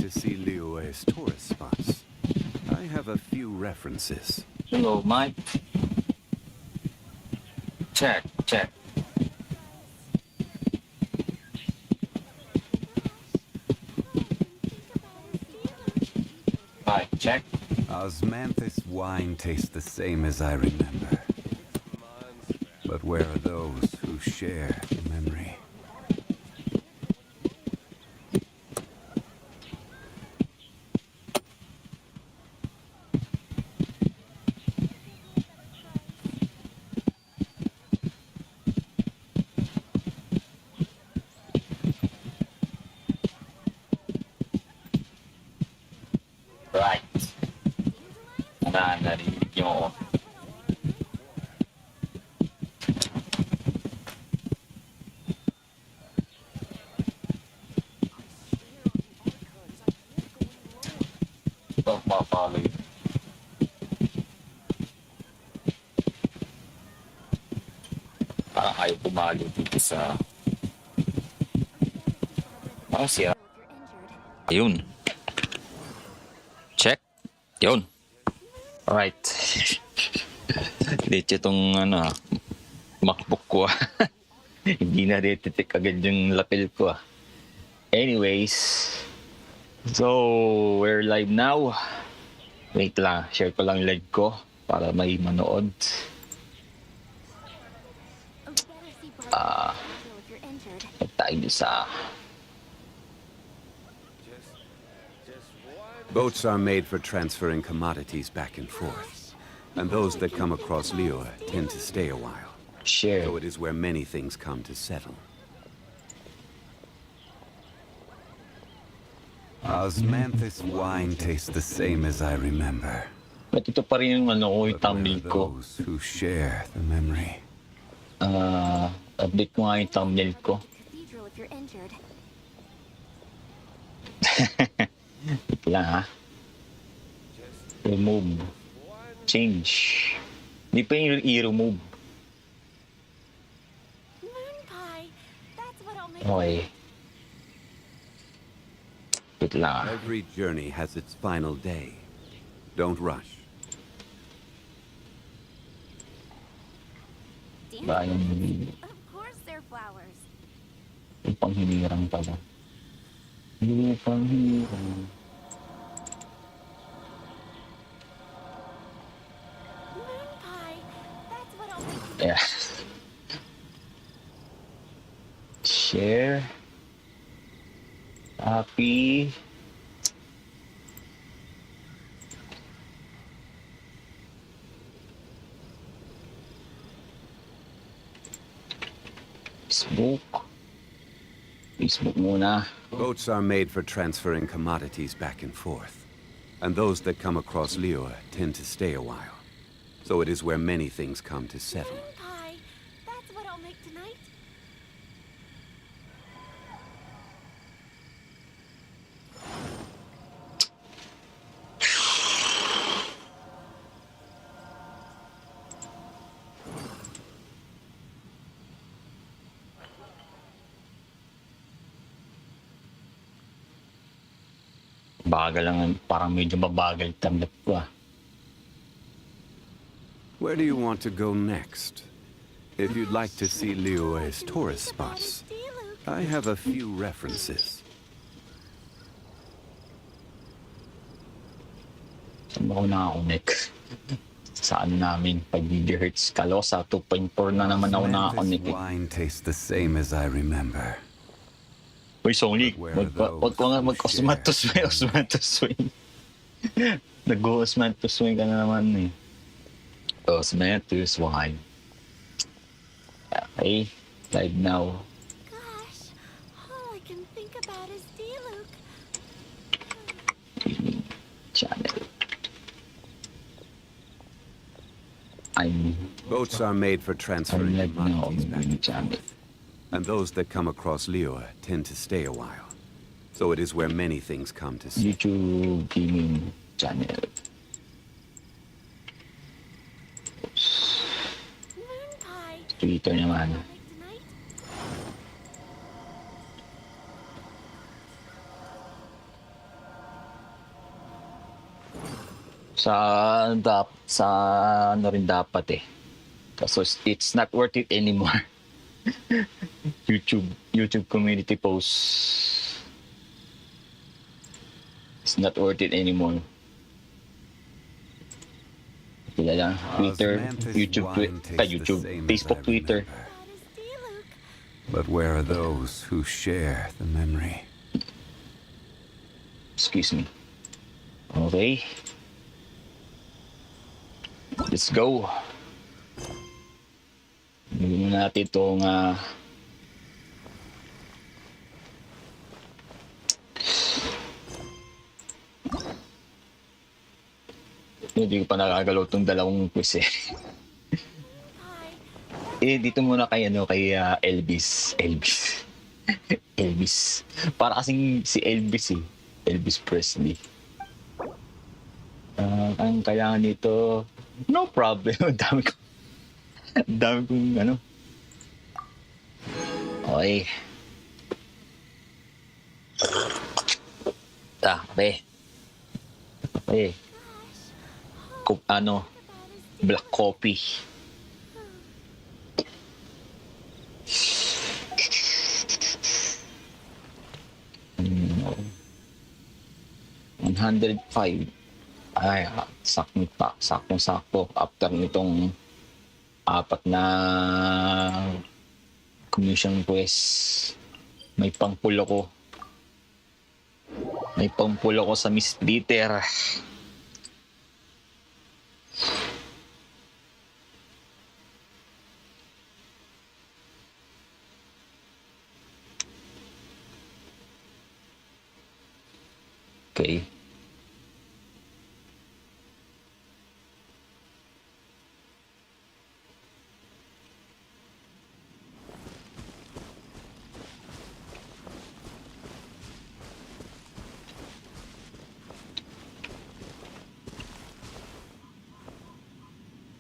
to see Liyue's tourist spots, I have a few references. Hello, Mike. Check. Mike, check. Osmanthus wine tastes the same as I remember. But where are those who share the memory? Right. Narinig nyo. Ito, mapapaloy. Parang ayaw pumalo dito sa... siya. Ayun. Check. Yun. Alright. Dito itong MacBook ko Hindi na retitik agad yung lapel ko Anyways. So, we're live now. Wait lang. Share ko lang live ko para may manood. Tayo sa... Boats are made for transferring commodities back and forth, and those that come across Liyue tend to stay a while. Share. So it is where many things come to settle. Osmanthus wine tastes the same as I remember. But ito pa rin yung yung thumbnail ko. Those who share the memory. Update ko nga yung thumbnail ko. Lang Remove. Change. Hindi pa yung i-remove. Okay. Wait lang Every journey has its final day. Don't rush. Ba yung panghinirang pala. Yung panghinirang. Yeah. Share. Happy. Facebook muna. Boats are made for transferring commodities back and forth, and those that come across Liyue tend to stay a while. So it is where many things come to settle. Pie. That's what I'll make tonight. Bagal lang, parang medyo mabagal tablet ko Where do you want to go next? If you'd like to see Liyue's tourist spots, I have a few references. Saan ba ako nakakonek? Saan namin? 5 GHz. Kalo sa 2.4 na naman ako nakakonek. Wine tastes the same as I remember. Uy, Songli, wag ko nga mag-osmanthus swing. Nag-osmanthus swing ka na naman Osmanthus wine. Okay, live now. Gosh, all I can think about is Diluc. Channel. Boats are made for transferring live now. commodities back and Channel. forth, and those that come across Liyue tend to stay a while. So it is where many things come to settle. YouTube gaming channel. Moon pie. Twitter naman. I'll make tonight. Sa ano rin dapat eh. So it's not worth it anymore. YouTube community posts. It's not worth it anymore. Sila lang. Twitter, Osmanthus YouTube, wine tastes the YouTube, same as Facebook, I Twitter. remember. About his Diluc. But where are those who share the memory? Excuse me. Okay. Let's go. Gawin natin itong hindi ko pa nakagalaw itong dalawang quiz eh. Hi. Dito muna kay Elvis. Elvis. Para kasing si Elvis eh. Elvis Presley. Ang kailangan nito, no problem. Dami kong ano. Okay. Okay. Okay. Black coffee. Mm, 105. Ay, sakto. After nitong 4 na commission quest, may pangpulo ko. Sa Miss Peter. Okay.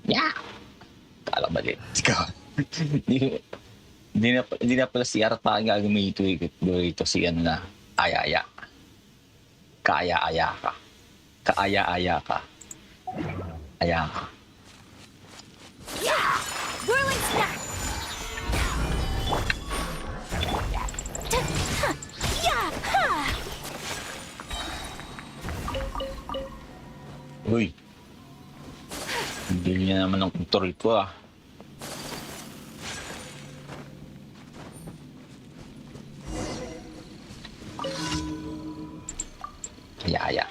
Yeah! Kala mali. Ikaw. Hindi na pala si Arta ang gagamitin ito si ano na Ayaya. Kaaya-ayaka. Ayaka. Whirling snap. Yeah. Ha. Uy. Hindi niya naman ang control ko ah. Ayaya.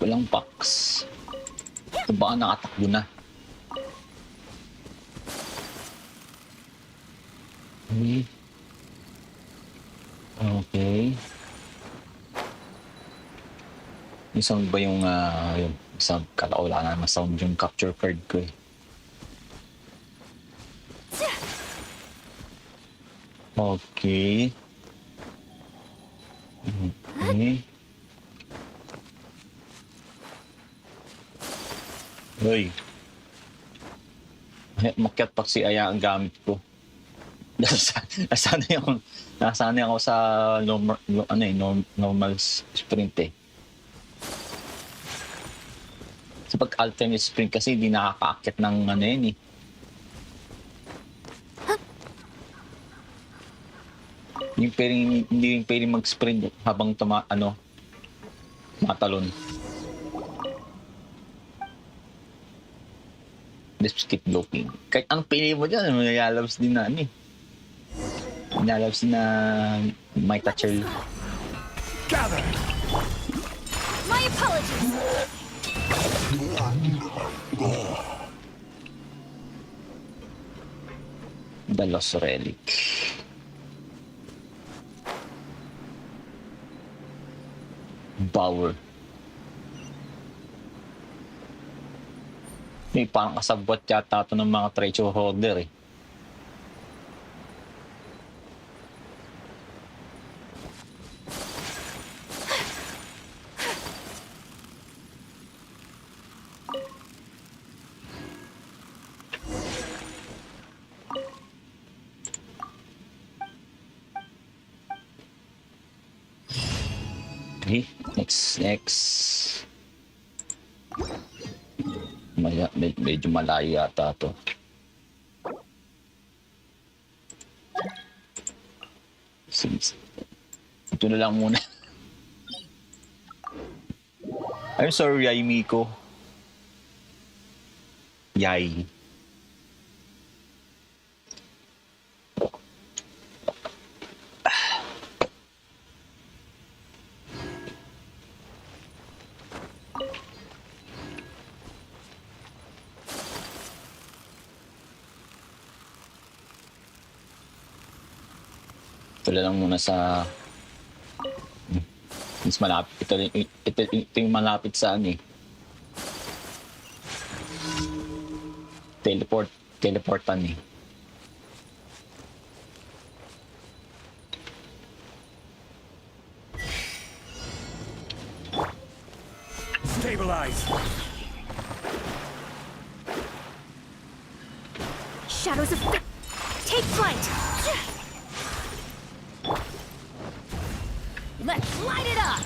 Walang box. Ito baka nakatakbo na. Okay. Yung sound ba yung sound? Kala ko wala na naman sound yung capture card ko eh. Okay. Okay. Uy. Makyat pa si Aya ang gamit ko. Nasanay ako sa normal sprint eh. Sa pag-alternate sprint kasi hindi nakakaakyat ng yun eh. Hindi pwedeng mag-sprint habang matalon. Let's keep looking. Kahit anong pili mo dyan, mayalabs din na Mayalabs din na my toucher. Gather. My apologies. The Lost Relic. Power. Parang kasabwat yata ito ng mga treasure holder eh. Next. Medyo malayo yata to. Sige. Ito na lang muna. I'm sorry, Yay Miko. Yay. Ito lang muna sa mas malapit. Ito yung malapit sa ano eh. Teleportan eh. Stabilize. Shadows of take flight. Let's light it up.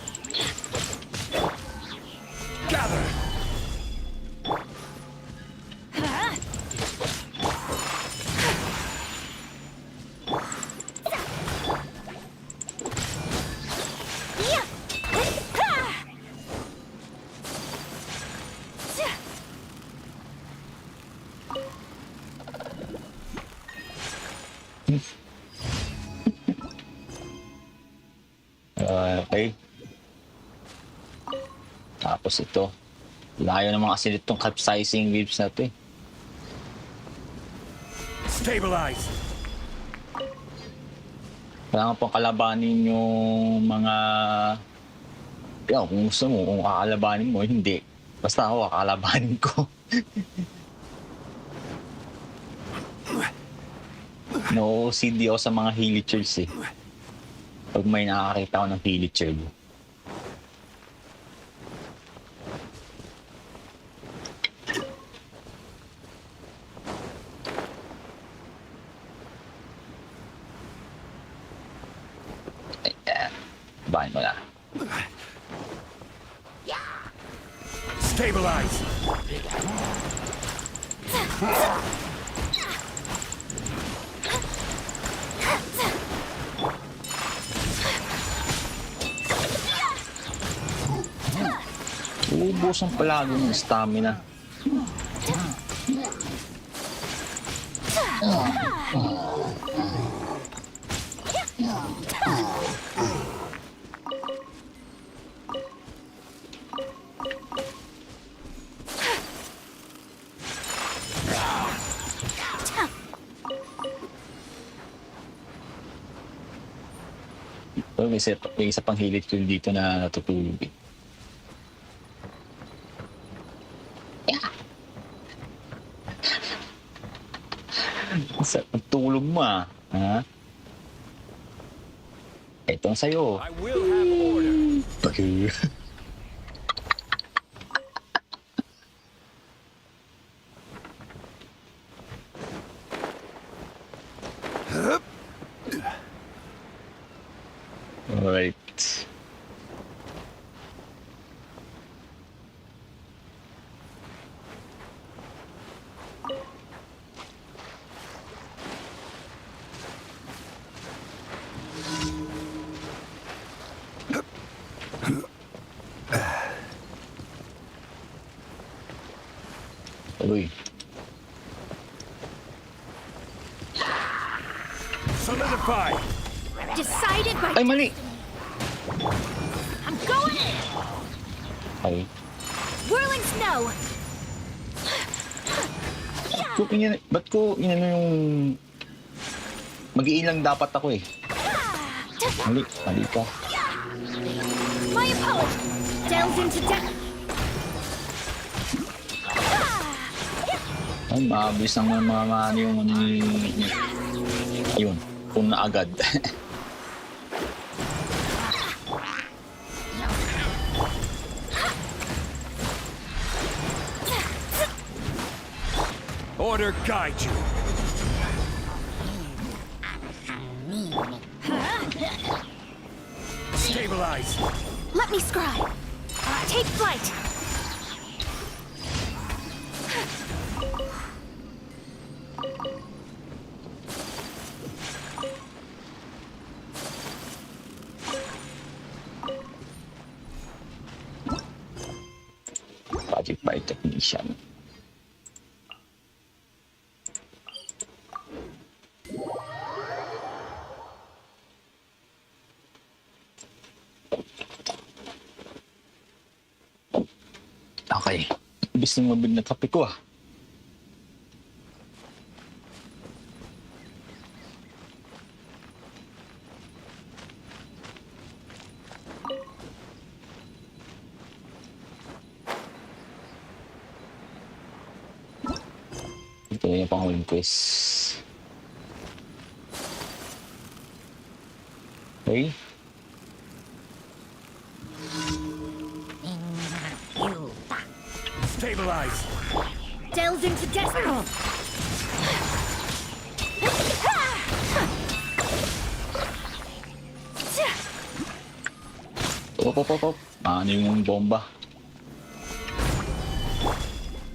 Gather. Okay. Tapos ito. Layo naman kasi itong capsizing waves na ito eh. Stabilize. Kailangan pong kalabanin yung mga... Yan, kung gusto mo, kung kakalabanin mo, hindi. Basta ako, kakalabanin ko. No-OCD ako sa mga hilichers eh. Pag may nakakita ko ng hilicher. Ayan. Bahan mo na. Stabilize. Ubos ang palagi ng stamina. May isa pang hilit ko dito na natutulog eh. Sa pagtulog mo ah. Ha? Ito ang sa'yo. I will have order. Okay. Alright. Uy. Solidify. Decided by. Ay, mali! I'm going in. Ay. Whirling snow. Ba't ko inano yung... Mag-iilang dapat ako eh. Mali ka. My opponent delves into depth. Ay, mabilis ang mga yung... Ayun, puna agad. Order guide you. Stabilize. Let me scry. Take flight. Project by technician. Okay. Ibig na mabig na kape ko ah. Ito na yung panghuling quiz. Okay. Stabilize. Delve into destiny. Op. Ano yung bomba?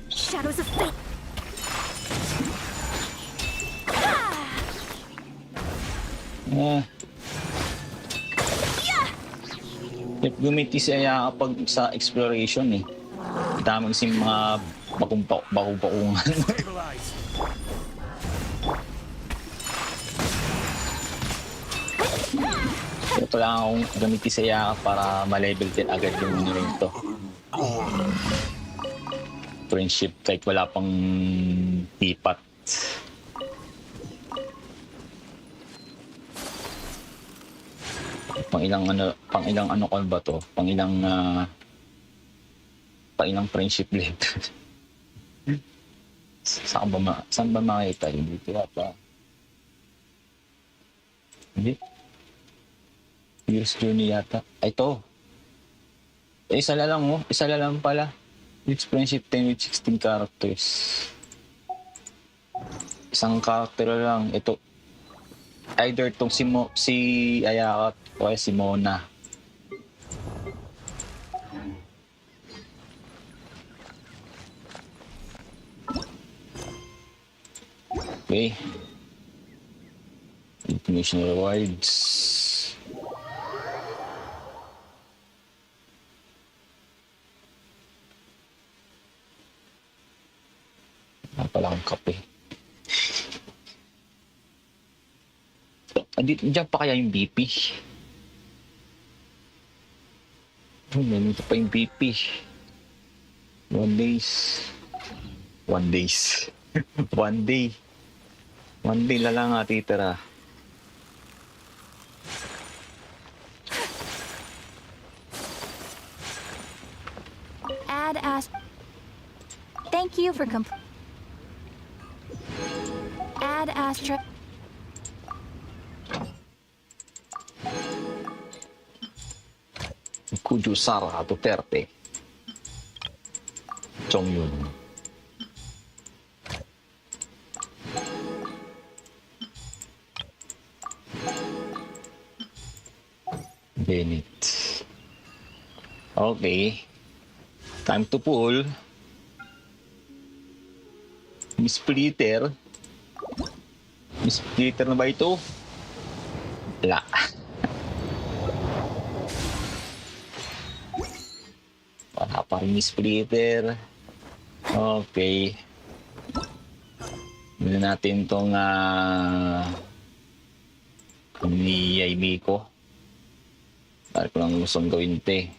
Shadows of fate. Gumiti siya kapag sa exploration eh. Dami kasi mga bakumpakungan. Stabilize. Ito lang akong gamitin sa Yaka para ma-level din agad yung nito. Friendship kahit wala pang tipat. Pang ilang ano call ba to? Pang ilang friendship level. Saan ba makita yun? Dito yata. Hindi. Hero's Journey yata. Ay, ito. Isa na lang oh. Isa na lang pala. It's friendship 10 with 16 characters. Isang character lang. Ito. Either tong si Ayaka o si Mona. Okay. Information rewards. Palang kape. Diyan pa kaya yung BP? Nandito pa yung BP. 1 days. 1 days. 1 day. 1 day na lang titira. Add as. Thank you for Add astra. Kujusara Duterte. Chongyun. Bennett. Okay. Time to pull. Miss Splitter. Miss Splitter na ba ito? Wala. Wala pa rin Miss Splitter. Okay. Muna natin itong ni Yaimiko. Dahil ko lang gustong gawin ito eh.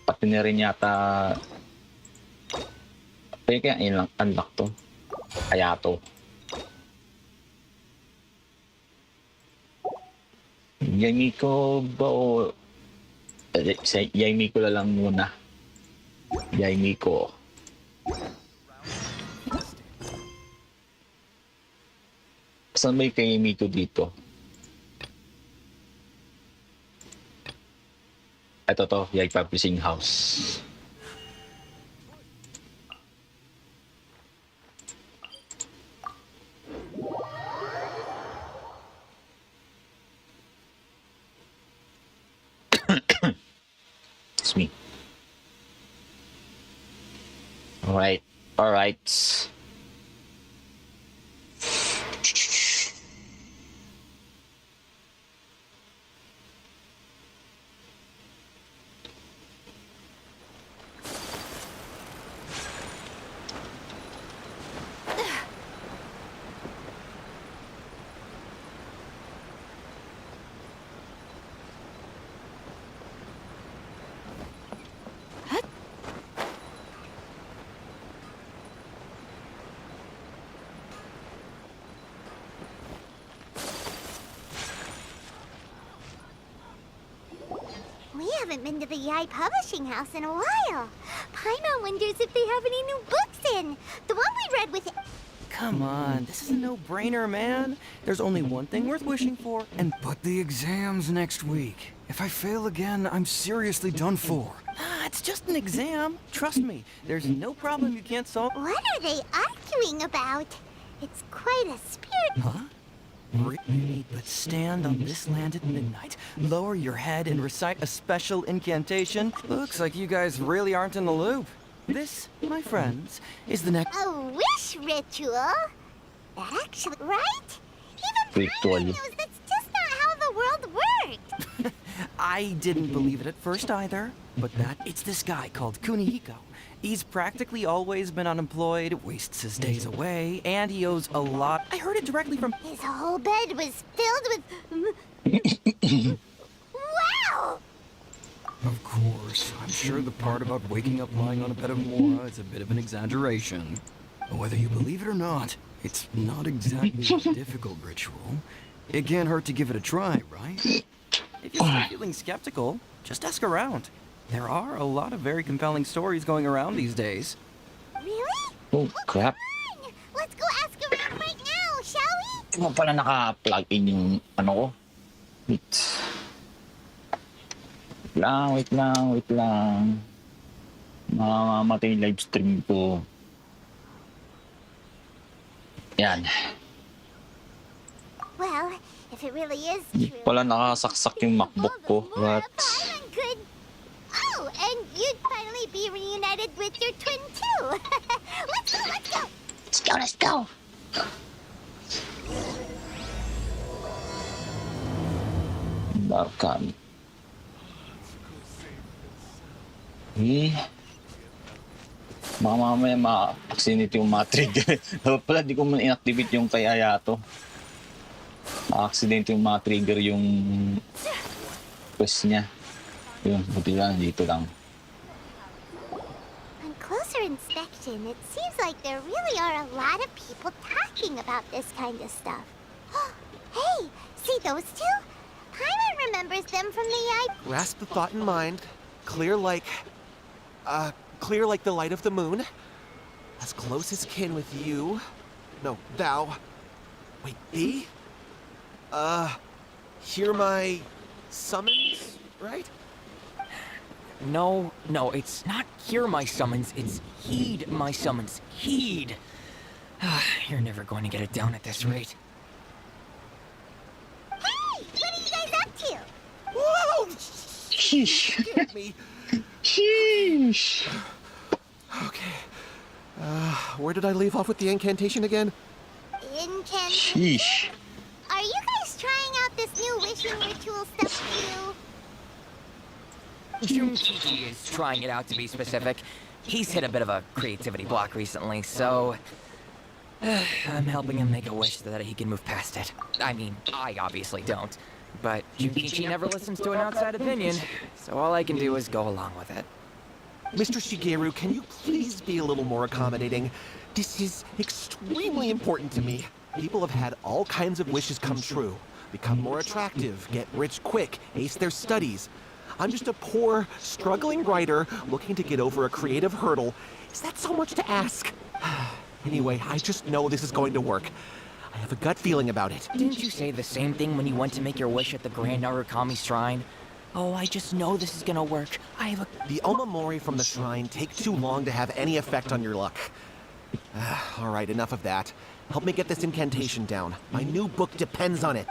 Pati na rin yata kaya ilang unlock to. Kaya to. Yaimiko ba o Yaimiko na lang muna. Yaimiko. Saan ba yung kay Yaimiko dito? Ito to, Yay Publishing House. That's me. Alright. Alright. We haven't been to the Yai Publishing House in a while. Paimon wonders if they have any new books in. The one we read with... Come on, this is a no-brainer, man. There's only one thing worth wishing for, and... But the exam's next week. If I fail again, I'm seriously done for. It's just an exam. Trust me, there's no problem you can't solve. What are they arguing about? It's quite a spirit... Huh? You need but stand on this land at midnight, lower your head and recite a special incantation. Looks like you guys really aren't in the loop. This, my friends, is the next... A wish ritual? That actually... Right? Even Ritual. Paimon knows that's just not how the world worked. I didn't believe it at first either, but it's this guy called Kunihiko. He's practically always been unemployed, wastes his days away, and he owes a lot. I heard it directly from... His whole bed was filled with... Wow! Of course, I'm sure the part about waking up lying on a bed of Mora is a bit of an exaggeration. But whether you believe it or not, it's not exactly a difficult ritual. It can't hurt to give it a try, right? If you're still feeling skeptical, just ask around. There are a lot of very compelling stories going around these days. Really? Oh, crap. Fine. Let's go ask around right now, shall we? Di mo pala naka-plug in yung ano ko? Wait. Wait lang. Mamamatay yung live stream ko. Yan. Well, if it really is true... Pala nakasaksak yung MacBook ko. What? Paimon could... Oh, and you'd finally be reunited with your twin too. Let's go! Let's go! Narakami. Baka mamaya ma-accident yung mga trigger. Dapat pala di ko man inactivate yung kay Ayato. Ma-accident yung mga trigger yung quest niya. Yun, buti lang, dito lang. On closer inspection, it seems like there really are a lot of people talking about this kind of stuff. Hey, see those two? Paimon remembers them from the Yai... Grasp the thought in mind. Clear like the light of the moon. As close as kin with you. No, thou. Wait, thee? Hear my summons, right? No, it's not hear my summons, it's heed my summons. Heed! You're never going to get it down at this rate. Hey, what are you guys up to? Whoa! Sheesh. Scared me. Sheesh. Okay. Where did I leave off with the incantation again? Incantation? Sheesh. Are you guys trying out this new wishing ritual stuff too? Junkichi is trying it out to be specific. He's hit a bit of a creativity block recently, so... I'm helping him make a wish so that he can move past it. I mean, I obviously don't. But Junkichi never listens to an outside opinion, so all I can do is go along with it. Mr. Shigeru, can you please be a little more accommodating? This is extremely important to me. People have had all kinds of wishes come true. Become more attractive, get rich quick, ace their studies. I'm just a poor, struggling writer looking to get over a creative hurdle. Is that so much to ask? Anyway, I just know this is going to work. I have a gut feeling about it. Didn't you say the same thing when you went to make your wish at the Grand Narakami Shrine? Oh, I just know this is gonna work. I have a... The Omamori from the shrine take too long to have any effect on your luck. All right, enough of that. Help me get this incantation down. My new book depends on it.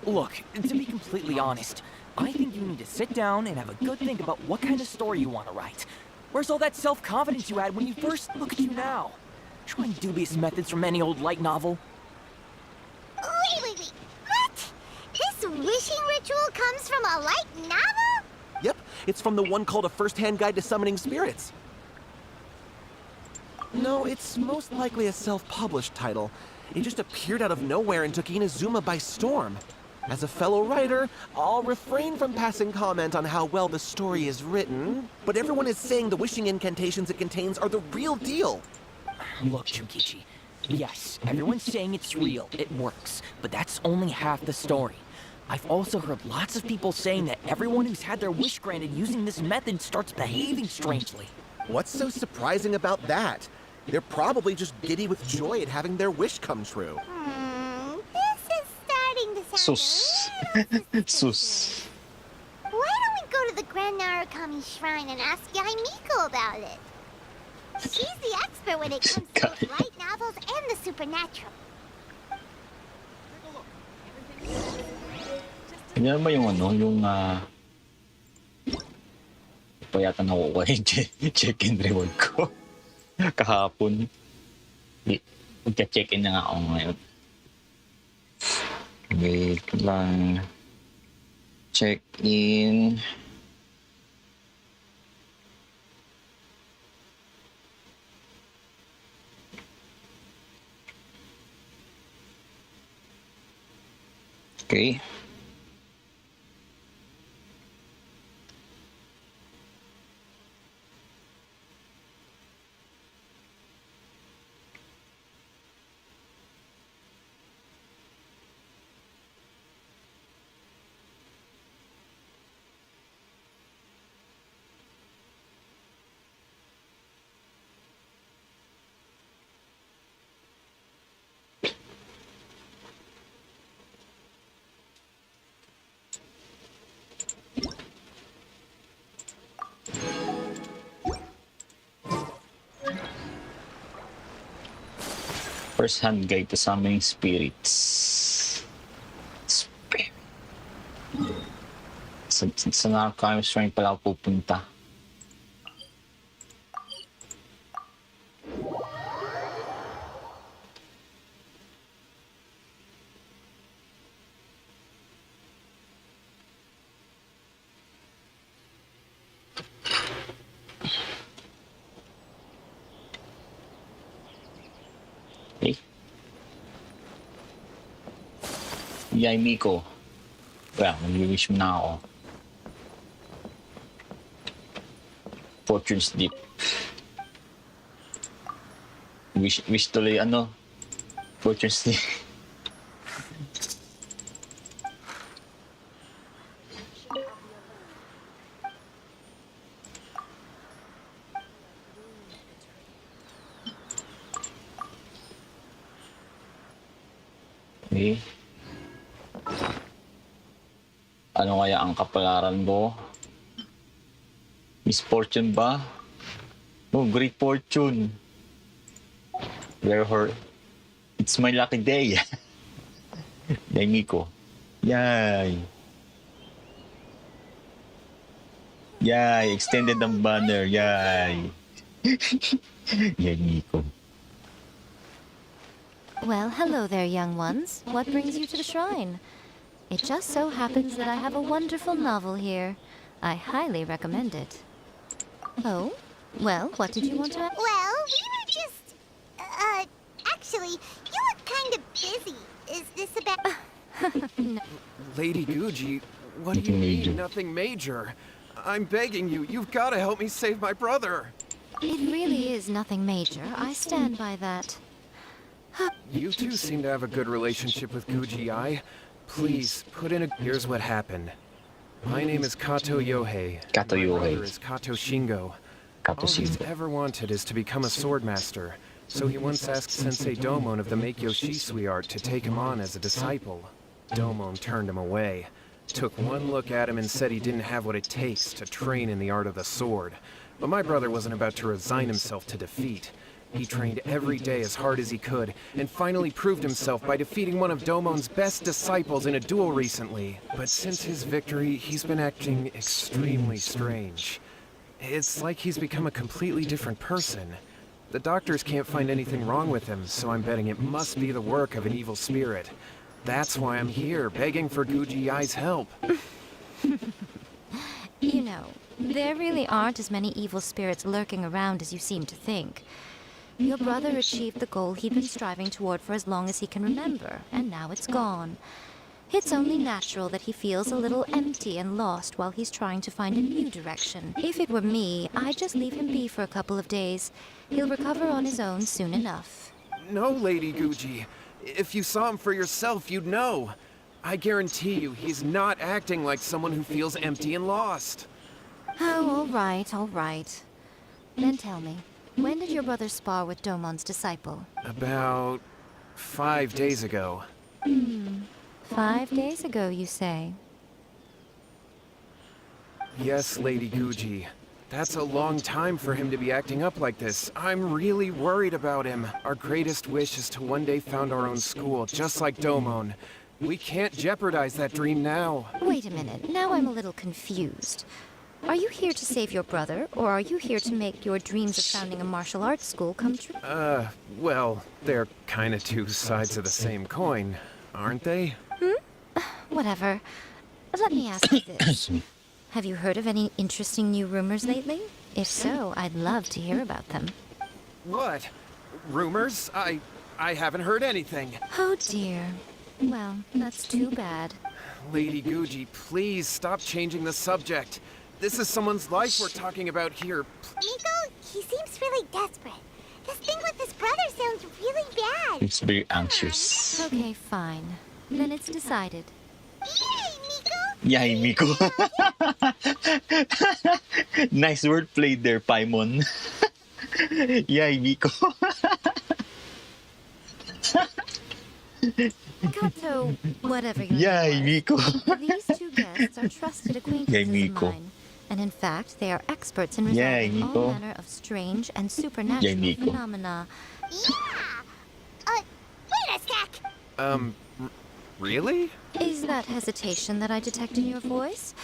Look, to be completely honest, I think you need to sit down and have a good think about what kind of story you want to write. Where's all that self-confidence you had when you first... Look at you now. Trying dubious methods from any old light novel. Wait. What? This wishing ritual comes from a light novel? Yep, it's from the one called A First-Hand Guide to Summoning Spirits. No, it's most likely a self-published title. It just appeared out of nowhere and took Inazuma by storm. As a fellow writer, I'll refrain from passing comment on how well the story is written, but everyone is saying the wishing incantations it contains are the real deal. Look, Junkichi. Yes, everyone's saying it's real, it works, but that's only half the story. I've also heard lots of people saying that everyone who's had their wish granted using this method starts behaving strangely. What's so surprising about that? They're probably just giddy with joy at having their wish come true. This is starting to sound Sus. a little Sus. suspicious. Why don't we go to the Grand Narakami Shrine and ask Yaimiko about it? She's the expert when it comes to both light novels and the supernatural. Ganyan ba yung ano, yung pa yata nakukuha yung check-in reward ko kahapon. Magka-check-in na nga ako ngayon. Wait lang. Check-in. Okay. First-hand guide to summoning spirits. Sa Narakami Shrine pala ako pupunta. Okay. Yaimiko. Well, mag-wish mo na ako. Fortune's Deep. Wish tuloy ano? Fortune's Deep. Okay. Ano kaya ang kapalaran mo? Misfortune ba? Oh, great fortune. Therefore, it's my lucky day. Yaimiko. Yay! Yay! Extended ang banner. Yay! Yaimiko. Well, hello there, young ones. What brings you to the shrine? It just so happens that I have a wonderful novel here. I highly recommend it. Oh? Well, what did you want to ask? Well, we were just... actually, you look kind of busy. Is this about... Lady Guji, what do you mean, nothing major? I'm begging you, you've got to help me save my brother. It really is nothing major. I stand by that. You two seem to have a good relationship with Guji-ai. Please, put in a... Here's what happened. My name is Kato Yohei. Kato My Yohei. brother is Kato Shingo. Kato All he's Shingo. ever wanted is to become a sword master. So he once asked Sensei Domon of the Meikyo Shisui art to take him on as a disciple. Domon turned him away. Took one look at him and said he didn't have what it takes to train in the art of the sword. But my brother wasn't about to resign himself to defeat. He trained every day as hard as he could, and finally proved himself by defeating one of Domon's best disciples in a duel recently. But since his victory, he's been acting extremely strange. It's like he's become a completely different person. The doctors can't find anything wrong with him, so I'm betting it must be the work of an evil spirit. That's why I'm here, begging for Guji Yai's help. You know, there really aren't as many evil spirits lurking around as you seem to think. Your brother achieved the goal he'd been striving toward for as long as he can remember, and now it's gone. It's only natural that he feels a little empty and lost while he's trying to find a new direction. If it were me, I'd just leave him be for a couple of days. He'll recover on his own soon enough. No, Lady Guji. If you saw him for yourself, you'd know. I guarantee you, he's not acting like someone who feels empty and lost. Oh, all right. Then tell me, when did your brother spar with Domon's disciple? About 5 days ago. 5 days ago, you say? Yes, Lady Guji. That's a long time for him to be acting up like this. I'm really worried about him. Our greatest wish is to one day found our own school, just like Domon. We can't jeopardize that dream now. Wait a minute, now I'm a little confused. Are you here to save your brother, or are you here to make your dreams of founding a martial arts school come true? Well, they're kinda two sides of the same coin, aren't they? Whatever. Let me ask you this. Have you heard of any interesting new rumors lately? If so, I'd love to hear about them. What? Rumors? I haven't heard anything. Oh dear. Well, that's too bad. Lady Guji, please stop changing the subject. This is someone's life we're talking about here. Miko, he seems really desperate. This thing with his brother sounds really bad. It's very anxious. Okay, fine. Then it's decided. Yay, Miko! Yay, Miko. Nice wordplay there, Paimon. Yay, Miko. Kato, whatever your Yay, name Miko. was, these two guests are trusted acquaintances of Miko. mine. And in fact, they are experts in Yay, resolving all Miko. manner of strange and supernatural Miko. phenomena. Yeah! Wait a sec! Really? Is that hesitation that I detect in your voice?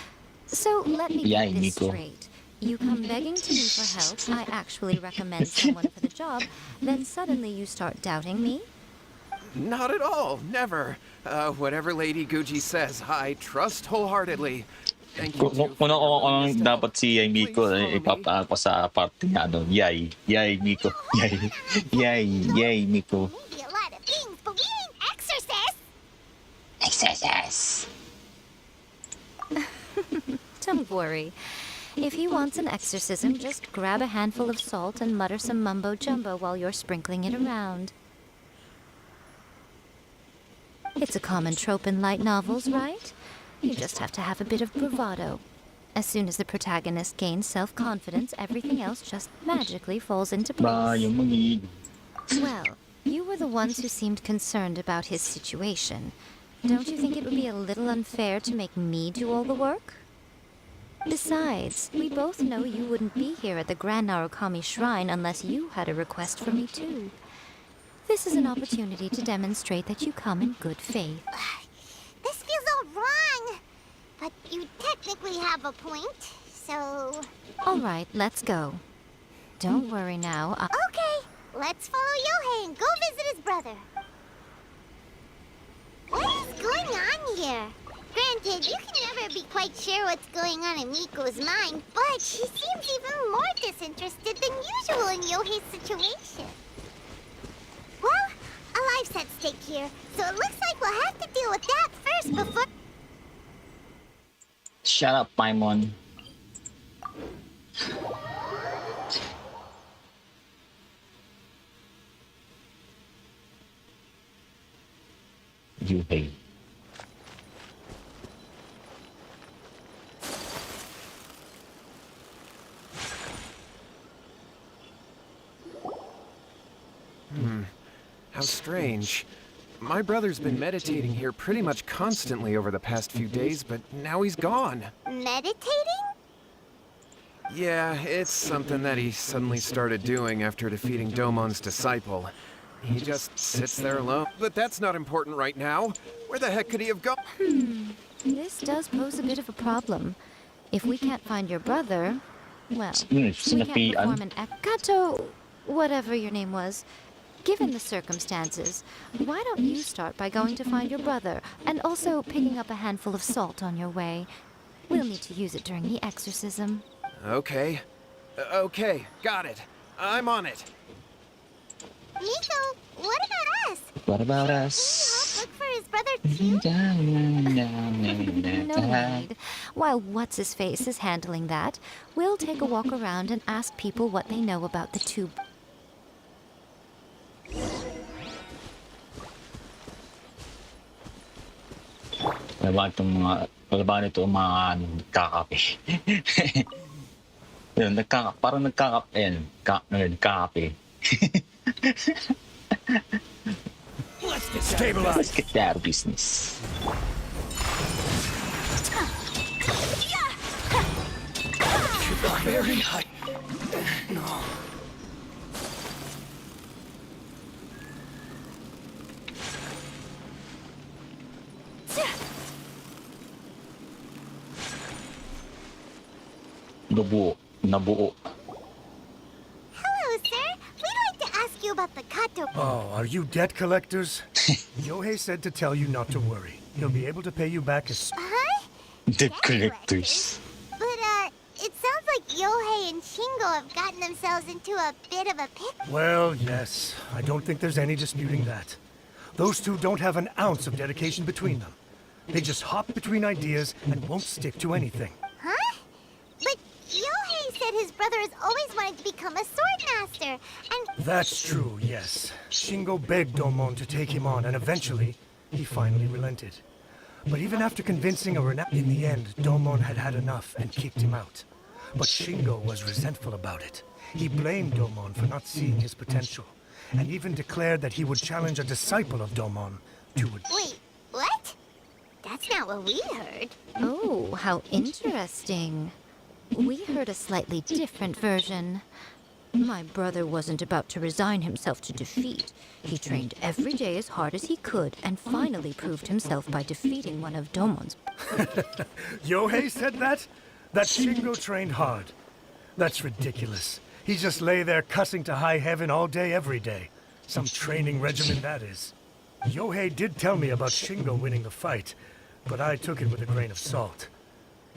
So let me Yay, get this Miko. straight. You come begging to me for help, I actually recommend someone for the job, then suddenly you start doubting me? Not at all. Never. Whatever Lady Guji says, I trust wholeheartedly. Thank you. Kung ano dapat si Yay Miko ipapa ko sa parte niya doon. Yay, Yay Miko. Yay, Yay, Yay Miko. Maybe a lot of things, but we ain't exorcists! Exercise. Don't worry. If he wants an exorcism, just grab a handful of salt and mutter some mumbo-jumbo while you're sprinkling it around. It's a common trope in light novels, right? You just have to have a bit of bravado. As soon as the protagonist gains self-confidence, everything else just magically falls into place. Well, you were the ones who seemed concerned about his situation. Don't you think it would be a little unfair to make me do all the work? Besides, we both know you wouldn't be here at the Grand Narakami Shrine unless you had a request from me too. This is an opportunity to demonstrate that you come in good faith. This feels all wrong! But you technically have a point, so... All right, let's go. Don't worry now. Okay, let's follow Yohei and go visit his brother. What is going on here? Granted, you can never be quite sure what's going on in Miko's mind, but she seems even more disinterested than usual in Yohei's situation. Well, a life's at stake here, so it looks like we'll have to deal with that first before... Shut up, Paimon. You hate. How strange. My brother's been meditating here pretty much constantly over the past few days, but now he's gone. Meditating? Yeah, it's something that he suddenly started doing after defeating Domon's disciple. He just sits there alone. But that's not important right now. Where the heck could he have gone? This does pose a bit of a problem. If we can't find your brother, well, we can't sinapian. perform an Kato, whatever your name was. Given the circumstances, why don't you start by going to find your brother and also picking up a handful of salt on your way? We'll need to use it during the exorcism. Okay. Okay, got it. I'm on it. Miko, what about us? What about Can us? we help look for his brother too? No need. While What's-His-Face is handling that, we'll take a walk around and ask people what they know about the two. Kalaban ito mga nagkakape. Yun, parang nagkakape. Ayan, nagkakape. Let's get that business. Very high. No. Nabuo. Hello, sir. We'd like to ask you about the Kato. Oh, are you debt collectors? Yohei said to tell you not to worry. He'll be able to pay you back as... Huh? The collectors. But, it sounds like Yohei and Shingo have gotten themselves into a bit of a pickle. Well, yes. I don't think there's any disputing that. Those two don't have an ounce of dedication between them. They just hop between ideas and won't stick to anything. Huh? But Yohei said his brother has always wanted to become a sword master, and... That's true, yes. Shingo begged Domon to take him on, and eventually, he finally relented. But even after convincing in the end, Domon had had enough and kicked him out. But Shingo was resentful about it. He blamed Domon for not seeing his potential, and even declared that he would challenge a disciple of Domon to a... Wait, what? That's not what we heard. Oh, how interesting. We heard a slightly different version. My brother wasn't about to resign himself to defeat. He trained every day as hard as he could and finally proved himself by defeating one of Domon's. Yohei said that? That Shingo trained hard. That's ridiculous. He just lay there cussing to high heaven all day, every day. Some training regimen, that is. Yohei did tell me about Shingo winning the fight, but I took it with a grain of salt.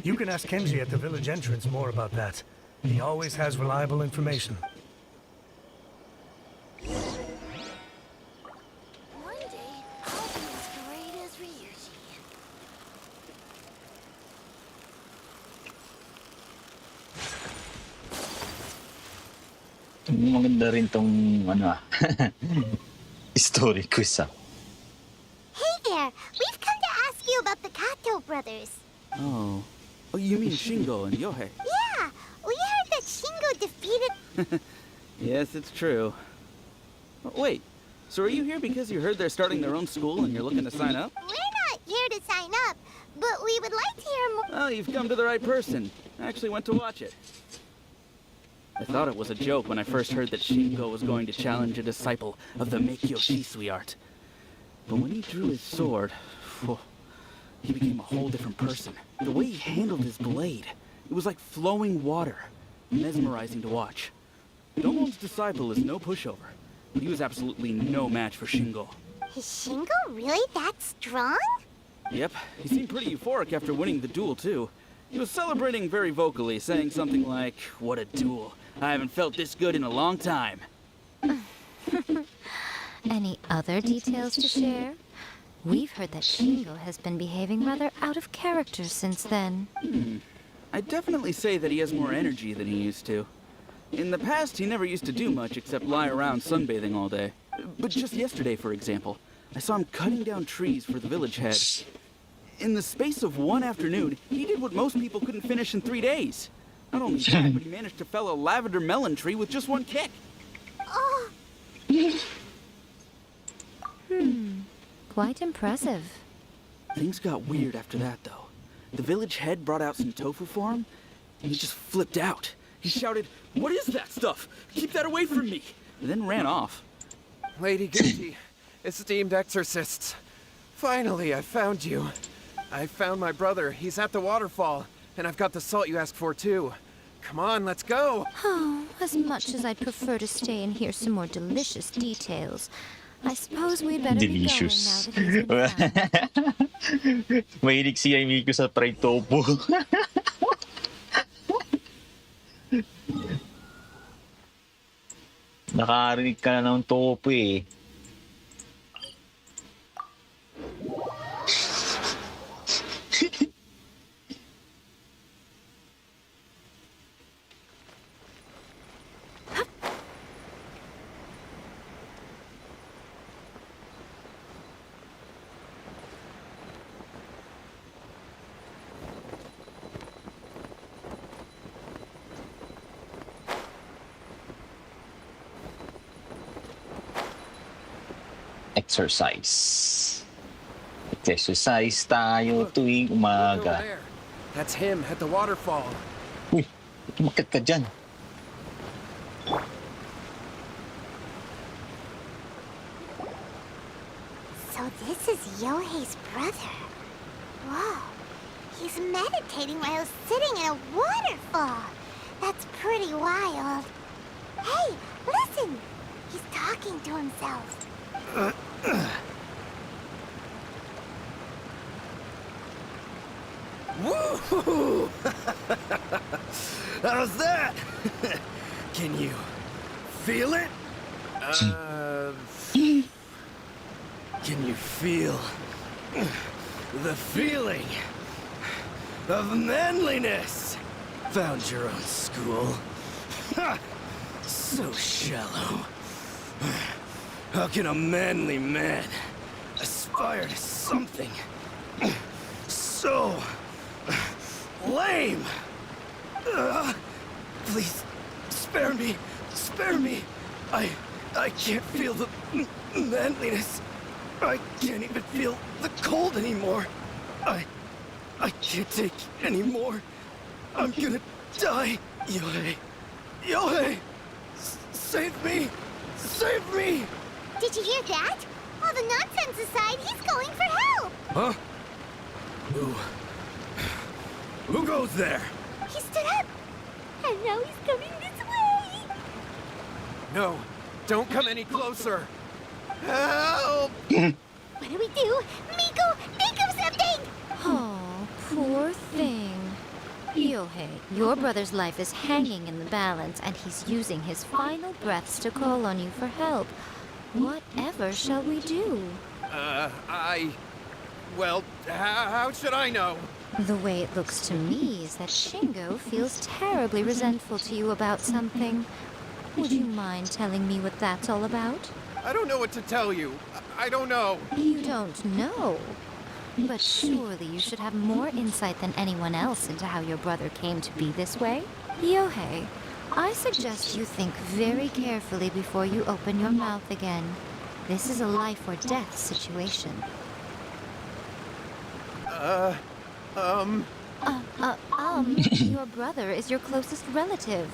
You can ask Kenji at the village entrance more about that. He always has reliable information. One day, I'll be as great as Ryuji. Maganda rin tong story quiz ah. Hey there, we've come to ask you about the Kato brothers. Oh. Oh, you mean Shingo and Yohei? Yeah, we heard that Shingo defeated... Yes, it's true. Wait, so are you here because you heard they're starting their own school and you're looking to sign up? We're not here to sign up, but we would like to hear more... Well, you've come to the right person. I actually went to watch it. I thought it was a joke when I first heard that Shingo was going to challenge a disciple of the Meikyo Shisui art. But when he drew his sword, he became a whole different person. The way he handled his blade, it was like flowing water. Mesmerizing to watch. Domon's disciple is no pushover, but he was absolutely no match for Shingo. Is Shingo really that strong? Yep, he seemed pretty euphoric after winning the duel, too. He was celebrating very vocally, saying something like, "What a duel. I haven't felt this good in a long time." Any other details to share? We've heard that Shingo has been behaving rather out of character since then. I'd definitely say that he has more energy than he used to. In the past, he never used to do much except lie around sunbathing all day. But just yesterday, for example, I saw him cutting down trees for the village head. In the space of one afternoon, he did what most people couldn't finish in 3 days. Not only that, but he managed to fell a lavender melon tree with just one kick. Oh, Quite impressive. Things got weird after that, though. The village head brought out some tofu for him, and he just flipped out. He shouted, "What is that stuff? Keep that away from me!" And then ran off. Lady Gucci, esteemed exorcists. Finally, I found you. I found my brother. He's at the waterfall. And I've got the salt you asked for, too. Come on, let's go. Oh, as much as I'd prefer to stay and hear some more delicious details, I suppose we'd better Delicious. be going now that he's been found. Mahilig si Miko sa fried tofu. Nakarinig ka na ng tofu eh. Exercise. Exercise tayo tuwing Look over umaga. there. That's him at the waterfall. Uy, tumakat ka dyan. So this is Yohei's brother. Whoa. He's meditating while sitting in a waterfall. That's pretty wild. Hey, listen! He's talking to himself. Woo! How's that? Can you feel it? Can you feel the feeling of manliness? Found your own school. So shallow. How can a manly man aspire to something so lame? Please, spare me. Spare me. I can't feel the manliness. I can't even feel the cold anymore. I can't take any more. I'm gonna die. Yohei. Yohei! Save me! Save me! Did you hear that? All the nonsense aside, he's going for help! Huh? Who goes there? He stood up! And now he's coming this way! No, don't come any closer. Help! What do we do? Miko, think of something! Oh, poor thing. Yohei, your brother's life is hanging in the balance, and he's using his final breaths to call on you for help. Whatever shall we do? Well, how should I know? The way it looks to me is that Shingo feels terribly resentful to you about something. Would you mind telling me what that's all about? I don't know what to tell you. I don't know. You don't know. But surely you should have more insight than anyone else into how your brother came to be this way. Yohei, I suggest you think very carefully before you open your mouth again. This is a life or death situation. Your brother is your closest relative.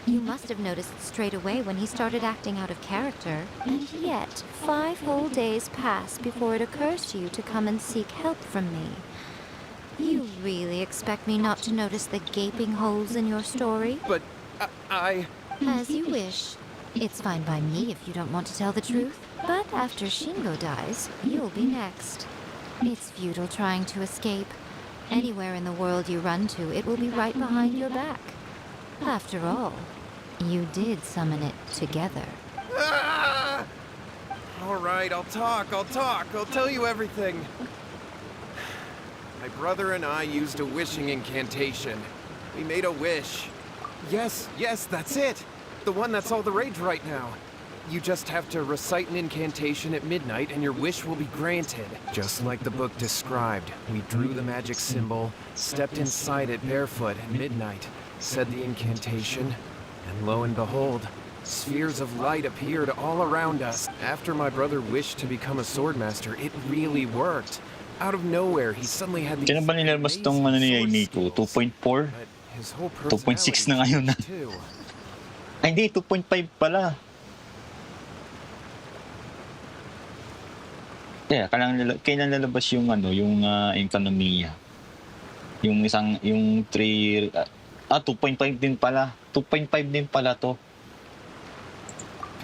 You must have noticed straight away when he started acting out of character. And yet, 5 whole days pass before it occurs to you to come and seek help from me. You really expect me not to notice the gaping holes in your story? But I... As you wish. It's fine by me if you don't want to tell the truth. But after Shingo dies, you'll be next. It's futile trying to escape. Anywhere in the world you run to, it will be right behind your back. After all, you did summon it together. Ah! All right, I'll talk. I'll tell you everything. My brother and I used a wishing incantation. We made a wish. Yes, that's it. The one that's all the rage right now. You just have to recite an incantation at midnight and your wish will be granted. Just like the book described, we drew the magic symbol, stepped inside it barefoot at midnight, said the incantation, and lo and behold, spheres of light appeared all around us. After my brother wished to become a swordmaster, it really worked. Out of nowhere, he suddenly had these Kailan ba nilalabas tong ano ni Miko? 2.4? But His whole 2.6 na ngayon na. too. Ay, hindi, 2.5 pala. Kailan lalabas yung ekonomiya? Yung 2.5 din pala. 2.5 din pala to.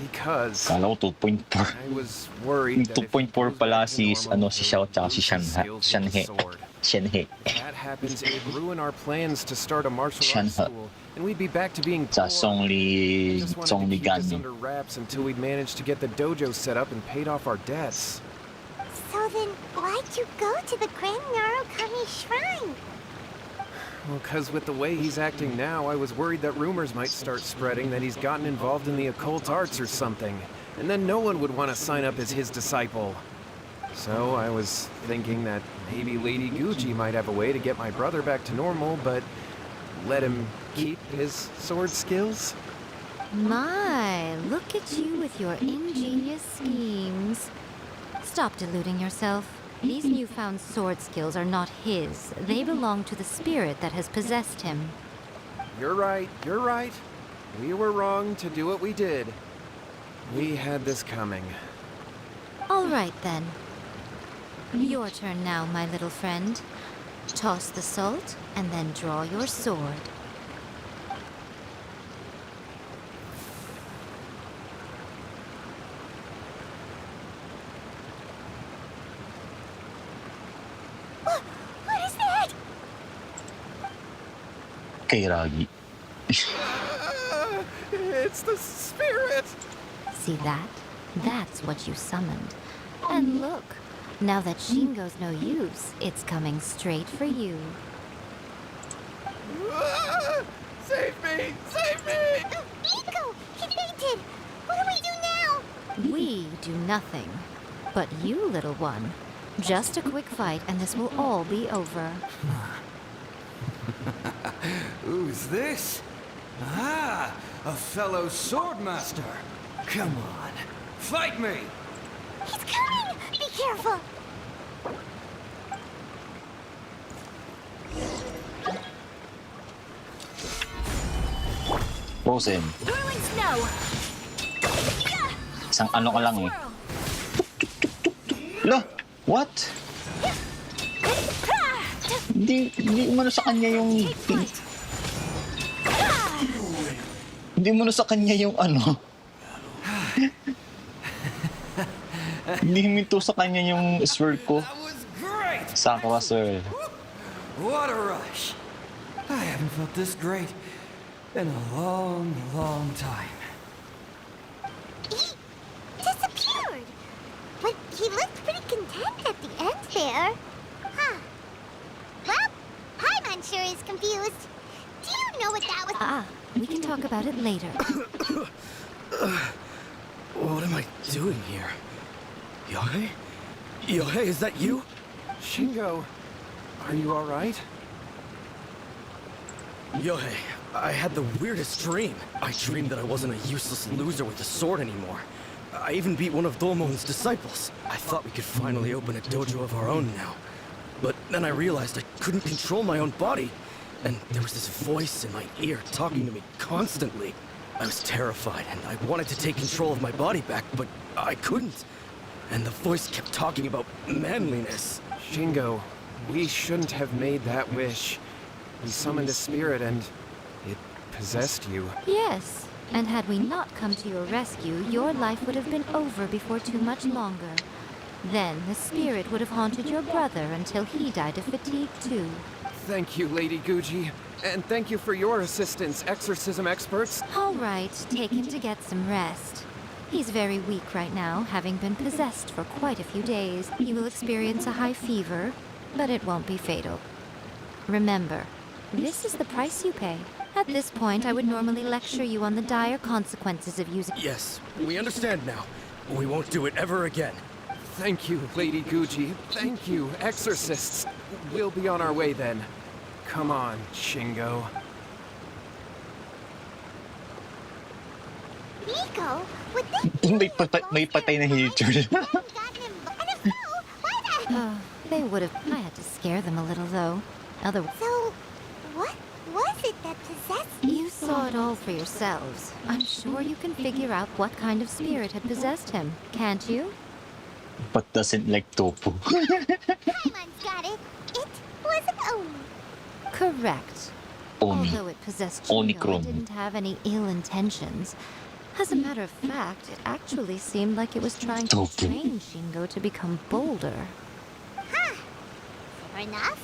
Because Kala ko 2.4. I was worried that if he 2.4 goes pala back to si normal, si he Xiao would tsaka si lose his skills with the sword. Shenhe. If that happens, it would ruin our plans to start a martial arts Shenhe. school, and we'd be back to being Sa poor. I just wanted to keep this Gani. under wraps until we'd managed to get the dojo set up and paid off our debts. So then, why'd you go to the Grand Narakami Shrine? Well, because with the way he's acting now, I was worried that rumors might start spreading that he's gotten involved in the occult arts or something, and then no one would want to sign up as his disciple. So I was thinking that maybe Lady Gucci might have a way to get my brother back to normal, but let him keep his sword skills? My, look at you with your ingenious schemes. Stop deluding yourself. These newfound sword skills are not his. They belong to the spirit that has possessed him. You're right, you're right. We were wrong to do what we did. We had this coming. All right, then. Your turn now, my little friend. Toss the salt, and then draw your sword. What is that? Kay Ragi. It's the spirit! See that? That's what you summoned. And look, now that Shingo's no use, it's coming straight for you. Save me! Save me! Nico! He fainted! What do we do now? We do nothing. But you, little one, just a quick fight and this will all be over. Who's this? Ah, a fellow swordmaster. Come on, fight me! He's coming! Be careful! Frozen. Whirling snow! Isang ano ka lang eh. Lo, what? Hindi umano sa kanya yung... Hindi umano sa kanya yung ano. Hindi huminto sa kanya yung sword ko. That was great! Sakura sword. What a rush! I haven't felt this great in a long, long time. He disappeared! But he looked pretty content at the end there. Huh. Well, Paimon sure is confused. Do you know what that was? Ah, we can talk about it later. What am I doing here? Yohei? Yohei, is that you? Shingo, are you alright? Yohei, I had the weirdest dream. I dreamed that I wasn't a useless loser with a sword anymore. I even beat one of Domon's disciples. I thought we could finally open a dojo of our own now. But then I realized I couldn't control my own body. And there was this voice in my ear talking to me constantly. I was terrified and I wanted to take control of my body back, but I couldn't. And the voice kept talking about manliness. Shingo, we shouldn't have made that wish. We summoned a spirit and it possessed you. Yes, and had we not come to your rescue, your life would have been over before too much longer. Then the spirit would have haunted your brother until he died of fatigue too. Thank you, Lady Gucci. And thank you for your assistance, exorcism experts. All right, take him to get some rest. He's very weak right now, having been possessed for quite a few days. He will experience a high fever, but it won't be fatal. Remember, this is the price you pay. At this point, I would normally lecture you on the dire consequences of using... Yes, we understand now. We won't do it ever again. Thank you, Lady Gucci. Thank you, exorcists. We'll be on our way then. Come on, Shingo. Nico, would that May patay na Hitcher. They would have... I had to scare them a little, though. Otherwise... So, what was it that possessed? You saw it all for yourselves. I'm sure you can figure out what kind of spirit had possessed him, can't you? But doesn't like tofu. Paimon's got it. It was an Oni. Correct. Oni. Although it possessed Oni Shingo, Chrome. it didn't have any ill intentions. As a matter of fact, it actually seemed like it was trying to Tofu. train Shingo to become bolder. Huh. Fair enough.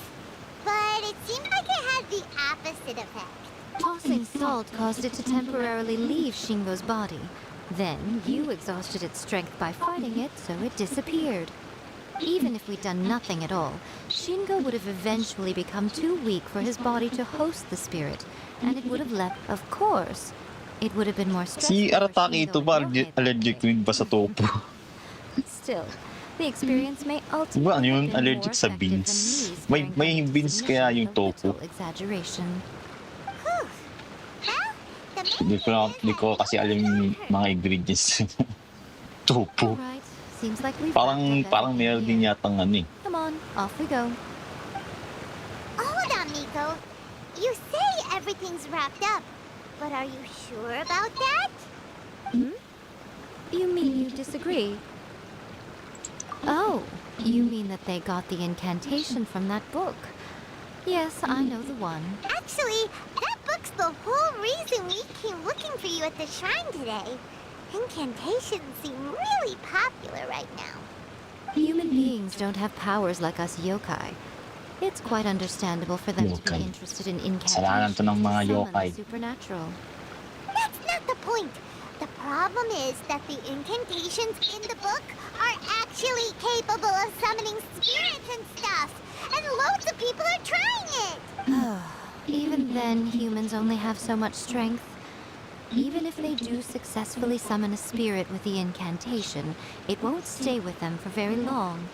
But it seemed like it had the opposite effect. Tossing salt caused it to temporarily leave Shingo's body. Then you exhausted its strength by fighting it, so it disappeared. Even if we'd done nothing at all, Shingo would have eventually become too weak for his body to host the spirit, and it would have left, of course. It would have been more stressful Si for Arataki Shingo ito ba and Yohei allergic that day. rin ba sa tofu? Still, the experience may ultimately Diba ano yun? have been Allergic more sa effective than beans. me May sparing beans Hudson kaya with yung a tofu. little exaggeration. Whew. Well, the main Hindi thing ko is that kasi alam yung mga ingredients. Tofu. Alright, seems like we've Parang meron din yatang ano eh. Come on, off we go. Hold on, Miko. You say everything's wrapped up, but are you sure about that? You mean you disagree? Oh, you mean that they got the incantation from that book? Yes, I know the one. Actually, that book's the whole reason we came looking for you at the shrine today. Incantations seem really popular right now. Human beings don't have powers like us yokai. It's quite understandable for them to Yokai. be interested in Kasalanan incantations to ng mga to summon yokai. the supernatural. That's not the point. The problem is that the incantations in the book are actually capable of summoning spirits and stuff. And loads of people are trying it. Even then, humans only have so much strength. Even if they do successfully summon a spirit with the incantation, it won't stay with them for very long.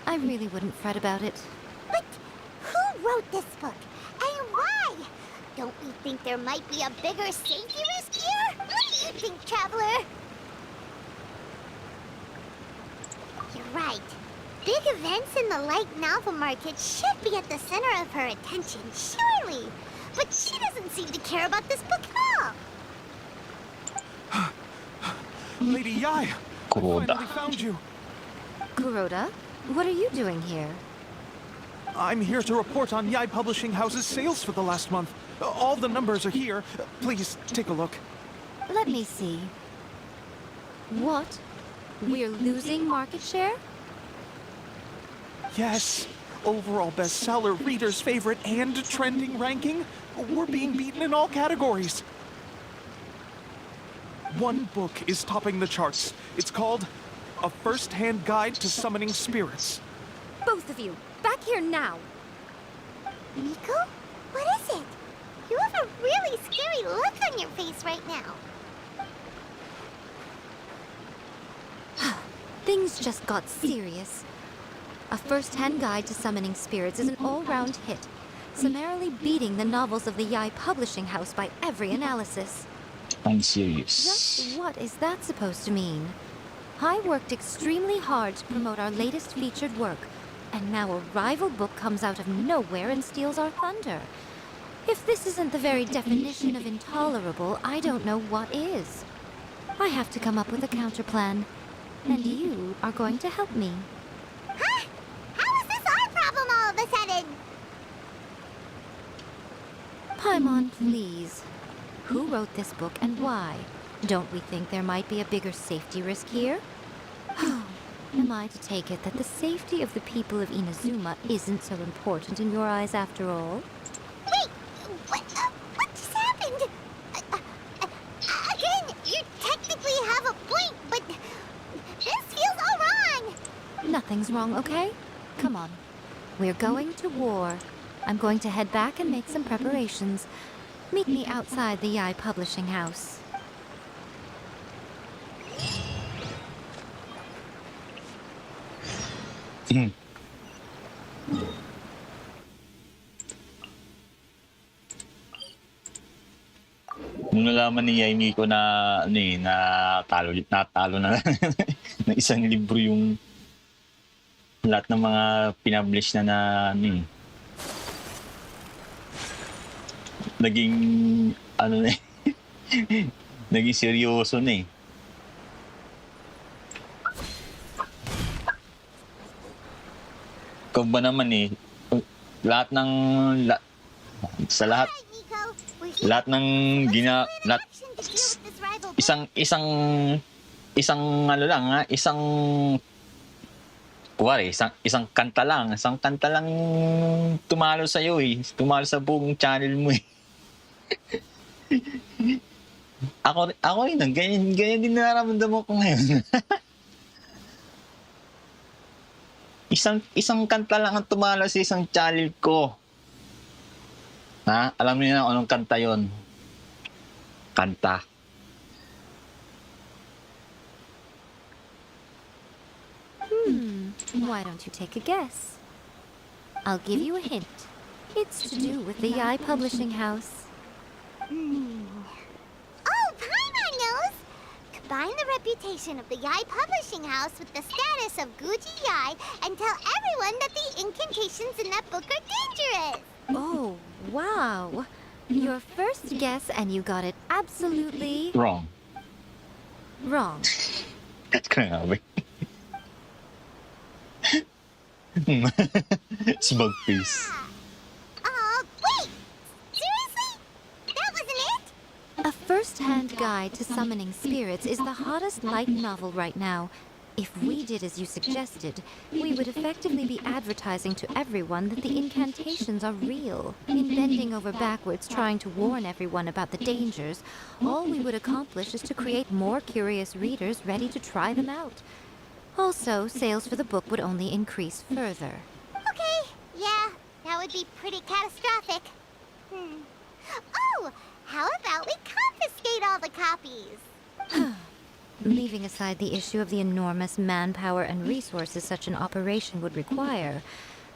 I really wouldn't fret about it. But who wrote this book? And why? Don't we think there might be a bigger safety risk here? What do you think, Traveler? You're right. Big events in the light novel market should be at the center of her attention, surely. But she doesn't seem to care about this book at all. Lady Yai, I Kuroda. finally found you. Kuroda, what are you doing here? I'm here to report on Yai Publishing House's sales for the last month. All the numbers are here. Please, take a look. Let me see. What? We're losing market share? Yes. Overall bestseller, reader's favorite, and trending ranking. We're being beaten in all categories. One book is topping the charts. It's called A First-Hand Guide to Summoning Spirits. Both of you, back here now. Miko? What is it? You have a really scary look on your face right now. Things just got serious. A first-hand guide to summoning spirits is an all-round hit, summarily beating the novels of the Yai Publishing House by every analysis. I'm serious. Just what is that supposed to mean? I worked extremely hard to promote our latest featured work, and now a rival book comes out of nowhere and steals our thunder. If this isn't the very definition of intolerable, I don't know what is. I have to come up with a counterplan, and you are going to help me. Huh? How is this our problem all of a sudden? Paimon, please. Who wrote this book and why? Don't we think there might be a bigger safety risk here? Am I to take it that the safety of the people of Inazuma isn't so important in your eyes after all? Wait, what just happened? Again, you technically have a point, but this feels all wrong. Nothing's wrong, okay? Come on. We're going to war. I'm going to head back and make some preparations. Meet me outside the Yai Publishing House. Nung nalaman ni Yai Miko na natalo na ng isang libro yung lahat ng mga pinablish na naging, ano na naging seryoso na eh. Ikaw ba naman eh, lahat ng, sa lahat, lahat ng isang ano lang ha, isang kanta lang tumalo sa iyo eh, tumalo sa buong channel mo eh. ako rin, ganyan din nararamdaman ko ngayon. Isang kanta lang ang tumalo sa isang channel ko. Ha? Alam niyo na anong kanta yon? Kanta. Why don't you take a guess? I'll give you a hint. It's to do with the Yai Publishing House. Oh, Paimon knows! Combine the reputation of the Yai Publishing House with the status of Guji Yai and tell everyone that the incantations in that book are dangerous! Oh, wow. Your first guess and you got it absolutely Wrong. That's grabe. Smug face. Wait! Seriously? That wasn't it? A first-hand guide to summoning spirits is the hottest light novel right now. If we did as you suggested, we would effectively be advertising to everyone that the incantations are real. In bending over backwards trying to warn everyone about the dangers, all we would accomplish is to create more curious readers ready to try them out. Also, sales for the book would only increase further. Okay, yeah, that would be pretty catastrophic. Oh, how about we confiscate all the copies? Leaving aside the issue of the enormous manpower and resources such an operation would require,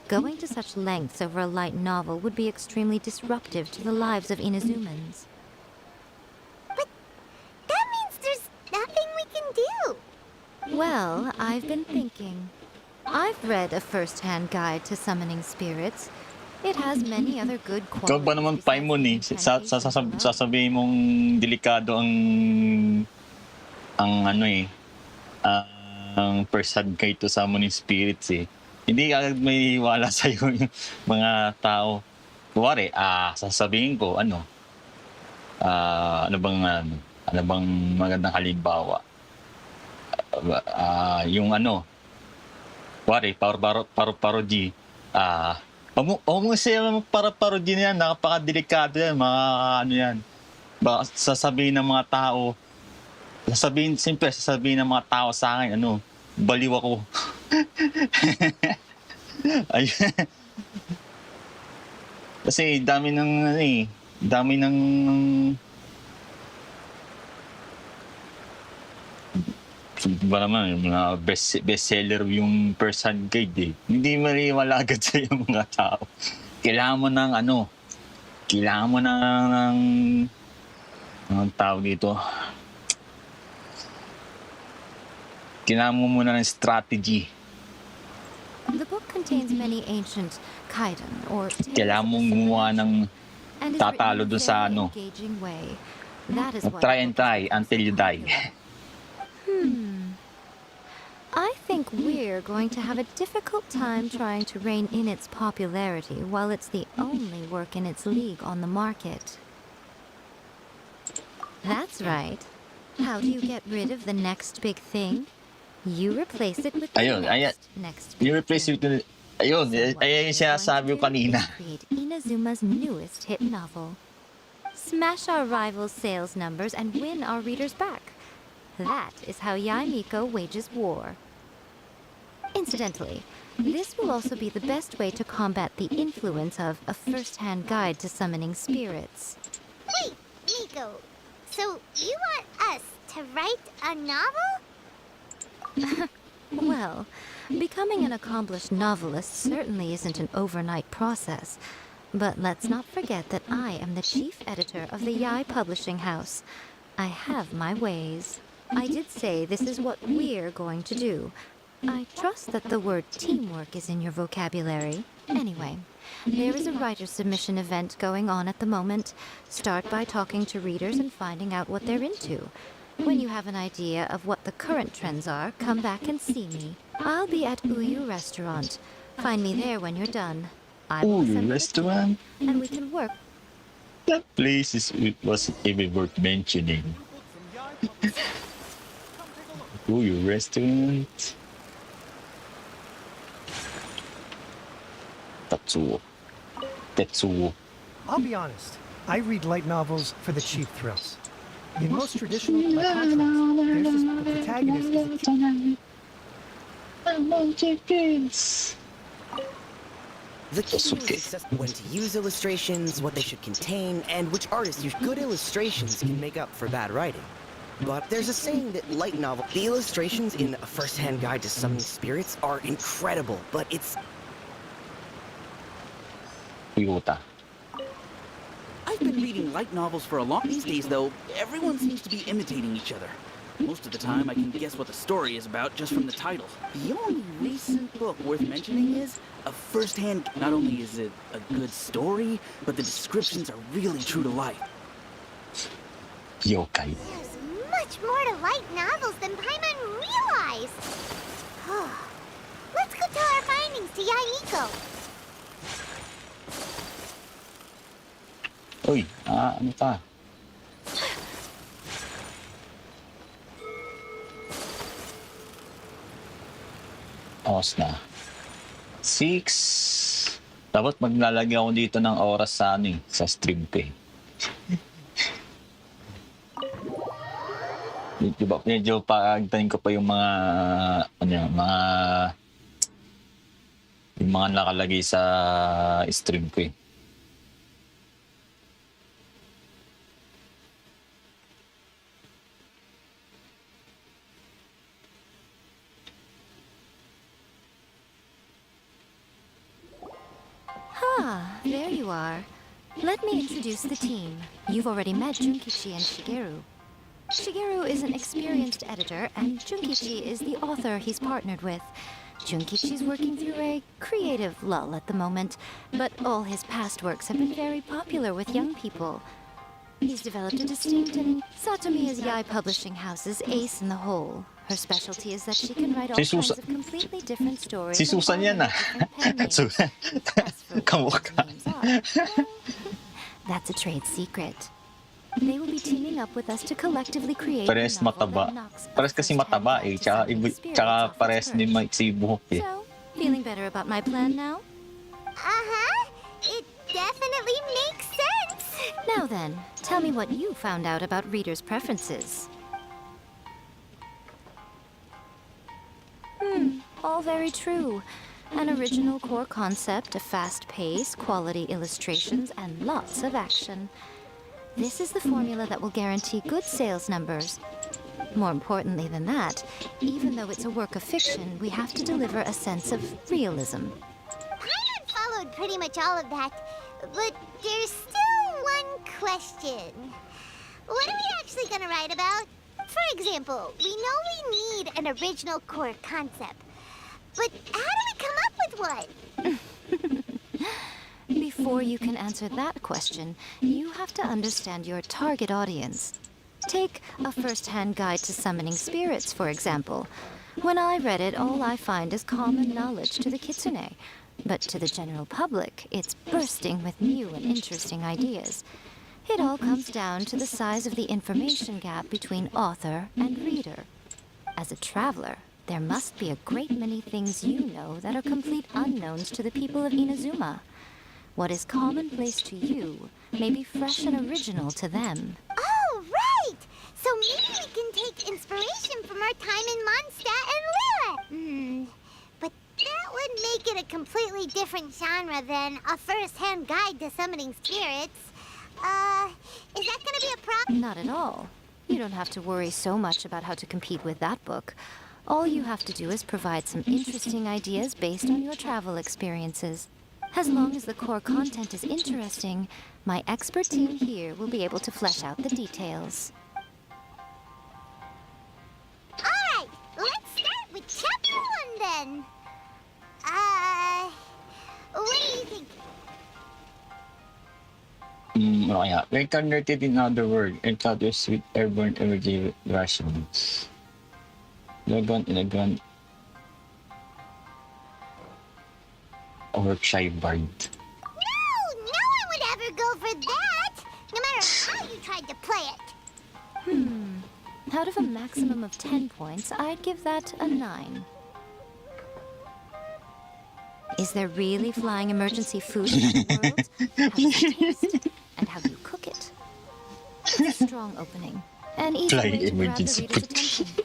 going to such lengths over a light novel would be extremely disruptive to the lives of Inazumans. But that means there's nothing we can do. Well, I've been thinking. I've read a first-hand guide to summoning spirits. It has many other good qualities. Ikaw ba naman Paimon eh, sasabihin mong delikado ang ano eh, ang first-hand guide to summoning spirits eh. Hindi agad may wala sa'yo yung mga tao. Kuwari, sasabihin ko, ano bang magandang halimbawa? Yung ano, kuwari, parody. Huwag mo siya parody na yan, napakadelikado yan, mga ano yan. Baka sasabihin ng mga tao, sasabihin ng mga tao sa akin, ano, baliw ako. Ayun. Kasi dami ng ba naman, mga bestseller yung first-hand guide eh. Hindi maliwala agad sa yung mga tao. Kailangan mo ng anong tawag dito? Kailangan mo muna ng strategy. The book contains many ancient kaidan or Kailangan mong gumawa ng tatalo doon sa ano. Try and try until you die. I think we're going to have a difficult time trying to rein in its popularity while it's the only work in its league on the market. That's right. How do you get rid of the next big thing? You replace it with the next big You replace it with ayun yung sinasabi ko kanina. Create Inazuma's newest hit novel. Smash our rivals' sales numbers and win our readers back. That is how Yaimiko wages war. Incidentally, this will also be the best way to combat the influence of a first-hand guide to summoning spirits. Wait, Miko. So you want us to write a novel? Well, becoming an accomplished novelist certainly isn't an overnight process. But let's not forget that I am the chief editor of the Yai Publishing House. I have my ways. I did say this is what we're going to do. I trust that the word teamwork is in your vocabulary. Anyway, there is a writer submission event going on at the moment. Start by talking to readers and finding out what they're into. When you have an idea of what the current trends are, come back and see me. I'll be at Uyu Restaurant. Find me there when you're done. I will Uyu assemble the Restaurant? team, and we can work. That place wasn't even worth mentioning. Uyu Restaurant. Tetsuo. I'll be honest. I read light novels for the cheap thrills. In most traditional, by contrast, the protagonist is a kid. The key is assess when to use illustrations, what they should contain, and which artists use good illustrations can make up for bad writing. But there's a saying that light novel, the illustrations in A First-Hand Guide to Summoning Spirits are incredible, but it's... Toyota. I've been reading light novels for a long... These days, though, everyone seems to be imitating each other. Most of the time, I can guess what the story is about just from the title. The only recent book worth mentioning is A First-Hand... Not only is it a good story, but the descriptions are really true to life. Yokai. There's much more to light novels than Paimon realized. Let's go tell our findings to Yaiko. Uy, ano pa? Oras na. 6. Dapat maglalagay ako dito ng oras sa sa stream ko eh. Diba, medyo paagtayin ko pa yung mga yung mga nakalagay sa stream ko eh. Ah, there you are. Let me introduce the team. You've already met Junkichi and Shigeru. Shigeru is an experienced editor, and Junkichi is the author he's partnered with. Junkichi's working through a creative lull at the moment, but all his past works have been very popular with young people. He's developed a distinct and Satomi is Yai Publishing House's ace in the hole. Her specialty is that she can write all kinds of completely different stories. Si Susan yan ah. Susan. Kamukha. That's a trade secret. They will be teaming up with us to collectively create Pares mataba. Pares kasi mataba eh. Tsaka pares din maiksi buhok eh. So, feeling better about my plan now? It definitely makes sense. Now then, tell me what you found out about readers' preferences. All very true. An original core concept, a fast pace, quality illustrations, and lots of action. This is the formula that will guarantee good sales numbers. More importantly than that, even though it's a work of fiction, we have to deliver a sense of realism. Paimon followed pretty much all of that, but there's still one question. What are we actually gonna write about? For example, we know we need an original core concept, but how do we come up with one? Before you can answer that question, you have to understand your target audience. Take A First-Hand Guide to Summoning Spirits, for example. When I read it, all I find is common knowledge to the Kitsune. But to the general public, it's bursting with new and interesting ideas. It all comes down to the size of the information gap between author and reader. As a traveler, there must be a great many things you know that are complete unknowns to the people of Inazuma. What is commonplace to you may be fresh and original to them. Oh, right! So maybe we can take inspiration from our time in Mondstadt and Liyue. But that would make it a completely different genre than A First-Hand Guide to Summoning Spirits. Is that gonna be a problem? Not at all. You don't have to worry so much about how to compete with that book. All you have to do is provide some interesting ideas based on your travel experiences. As long as the core content is interesting, my expert team here will be able to flesh out the details. Alright, let's start with chapter 1 then. What do Ano kaya? Reincarnated in other world. Encounters with airborne energy rations. Lagon in a gun. Yorkshire Bard. No one would ever go for that, no matter how you tried to play it. Out of a maximum of 10 points, I'd give that a 9. Is there really flying emergency food in the world? How does it taste? And how do you cook it? It's a strong opening. An easy Flying way to grab the emergency reader's food. attention.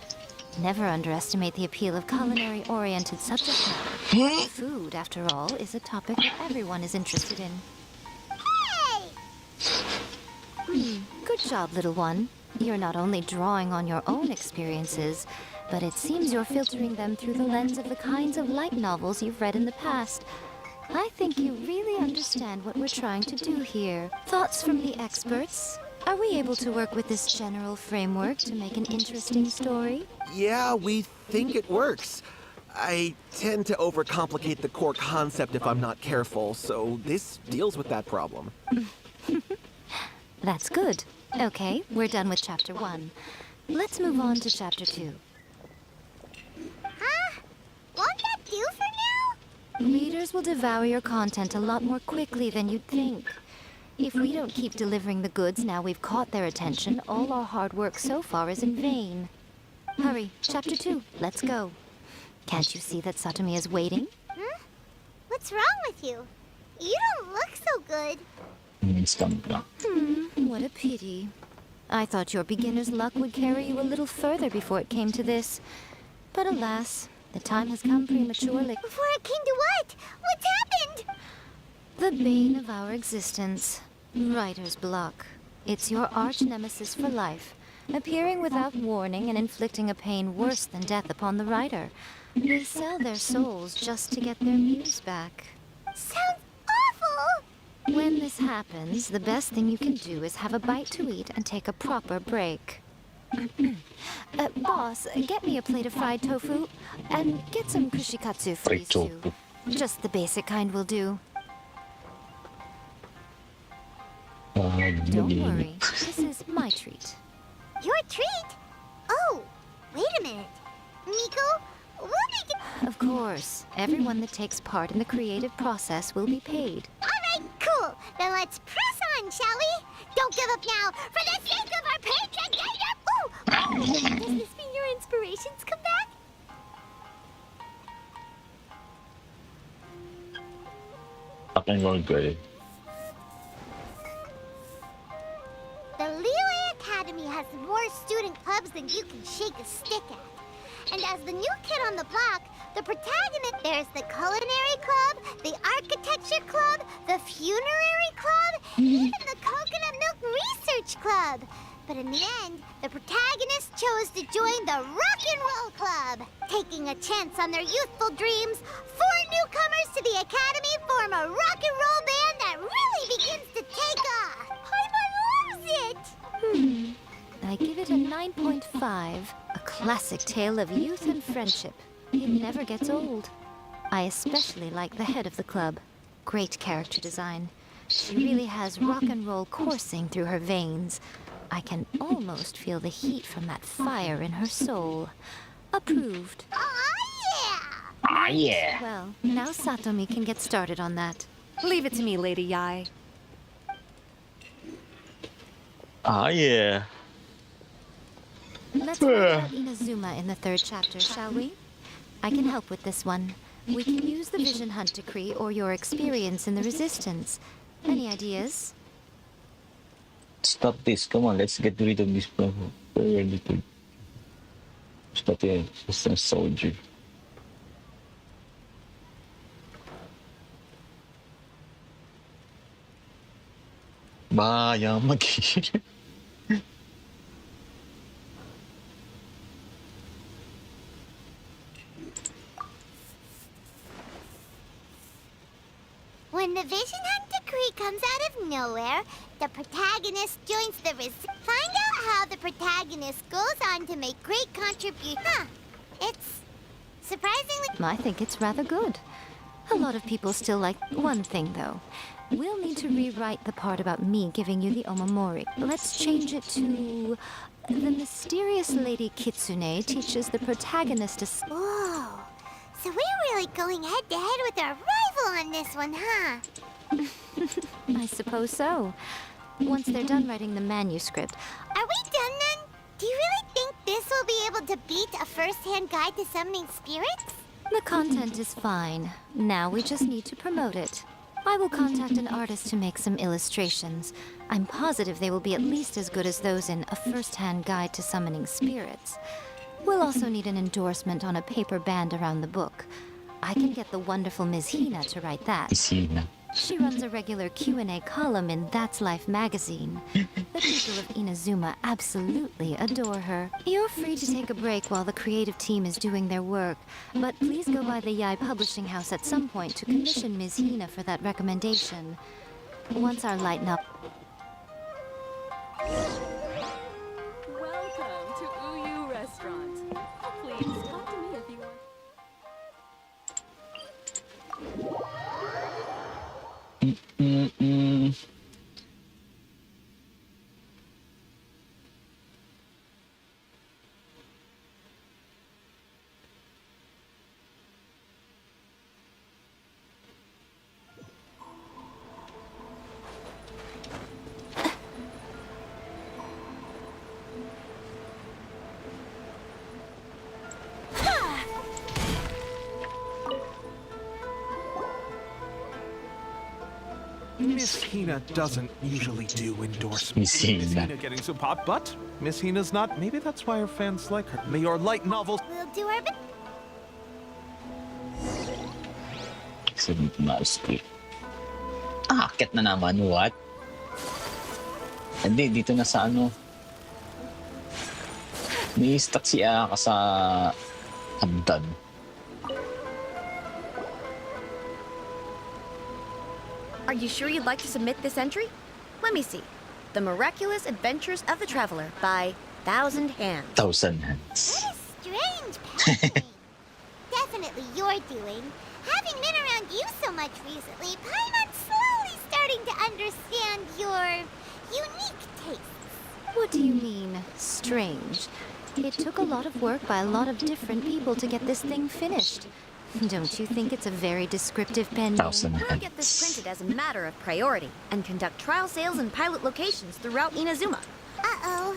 Never underestimate the appeal of culinary-oriented subject matter. Food, after all, is a topic that everyone is interested in. Hey! Good job, little one. You're not only drawing on your own experiences, but it seems you're filtering them through the lens of the kinds of light novels you've read in the past. I think you really understand what we're trying to do here. Thoughts from the experts? Are we able to work with this general framework to make an interesting story? Yeah, we think it works. I tend to overcomplicate the core concept if I'm not careful, so this deals with that problem. That's good. Okay, we're done with Chapter 1. Let's move on to Chapter 2. Huh? Won't that do for now? Readers will devour your content a lot more quickly than you'd think. If we don't keep delivering the goods now we've caught their attention, all our hard work so far is in vain. Hurry, Chapter 2, let's go. Can't you see that Satomi is waiting? What's wrong with you? You don't look so good. Scum lang. What a pity. I thought your beginner's luck would carry you a little further before it came to this. But alas, the time has come prematurely. Before it came to what? What's happened? The bane of our existence. Writer's block. It's your arch-nemesis for life, appearing without warning and inflicting a pain worse than death upon the writer. They sell their souls just to get their muse back. Sounds awful! When this happens, the best thing you can do is have a bite to eat and take a proper break. Boss, get me a plate of fried tofu, and get some kushikatsu for Fried these two. tofu. Just the basic kind will do. Don't worry, this is my treat. Your treat? Oh, wait a minute. Miko, we'll make it... Of course, everyone that takes part in the creative process will be paid. Alright, cool. Then let's press on, shall we? Don't give up now, for the sake of our patron! Ooh! Does this mean your inspirations come back? Fucking roll good. The Liyue Academy has more student clubs than you can shake a stick at. And as the new kid on the block, the protagonist, there's the Culinary Club, the Architecture Club, the Funerary Club, even the Coconut Milk Research Club. But in the end, the protagonist chose to join the Rock and Roll Club. Taking a chance on their youthful dreams, 4 newcomers to the Academy form a rock and roll band that really begins to take off. Paimon loves it! I give it a 9.5. A classic tale of youth and friendship. It never gets old. I especially like the head of the club. Great character design. She really has rock and roll coursing through her veins. I can almost feel the heat from that fire in her soul. Approved. Oh, yeah! Yeah. Well, now Satomi can get started on that. Leave it to me, Lady Yae. Yeah. Let's talk about Inazuma in the 3rd chapter, shall we? I can help with this one. We can use the Vision Hunt decree or your experience in the Resistance. Any ideas? Stop this. Come on, let's get rid of this problem. We're ready to stop it. Just a soldier. Bahaya mag-heal. When the Vision Hunt decree comes out of nowhere, the protagonist joins the Find out how the protagonist goes on to make great contributions. Huh. It's surprisingly... I think it's rather good. A lot of people still like one thing, though. We'll need to rewrite the part about me giving you the omamori. Let's change it to... The mysterious Lady Kitsune teaches the protagonist a... Whoa. So we're really going head to head with our rival on this one, huh? I suppose so. Once they're done writing the manuscript. Are we done then? Do you really think this will be able to beat a first-hand guide to summoning spirits? The content is fine. Now we just need to promote it. I will contact an artist to make some illustrations. I'm positive they will be at least as good as those in A First-Hand Guide to Summoning Spirits. We'll also need an endorsement on a paper band around the book. I can get the wonderful Ms. Hina to write that. Hina. She runs a regular Q&A column in That's Life magazine. The people of Inazuma absolutely adore her. You're free to take a break while the creative team is doing their work, but please go by the Yai Publishing House at some point to commission Ms. Hina for that recommendation. Once our light novel... Welcome to Uyu Restaurant. Please talk to me if you want. Miss Hina doesn't usually do endorsements. Miss Hina. Miss Hina getting some pop, but Miss Hina's not. Maybe that's why her fans like her. May your light novels. We'll do our best. Excellent mouse click. Akit na naman, what? Hindi, dito na sa ano. Ni-stuck si AYAKA sa hagdan. Are you sure you'd like to submit this entry? Let me see. The Miraculous Adventures of the Traveler by Thousand Hands. 1,000 Hands. What a strange pattern. Definitely your doing. Having been around you so much recently, Paimon's slowly starting to understand your unique tastes. What do you mean, strange? It took a lot of work by a lot of different people to get this thing finished. Don't you think it's a very descriptive pen name? 1,000 We'll get this Hands. printed as a matter of priority and conduct trial sales in pilot locations throughout Inazuma. Uh-oh.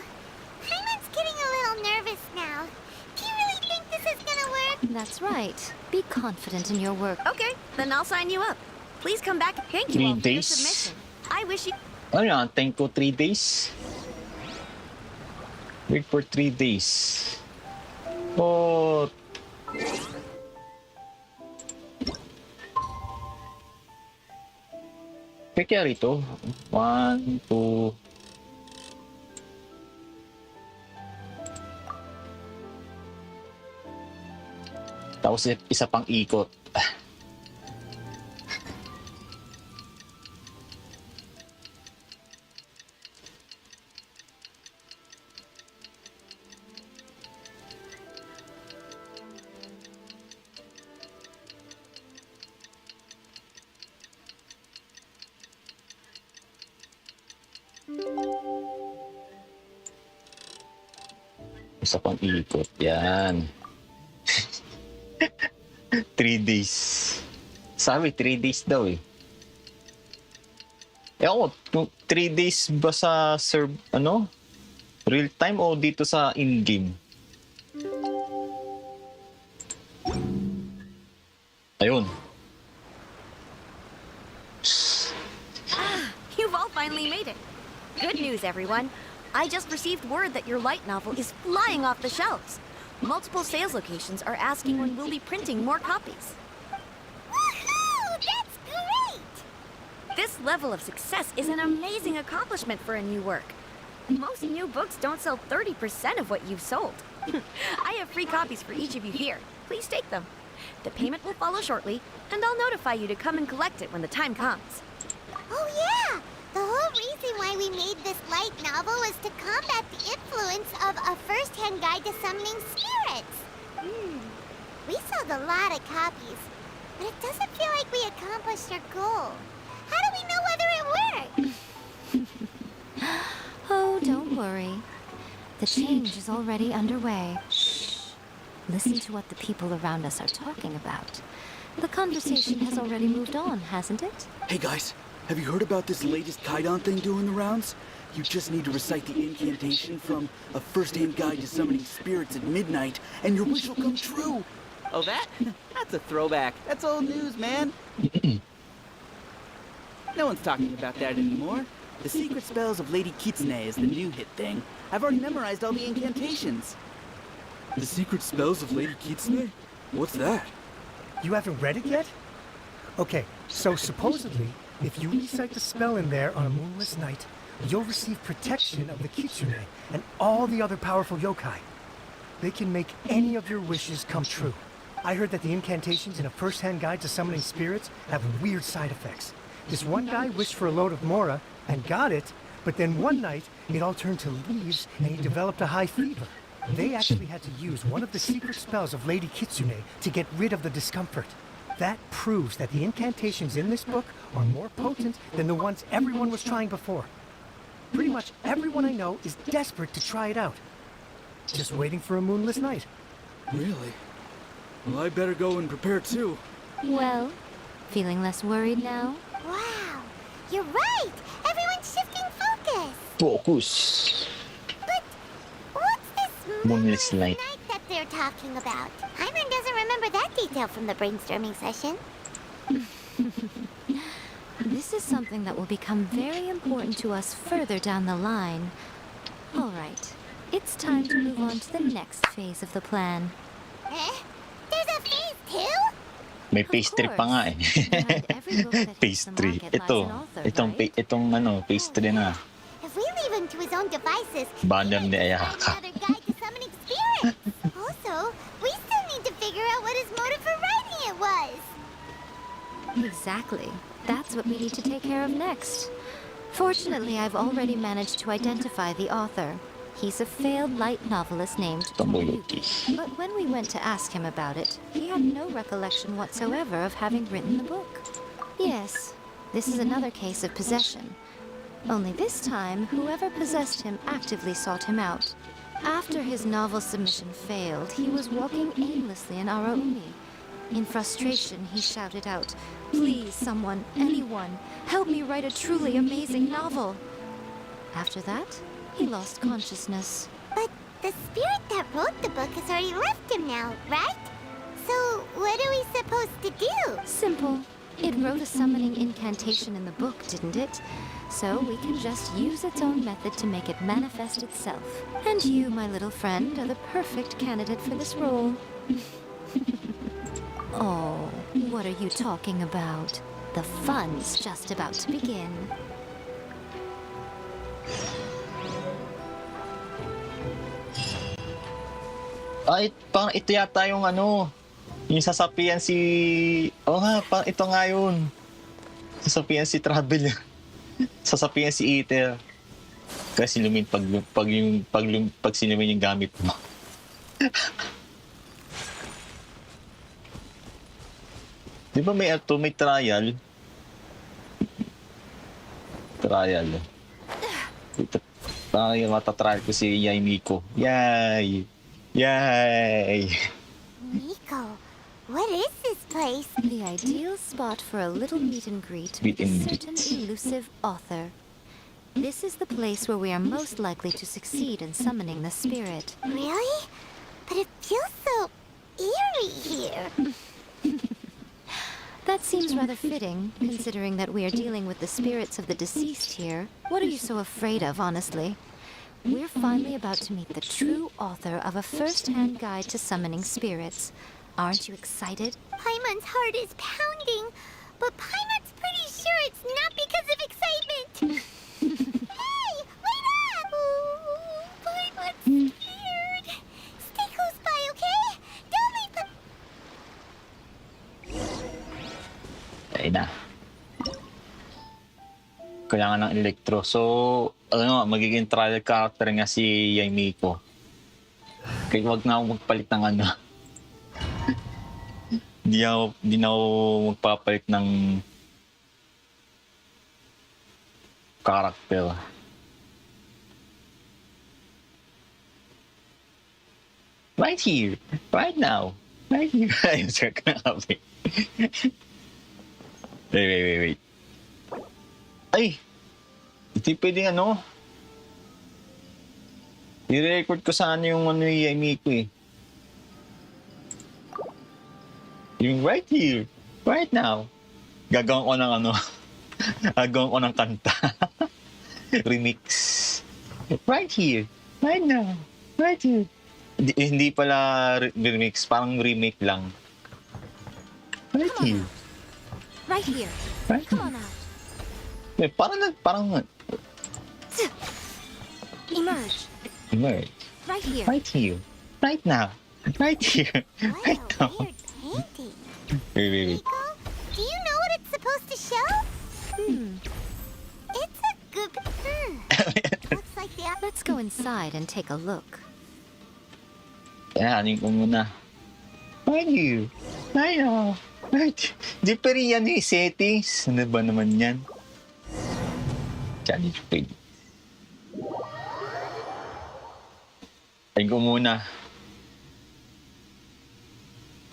Paimon's getting a little nervous now. Do you really think this is gonna work? That's right. Be confident in your work. Okay, then I'll sign you up. Please come back. Thank you 3 all for your days. submission. I wish you... Ano yan? Thank ko 3 days. Wait for 3 days. Oh. Kaya rito. 1, 2. Tapos isa pang ikot. Isa pang ikot. Yan. 3 days. Sabi, 3 days daw eh. Eh ako, 3 days ba sa ano? Real time o dito sa in-game? Ayun. You've all finally made it. Good news, everyone. I just received word that your light novel is flying off the shelves. Multiple sales locations are asking when we'll be printing more copies. Woohoo! That's great! This level of success is an amazing accomplishment for a new work. Most new books don't sell 30% of what you've sold. I have free copies for each of you here. Please take them. The payment will follow shortly, and I'll notify you to come and collect it when the time comes. Oh yeah! The whole reason why we made this light novel was to combat the influence of A First-Hand Guide to Summoning Spirits. We sold a lot of copies, but it doesn't feel like we accomplished our goal. How do we know what work. Oh, don't worry. The change is already underway. Shh. Listen to what the people around us are talking about. The conversation has already moved on, hasn't it? Hey guys, have you heard about this latest Kaidan thing doing the rounds? You just need to recite the incantation from A First-Hand Guide to Summoning Spirits at midnight, and your wish will come true! Oh, that? That's a throwback. That's old news, man. No one's talking about that anymore. The secret spells of Lady Kitsune is the new hit thing. I've already memorized all the incantations. The secret spells of Lady Kitsune? What's that? You haven't read it yet? Okay, so supposedly, if you recite the spell in there on a moonless night, you'll receive protection of the Kitsune and all the other powerful yokai. They can make any of your wishes come true. I heard that the incantations in A First-Hand Guide to Summoning Spirits have weird side effects. This one guy wished for a load of mora and got it, but then one night it all turned to leaves and he developed a high fever. They actually had to use one of the secret spells of Lady Kitsune to get rid of the discomfort. That proves that the incantations in this book are more potent than the ones everyone was trying before. Pretty much everyone I know is desperate to try it out. Just waiting for a moonless night. Really? Well, I better go and prepare too. Well, feeling less worried now? Wow, you're right. Everyone's shifting focus. Focus. But what's this Moonless night. night that they're talking about? Hyman doesn't remember that detail from the brainstorming session. This is something that will become very important to us further down the line. All right, it's time to move on to the next phase of the plan. Eh? There's a phase 2? May pastry pa nga eh. Pastry. Itong pastry na. If we leave him to his own devices, Banner ni find AYAKA. another guide to summoning spirits. Also, we still need to figure out what his motive for writing it was. Exactly. That's what we need to take care of next. Fortunately, I've already managed to identify the author. He's a failed light novelist named Tomoyuki. But when we went to ask him about it, he had no recollection whatsoever of having written the book. Yes, this is another case of possession. Only this time, whoever possessed him actively sought him out. After his novel submission failed, he was walking aimlessly in Araumi. In frustration, he shouted out, "Please, someone, anyone, help me write a truly amazing novel." After that, he lost consciousness. But the spirit that wrote the book has already left him now, right? So what are we supposed to do? Simple. It wrote a summoning incantation in the book, didn't it? So we can just use its own method to make it manifest itself. And you, my little friend, are the perfect candidate for this role. Oh, what are you talking about? The fun's just about to begin. Ay, parang ito yata yung yung sasapian si... Oo nga, parang ito nga yun. Sasapian si Travel. Sasapian si Ether. Kasi lumin pag sinumin yung gamit mo. Di ba may trial? Trial. Ito, parang yung matatrial ko si Yaimiko. Yay! Yay! Miko, what is this place? The ideal spot for a little meet and greet with a certain elusive author. This is the place where we are most likely to succeed in summoning the spirit. Really? But it feels so eerie here. That seems rather fitting, considering that we are dealing with the spirits of the deceased here. What are you so afraid of, honestly? We're finally about to meet the true author of A First-Hand Guide to Summoning Spirits. Aren't you excited? Paimon's heart is pounding, but Paimon's pretty sure it's not because of excitement. Hey, wait up! Oh, Paimon's scared. Stay close by, okay? Don't leave the... Ayun na. Kailangan ng elektro. So, magiging trial character nga si Yaimiko. Kaya wag na ako magpalit ng Di na ako magpapalit ng character. Right here, right now, right here. Ayun, sir ka na kape. Wait. Ay! Hindi pwedeng ano. I-record ko sana yung ano yung Yaimi ko eh. Yung right here, right now. Gagawin ko ng ano. Gagawin ko ng kanta. Remix. Right here, right now, right here. Hindi pala remix, parang remake lang. Right here. Right here. Right Come on out. here. Parang Emerge. emerge. Right here. Right here. Right now. Right here. Right What a now. weird painting. Wait. Miko, do you know what it's supposed to show? It's a good... Looks like the... Let's go inside and take a look. Anin ko muna. Right here. Right now. Right. Di pa rin yan eh, settings. Ano ba naman yan? Challenge page. Anin ko muna.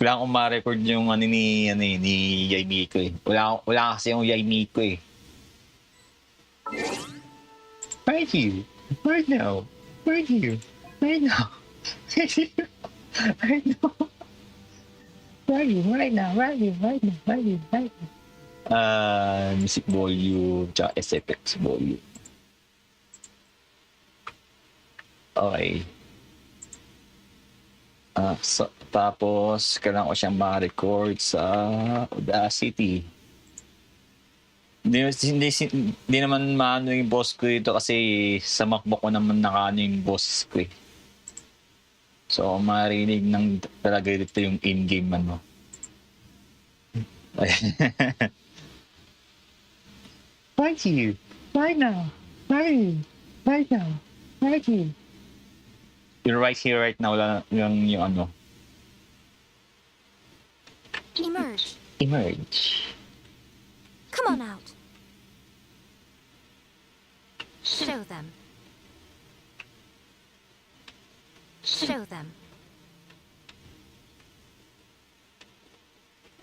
Wala akong ma-record yung ano ni Yaimi ko eh. Wala kasi yung Yaimi ko eh. Right here. Right now. Right here. Right now. Right here. Right now. Right here. Right now. Right here. Right now. Right here. Right now. Music volume. Tsaka SFX volume. Okay. Tapos, kailangan ko siyang ma-record sa Audacity. Hindi naman maano yung boss ko ito kasi sa MacBook ko naman nakaano yung boss ko eh. So, marinig ng talaga dito yung in-game ano. Right here. Right now. Right here. Right now. Right here. You're right here, right now lang yung ano. Emerge. Emerge. Come on out. Show them. Show them.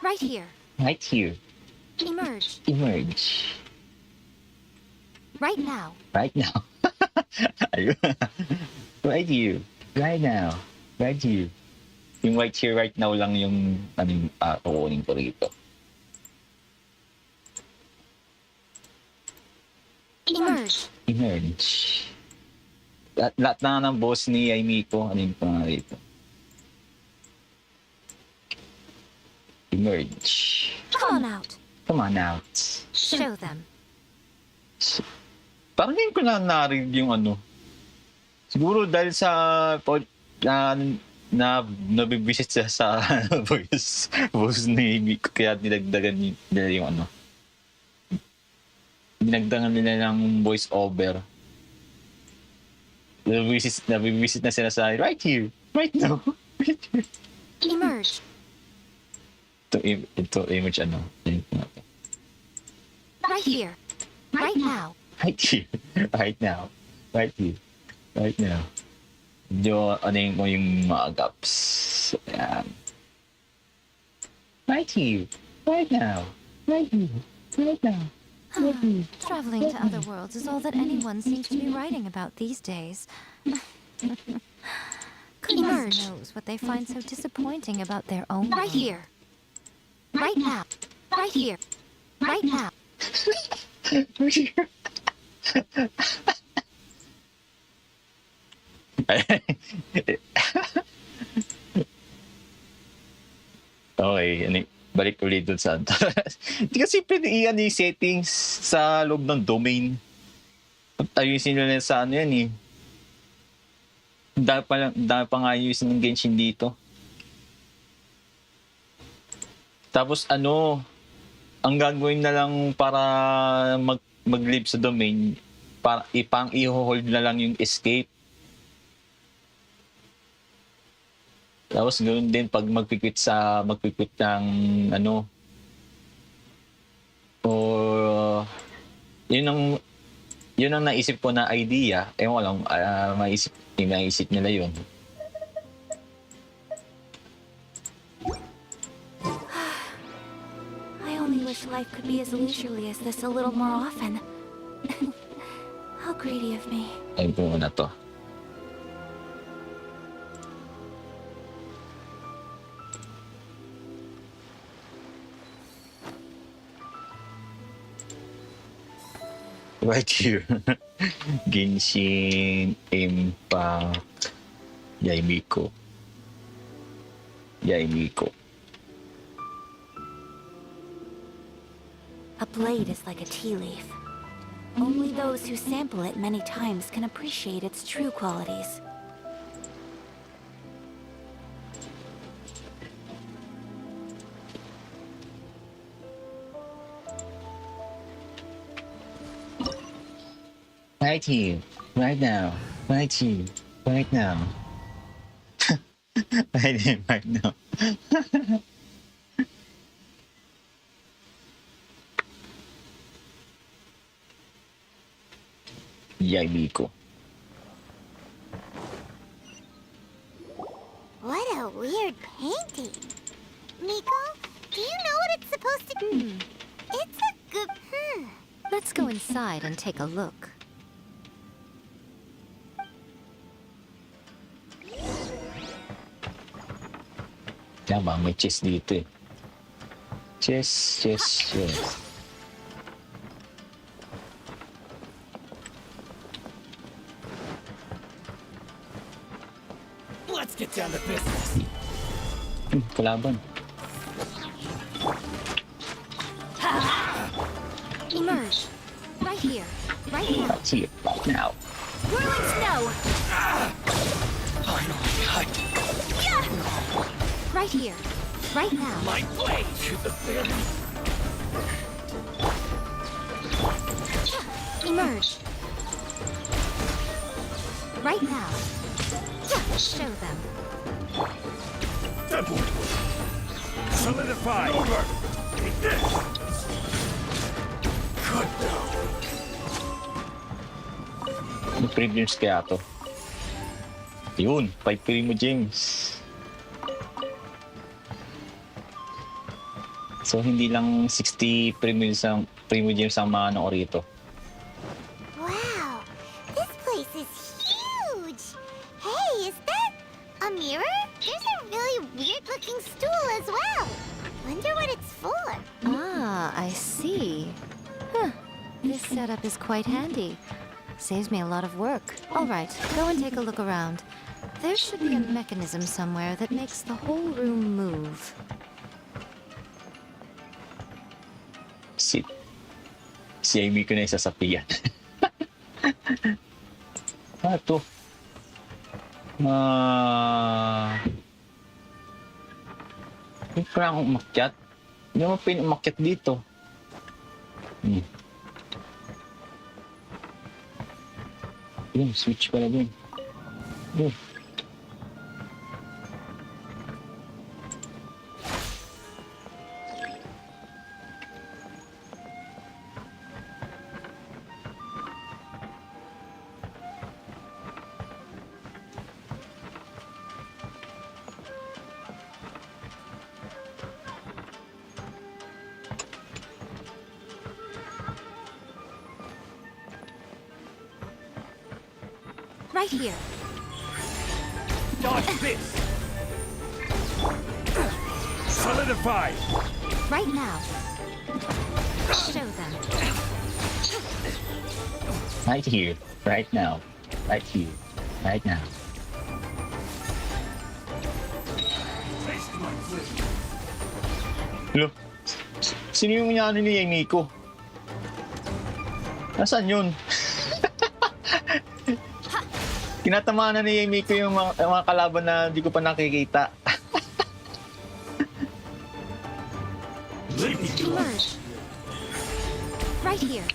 Right here. Right here. Emerge. Emerge. Right now. Right now. Ayun. Right here. Right now. Right here. Yung right here, right now lang yung kukunin ko rito. Emerge. Emerge. Lahat na ng boss ni Yaimi ko. Ano yung pangalan rito? Emerge. Come on out. Come on out. Show them. Parang hindi ko na narinig yung ano. Siguro dahil sa nabibisit sa voice ni Miko kaya dinagdagan nila yung ano. Dinagdagan nila ng voice over. Nabibisit na sila sa right here, right now, right here. Emerge. Ito image ano. Right here. Right now. Right here, right now, right here. Right now. Medyo ano yung mga gaps. Ayan. Right here. Right now. Right here. Right now. Right here. Traveling to other worlds is all that anyone seems to be writing about these days. Goodness knows what they find so disappointing about their own Right world. here. Right now. Right here. Right now. Right here. Okay, balik ulit dun sa hindi kasi pwede iyan yung settings sa loob ng domain. Ayusin nila sa ano yan eh. Dahil pa nga ayusin ng Genshin dito. Tapos ang gagawin na lang para mag-live sa domain, para i-hold na lang yung escape. Tapos ganoon din pag magpiquit ng ano. O yun ang Yun ang naisip ko na idea. Ewan ko lang, maisip nila yun. I only wish life could be as leisurely as this a little more often. How greedy of me. Ayun po na to. Right here. Genshin Impact. Yaimiko. A blade is like a tea leaf. Only those who sample it many times can appreciate its true qualities. Right here, right now, right here, right now. Right here, right now. Yaimiko. What a weird painting. Miko, do you know what it's supposed to be? It's a good... Let's go inside and take a look. Tama, may chest dito eh. Chest. Let's get down to business. Kalaban. Emerge. Right here. Right now. Right here, right now. Whirling snow. Finally, cut. Right here. Right now. My blade to the very... Emerge. Right now. Show them. Solidify! Over! Take this! Good now. May premiums kaya to. Yun, 5 Primo James. So hindi lang 60 Primo James ang maano ko rito. Wow, this place is huge. Hey, is that a mirror? There's a really weird-looking stool as well. Wonder what it's for. Ah, I see. Huh. This setup is quite handy. Saves me a lot of work. All right, go and take a look around. There should be a mechanism somewhere that makes the whole room move. Si Amy ko na yung sasapian. Ito. Yung parang akong umakyat. Hindi mo pwede umakyat dito. Yun, switch pala dun. Yun. Right here. Dodge this! Solidify! Right now. Show them. Right here, right now. Right here, right now. Hello? Sino yung ano ni Miko? Nasaan yun? Kinatamaan na ni Miko yung mga kalaban na di ko pa nakikita. Emerge. Right here.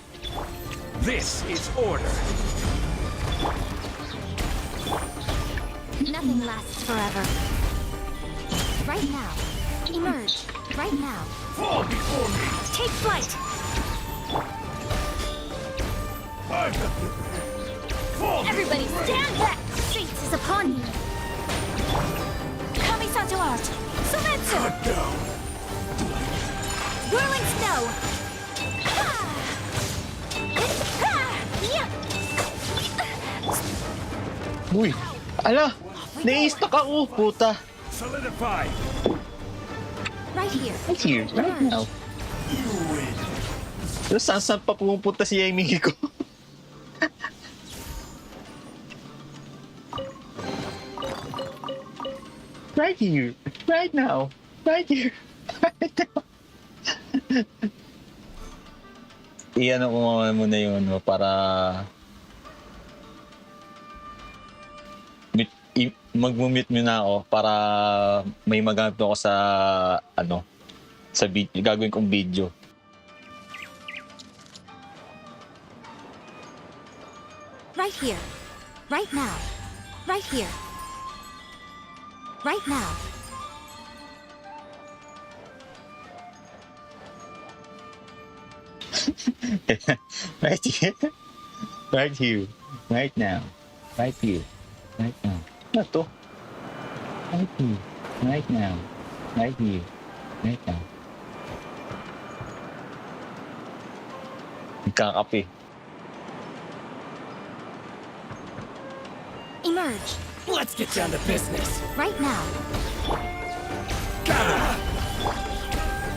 This is order. Nothing lasts forever. Right now. Emerge. Right now. Fall before me! Take flight. Everybody stand back! Fate is upon you! Kamisato art! Sumetsu! Whirling snow! Uy! Ala! Nai-stuck ako, puta! Solidify! Right here. Right here, right now. Pero saan pa pumupunta si Amy ko? Right here, right now, right here, right now. Iyan ko muna yung ano para mag-mute mo na ako para may magamit ako sa ano sa video, gagawin kong video. Right here. Right now. Right here. Right now. Right here. Right here. Right now. Right here. Right now. Ano to? Right here. Right now. Right here. Right now. Nagkakape. Emerge. Let's get down to business. Right now.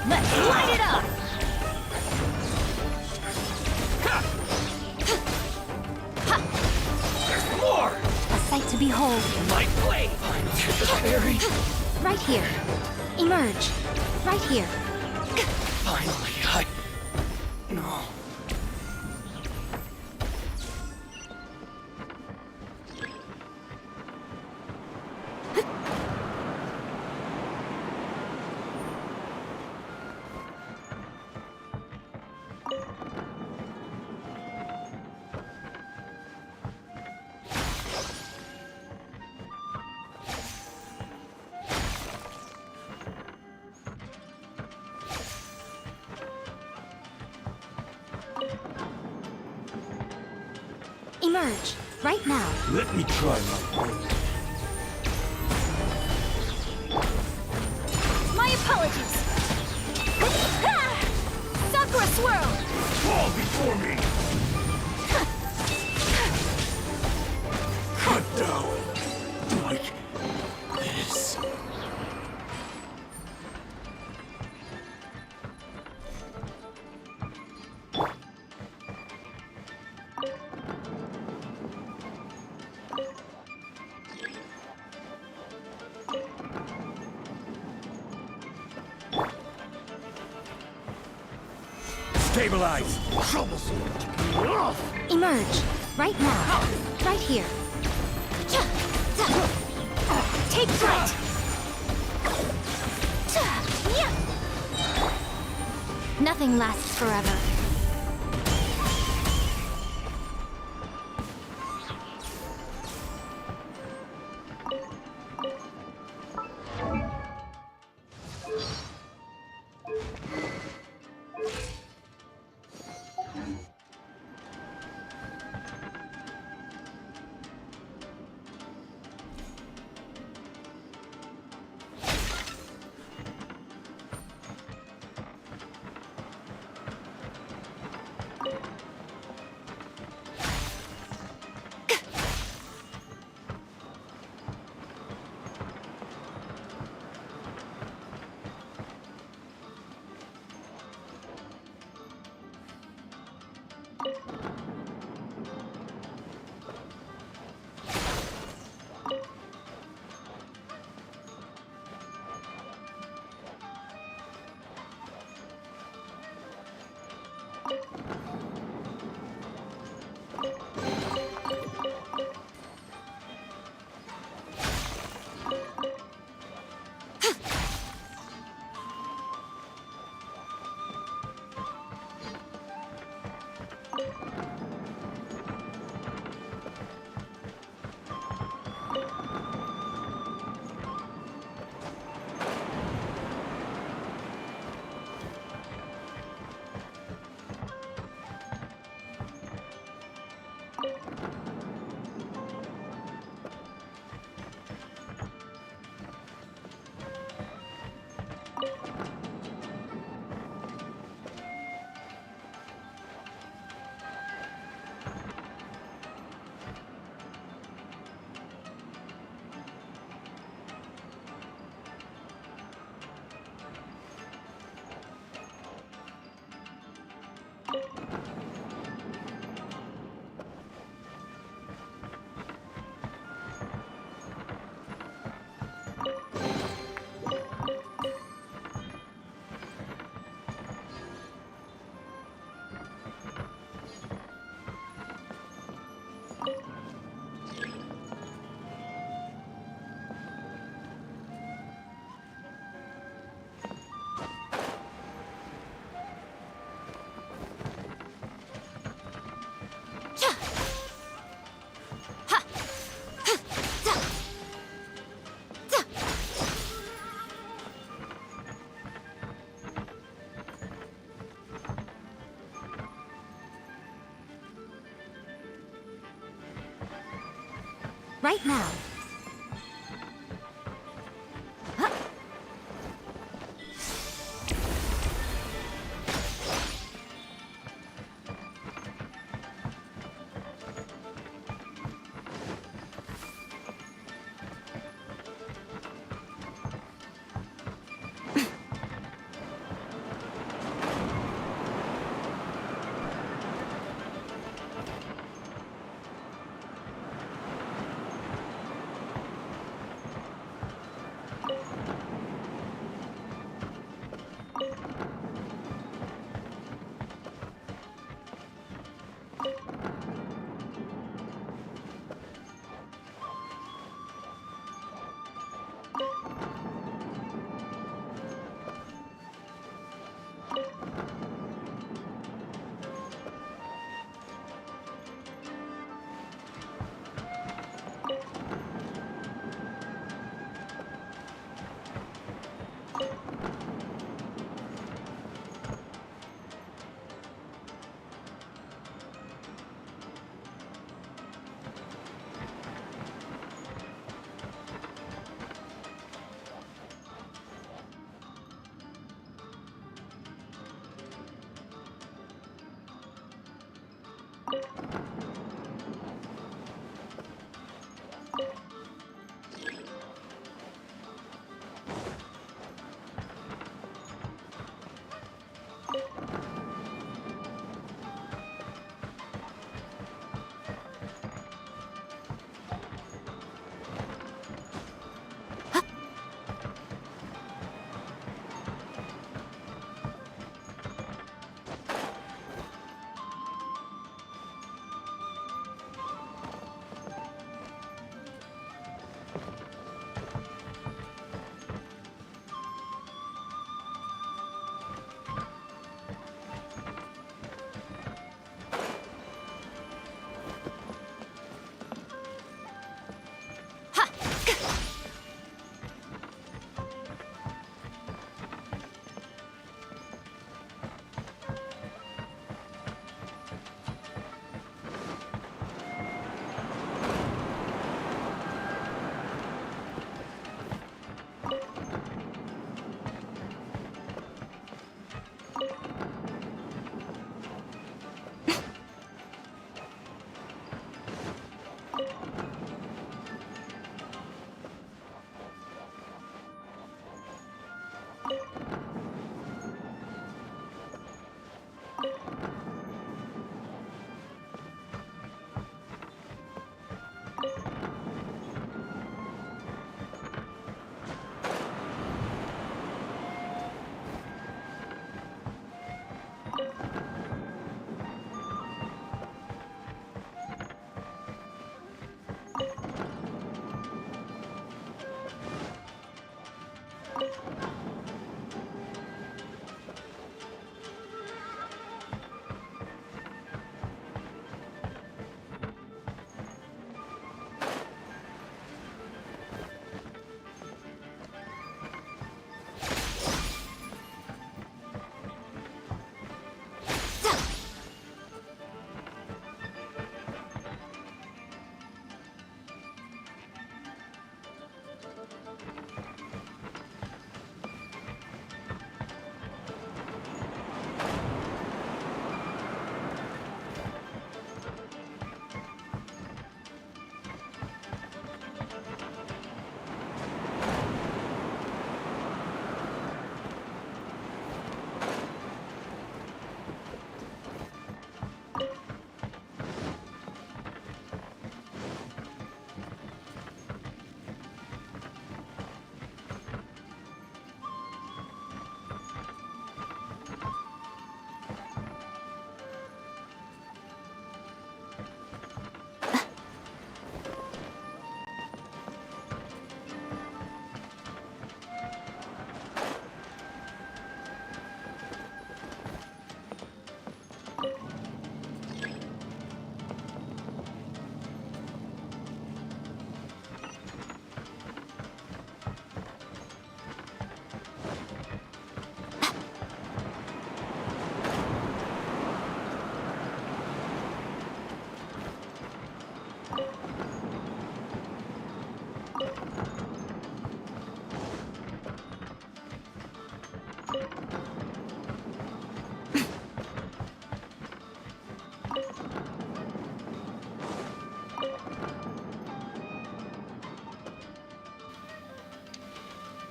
Let's light it up! There's more! A sight to behold. My blade! Right here. Emerge. Right here. Finally, No. Emerge. Right now. Let me try my blade. My apologies. Sakura swirl. Fall before me! Cut down! Like this. Stabilize! Troublesome! Emerge. Right now. Right here. Take flight. Nothing lasts forever. right now. Huh?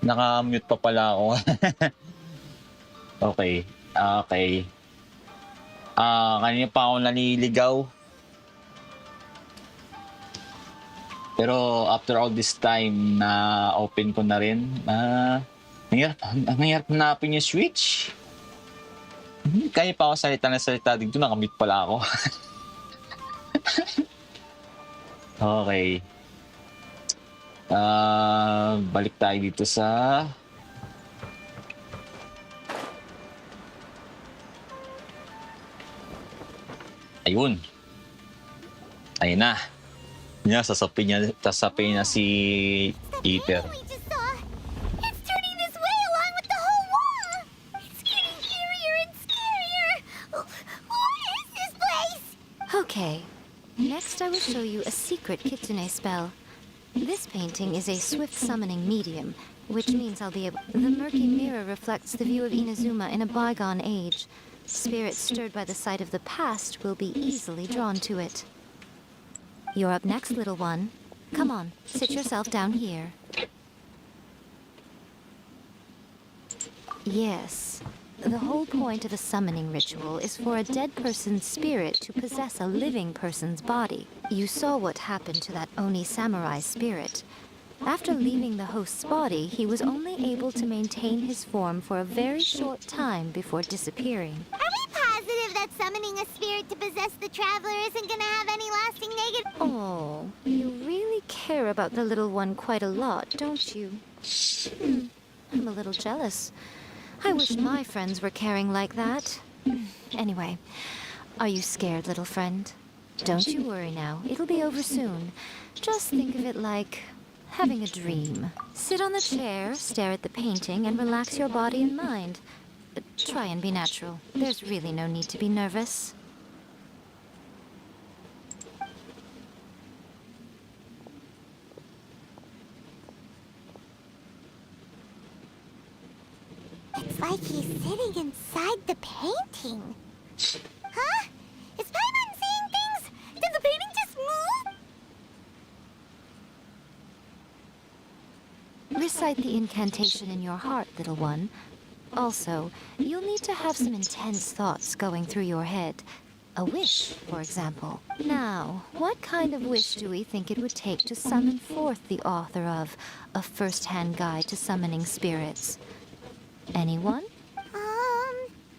Naka-mute pa pala ako. Okay. Okay. Kanina pa ako naliligaw. Pero after all this time na open ko na rin, ang hirap hanapin yung Switch. Kaya pa ako salita dito, nakamute pala ako. Okay. Balik tayo dito sa... Ayun. Ayun na. Niya, sasapin niya si Peter. We just saw. It's turning this way along with the whole wall. It's getting scarier and scarier. What is this place? Okay. Next, I will show you a secret Kitsune spell. This painting is a swift summoning medium, which means I'll be able... The murky mirror reflects the view of Inazuma in a bygone age. Spirits stirred by the sight of the past will be easily drawn to it. You're up next, little one. Come on, sit yourself down here. Yes. The whole point of a summoning ritual is for a dead person's spirit to possess a living person's body. You saw what happened to that Oni samurai spirit. After leaving the host's body, he was only able to maintain his form for a very short time before disappearing. Are we positive that summoning a spirit to possess the traveler isn't gonna have any lasting negative? Oh, you really care about the little one quite a lot, don't you? I'm a little jealous. I wish my friends were caring like that. Anyway, are you scared, little friend? Don't you worry now. It'll be over soon. Just think of it like having a dream. Sit on the chair, stare at the painting, and relax your body and mind. Try and be natural. There's really no need to be nervous. It's like he's sitting inside the painting. Huh? Is Paimon seeing things? Did the painting just move? Recite the incantation in your heart, little one. Also, you'll need to have some intense thoughts going through your head. A wish, for example. Now, what kind of wish do we think it would take to summon forth the author of A First-Hand Guide to Summoning Spirits? Anyone?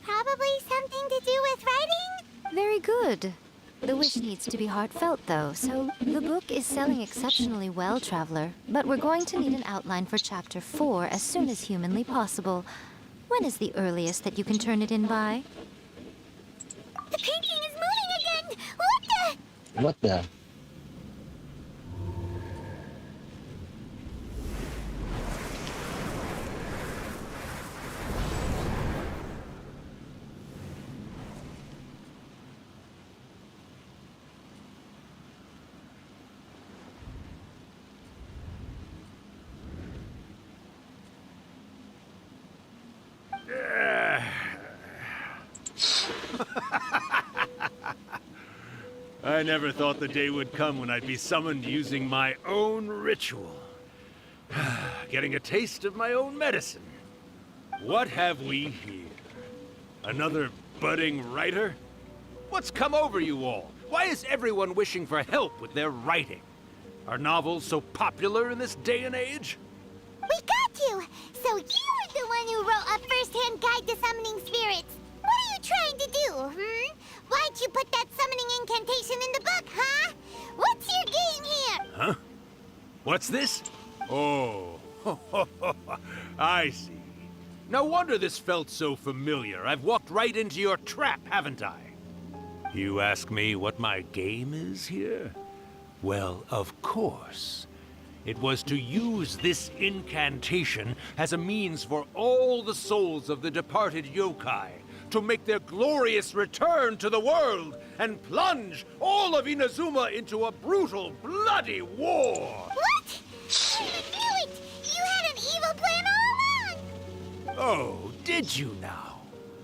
Probably something to do with writing? Very good. The wish needs to be heartfelt, though, so the book is selling exceptionally well, Traveler. But we're going to need an outline for Chapter 4 as soon as humanly possible. When is the earliest that you can turn it in by? The painting is moving again! What the? I never thought the day would come when I'd be summoned using my own ritual. Getting a taste of my own medicine. What have we here? Another budding writer? What's come over you all? Why is everyone wishing for help with their writing? Are novels so popular in this day and age? We got you! So you're the one who wrote A First-Hand Guide to Summoning Spirits. What are you trying to do, Why'd you put that summoning incantation in the book, huh? What's your game here? Huh? What's this? Oh, I see. No wonder this felt so familiar. I've walked right into your trap, haven't I? You ask me what my game is here? Well, of course. It was to use this incantation as a means for all the souls of the departed yokai to make their glorious return to the world and plunge all of Inazuma into a brutal, bloody war! What? I knew it! You had an evil plan all along! Oh, did you now?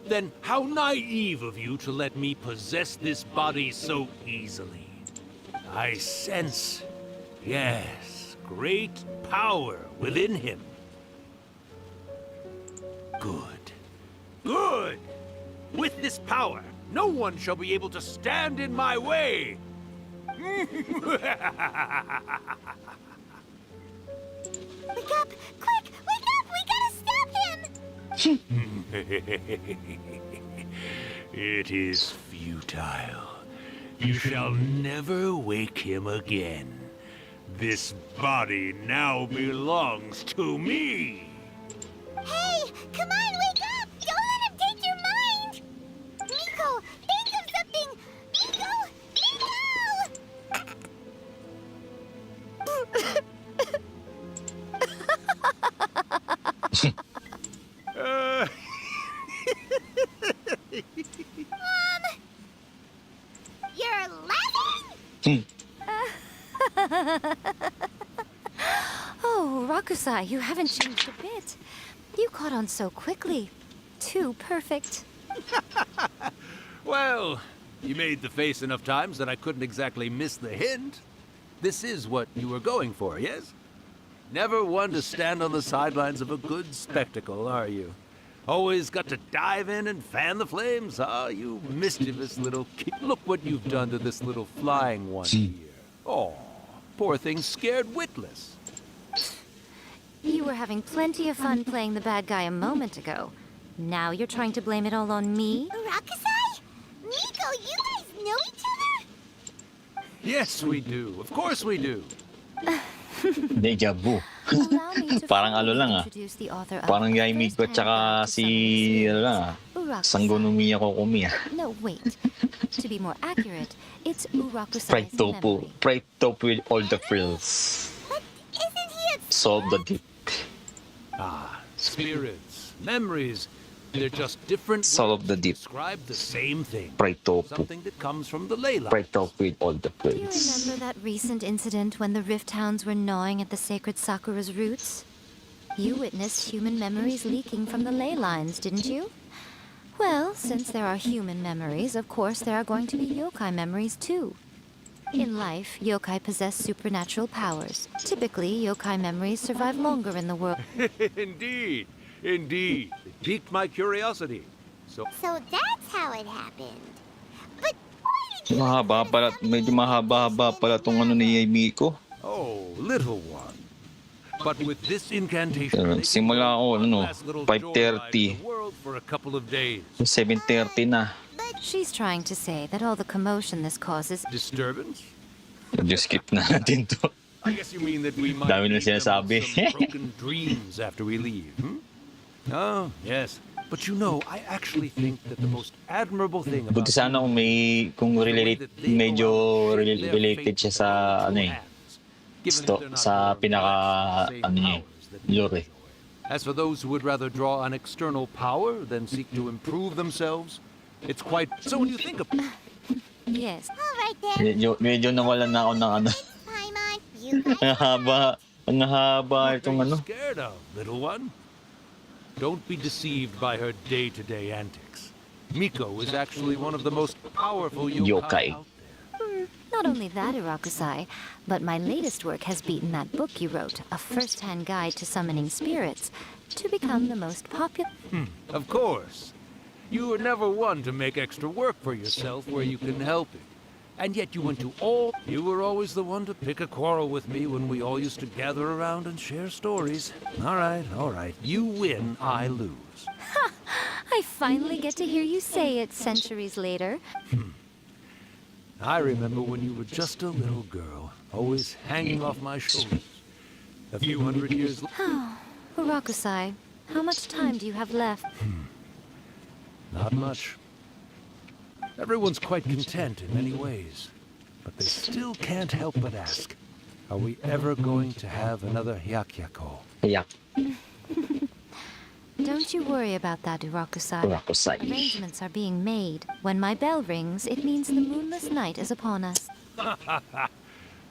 Then how naive of you to let me possess this body so easily. I sense, yes, great power within him. Good. Good! With this power, no one shall be able to stand in my way! Wake up! Quick! Wake up! We gotta stop him! It is futile. You shall never wake him again. This body now belongs to me! Hey! Come on, wake up! Don't let him take your mind! Miko, think of something! Miko! You're laughing? Oh, Rakusai, you haven't changed a bit. You caught on so quickly. Too perfect. Well, you made the face enough times that I couldn't exactly miss the hint. This is what you were going for, yes? Never one to stand on the sidelines of a good spectacle, are you? Always got to dive in and fan the flames, huh? You mischievous little kid. Look what you've done to this little flying one here. Oh, poor thing scared witless. You were having plenty of fun playing the bad guy a moment ago. Now you're trying to blame it all on me? Rakusai? Miko, you guys know each other? Yes, we do. Of course we do. Deja vu. Parang ano lang Parang Yaimiko at saka si, ano lang Sangonomiya Kokomi No, wait. To be more accurate, it's Urakusai's memory. Pride Topu with all the frills. Solve the deep. Ah, spirits, memories. They're just different Solve words the to deep. describe the same thing. Pride Topu. Something that comes from the ley lines. Pride Topu with all the Do you frills. remember that recent incident when the Rift Hounds were gnawing at the sacred Sakura's roots? You witnessed human memories leaking from the ley lines, didn't you? Well, since there are human memories, of course there are going to be yokai memories too. In life, yokai possess supernatural powers. Typically, yokai memories survive longer in the world. Indeed, indeed. It piqued my curiosity. So that's how it happened. But why did you... Mahaba pala, medyo mahaba-haba pala tong ano ni Yaimiko. Oh, little one. But with this incantation, they can Simula ako, ano, last little joyride 5:30. in the world for a couple of days. 7:30 na. She's trying to say that all the commotion this causes... Disturbance? Just skip na natin to. I guess you mean that we might Dami na leave them sinasabi. with some broken dreams after we leave, hmm? Oh, yes. But you know, I actually think that the most admirable thing about Buti sana kung may, kung medyo related siya sa, ano sa pinaka, ano niya, lore. As for those who would rather draw on external power than seek to improve themselves, it's quite... So when you think of... Yes. All right then. Medyo nawalan na ako ng ano. Paimon, you Ang haba itong ano. Scared of, little one? Don't be deceived by her day-to-day antics. Miko is actually one of the most powerful yokai out there. Not only that, Urakusai, but my latest work has beaten that book you wrote, A First-Hand Guide to Summoning Spirits, to become the most popular... Of course. You were never one to make extra work for yourself where you can help it. And yet you went to all... You were always the one to pick a quarrel with me when we all used to gather around and share stories. All right. You win, I lose. I finally get to hear you say it centuries later. I remember when you were just a little girl, always hanging off my shoulders. A few hundred years later... Oh, Urakusai, how much time do you have left? Not much. Everyone's quite content in many ways, but they still can't help but ask, are we ever going to have another Hyakyako? Yeah. Don't you worry about that, Urakusai. Arrangements are being made. When my bell rings, it means the moonless night is upon us.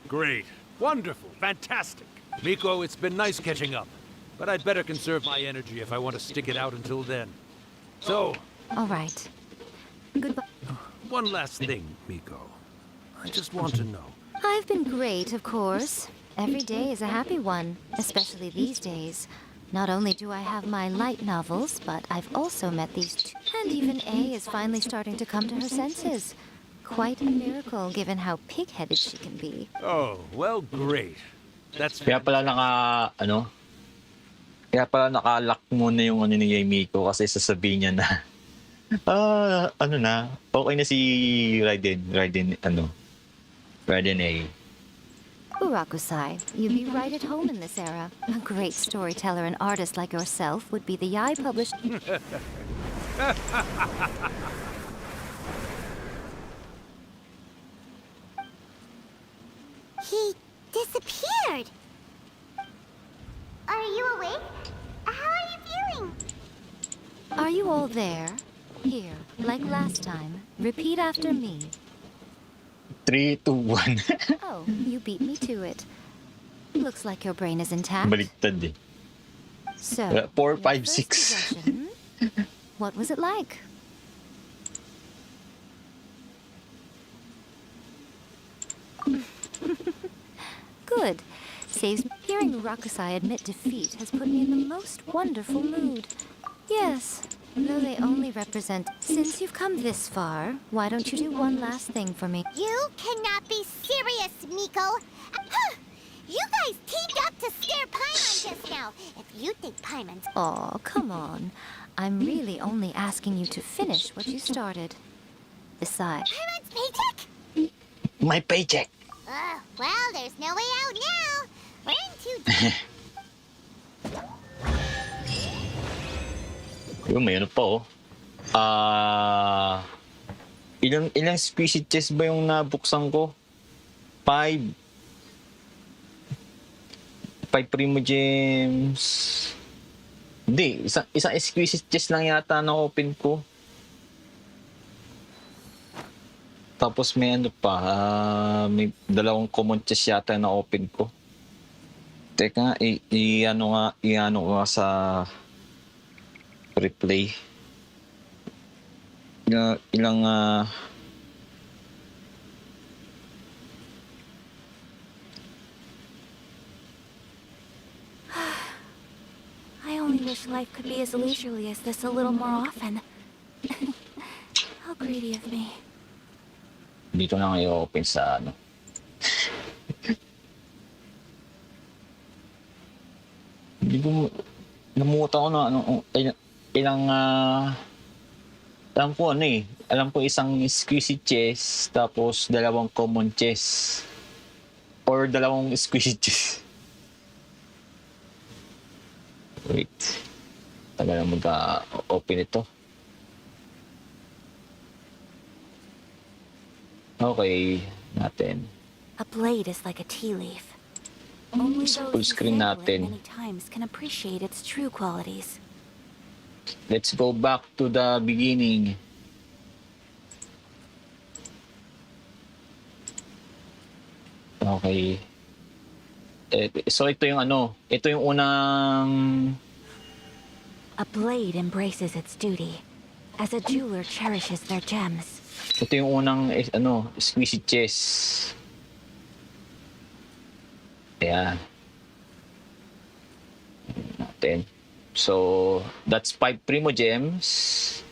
Great. Wonderful. Fantastic. Miko, it's been nice catching up, but I'd better conserve my energy if I want to stick it out until then. So... All right. Goodbye. One last thing, Miko. I just want to know. I've been great, of course. Every day is a happy one, especially these days. Not only do I have my light novels, but I've also met these two. And even A is finally starting to come to her senses. Quite a miracle, given how pig-headed she can be. Oh, well, great. That's Kaya pala kaya pala nakalock muna yung ano ni Miko kasi sasabihin niya na okay na si Raiden A. Urakusai, you'd be right at home in this era. A great storyteller and artist like yourself would be the Yai published... He disappeared. Are you awake? How are you feeling? Are you all there? Here, like last time. Repeat after me. 3, 2, 1. Oh, you beat me to it. Looks like your brain is intact. Baliktad eh. So, 4, your 5, first 6. possession, what was it like? Good. Saves me. Hearing Rakusai admit defeat has put me in the most wonderful mood. Yes, though they only represent... Since you've come this far, why don't you do one last thing for me? You cannot be serious, Miko. You guys teamed up to scare Paimon just now. If you think Paimon's... Aw, come on. I'm really only asking you to finish what you started. Besides... Paimon's paycheck? My paycheck. Well, there's no way out now. We're in too deep. Yung may ano pa ilang species chest ba yung nabuksan ko? 5 primo gems. Hindi, isang exquisite chest lang yata na open ko. Tapos may ano pa, may 2 common chest yata na open ko. Teka, i-ano nga sa replay. Ilang I only wish life could be as leisurely as this a little more often. How greedy of me. dito na nga i-open sa ano. Hindi ko namuta ko na alam ko isang exquisite chess tapos 2 common chess or 2 exquisite chess. Wait, tagal na mag-open ito. Okay, natin. A blade is like a tea leaf. Only those Full who screen sample it natin. many times can appreciate its true qualities. Let's go back to the beginning. Okay. So ito yung unang... A blade embraces its duty, as a jeweler cherishes their gems. Ito yung unang exquisite chess. Ayan. Natin. So, that's 5 primo gems.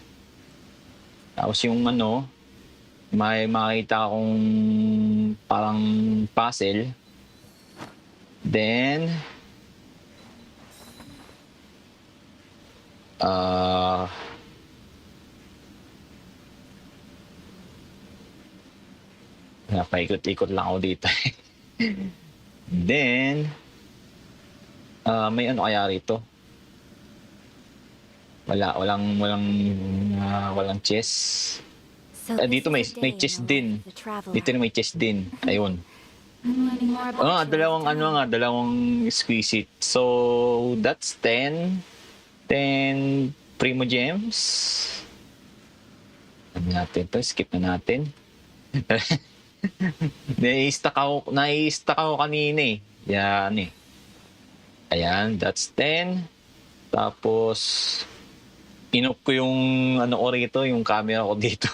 Tapos yung may makita akong parang puzzle. Then, paikot-ikot lang ako dito. Then, may kaya rito? Walang chess. So Dito may chess din. Dito may chess din. Ayun. Dalawang exquisite. So, that's 10 primo gems. Natin to, skip na natin. Nai-stack ako kanina eh. Yan eh. Ayan, that's 10. Tapos, inop ko yung ko rito, yung camera ko dito.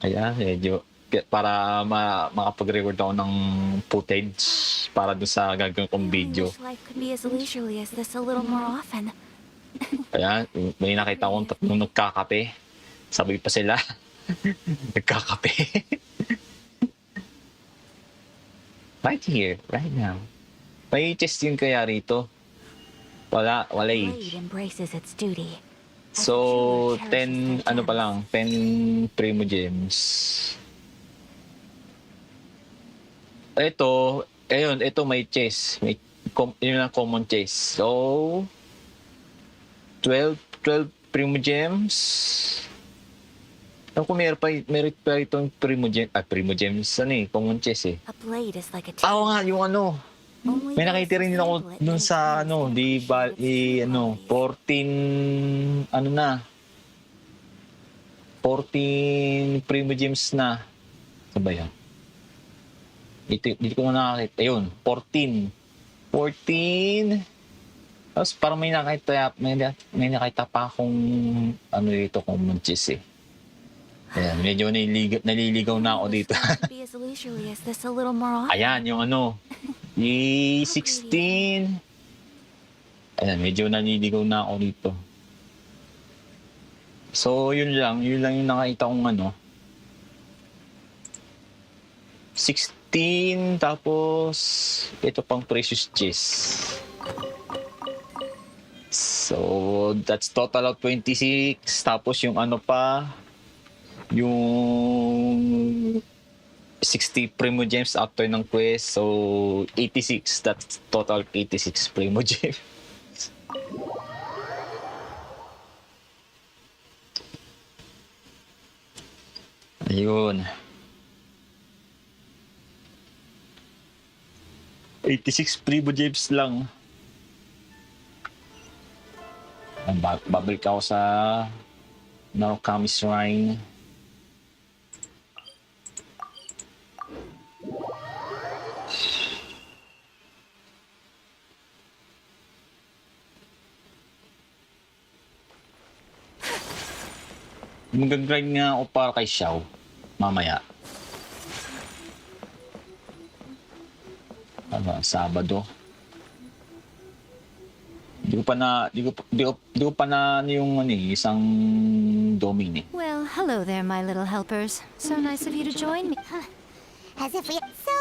Ayan, medyo para makapag-record ako ng footage para doon sa gagawin kong video. Wish life could be as leisurely as this a little more often. Kaya may nakita akong tatlong nagkakape. Sabi pa sila, nagkakape. Right here, right now. May chest yun kaya rito? Wala eh. Blade embraces its duty. So, 10, ano pa lang, 10 Primo Gems. Ito, ayun, ito may chest. Yun ang common chest. So, 12 Primo Gems. Ako meron pa itong Primo Gems, ano eh, common chest eh. A blade is like a Oo nga, yung ano, may nakita rin ako dun sa ano, di ba, 14, ano na, 14 Primo Gems na. Ano ba yan? Dito ko na nakakita. Ayun, 14. Tapos parang may nakita pa akong ano dito, common chest eh. Ayan, medyo naliligaw na ako dito. Ayan, yung ano, yung 16. Ayan, medyo naliligaw na ako dito. So, yun lang yung nakita kong ano. 16, tapos ito pang precious chest. So, that's total of 26. Tapos yung ano pa, yung 60 Primo Gems after ng quest. So, 86. That's total 86 Primo Gems. Ayun. 86 Primo Gems lang. Babalik ako sa Narakami Shrine. Mag-grind nga ako para kay Xiao mamaya. Ano, Sabado. Di ko pa na yung isang domain eh. Well, hello there, my little helpers. So nice of you to join me. As if we... So,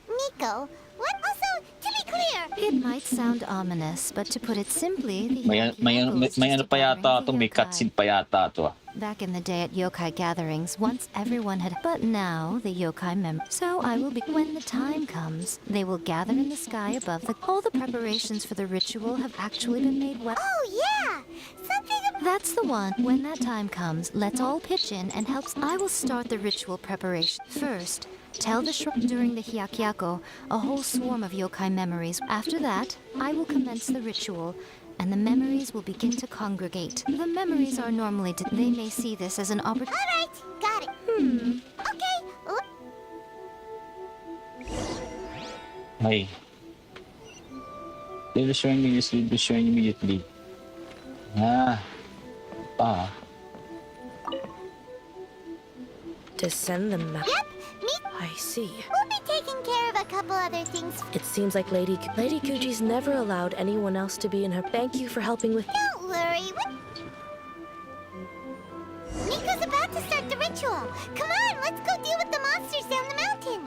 Nico, what also, to be clear... It might sound ominous, but to put it simply, the May ano pa yata to, may cutscene pa yata to. Back in the day at yokai gatherings, once everyone had... But now, the yokai So I will be... When the time comes, they will gather in the sky above the... All the preparations for the ritual have actually been made well... Oh, yeah! Something... That's the one. When that time comes, let's all pitch in and help... I will start the ritual preparation. First, tell the shrine during the Hyakyako, a whole swarm of yokai memories. After that, I will commence the ritual, and the memories will begin to congregate. The memories are normally... They may see this as an opportunity... All right, got it. Okay. Hey. Leave the shrine immediately. To send them back. Yep, me. I see. We'll be taking care of a couple other things. It seems like Lady Kuji's never allowed anyone else to be in her. Thank you for helping with... Don't worry. Nico's about to start the ritual. Come on, let's go deal with the monsters down the mountain.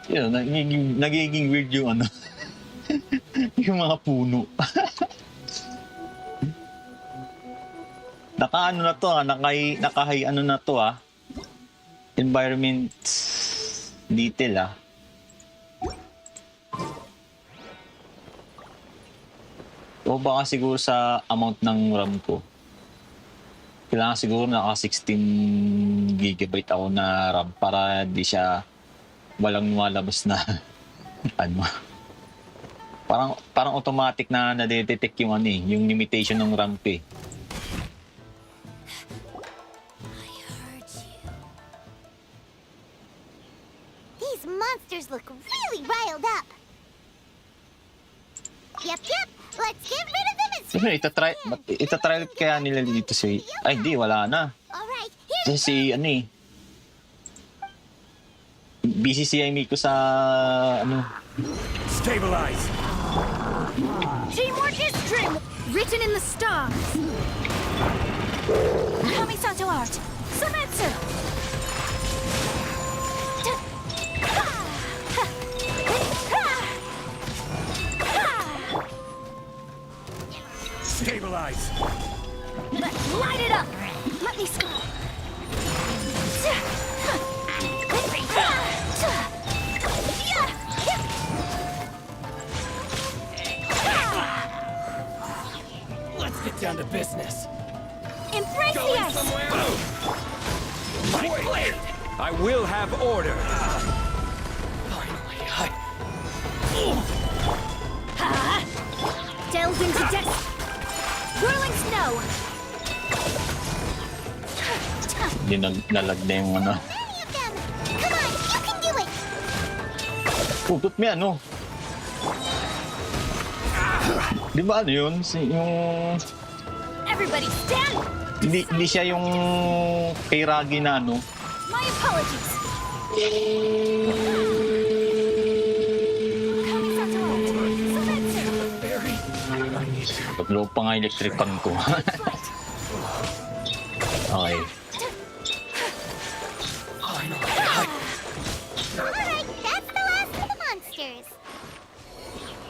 Yun, nagiging weird yung ano. Yung mga puno. Naka-ano na to naka-high ano na to environment detail O baka siguro sa amount ng RAM ko. Kailangan siguro naka 16 GB ako na RAM para di siya walang lumalabas na ano. Parang automatic na nadedetect yung ano eh, yung limitation ng ramp eh. These monsters look really riled up. Yep. Let's get rid of them as soon as Itatry kaya nila dito si... Ay, di, wala na. Alright, Kasi si, ano eh, busy si Miko sa, ano. Stabilize! Teamwork is dream written in the stars. Kamisato art. Sumetsu. Stabilize! Let's light it up. Let me score. Let's get down to business. Embrace the ice. My blade! I will have order. Finally, Delve into depth. Whirling snow. Hindi nalag na yung ano. many of them. Come on, you can do it. Pupot may ano. Di ba ano yun? Yung... Everybody stand. Hindi siya yung kay Ragi na ano. My apologies. Paglo pa nga electric pan ko. Okay. Alright, that's the last of the monsters.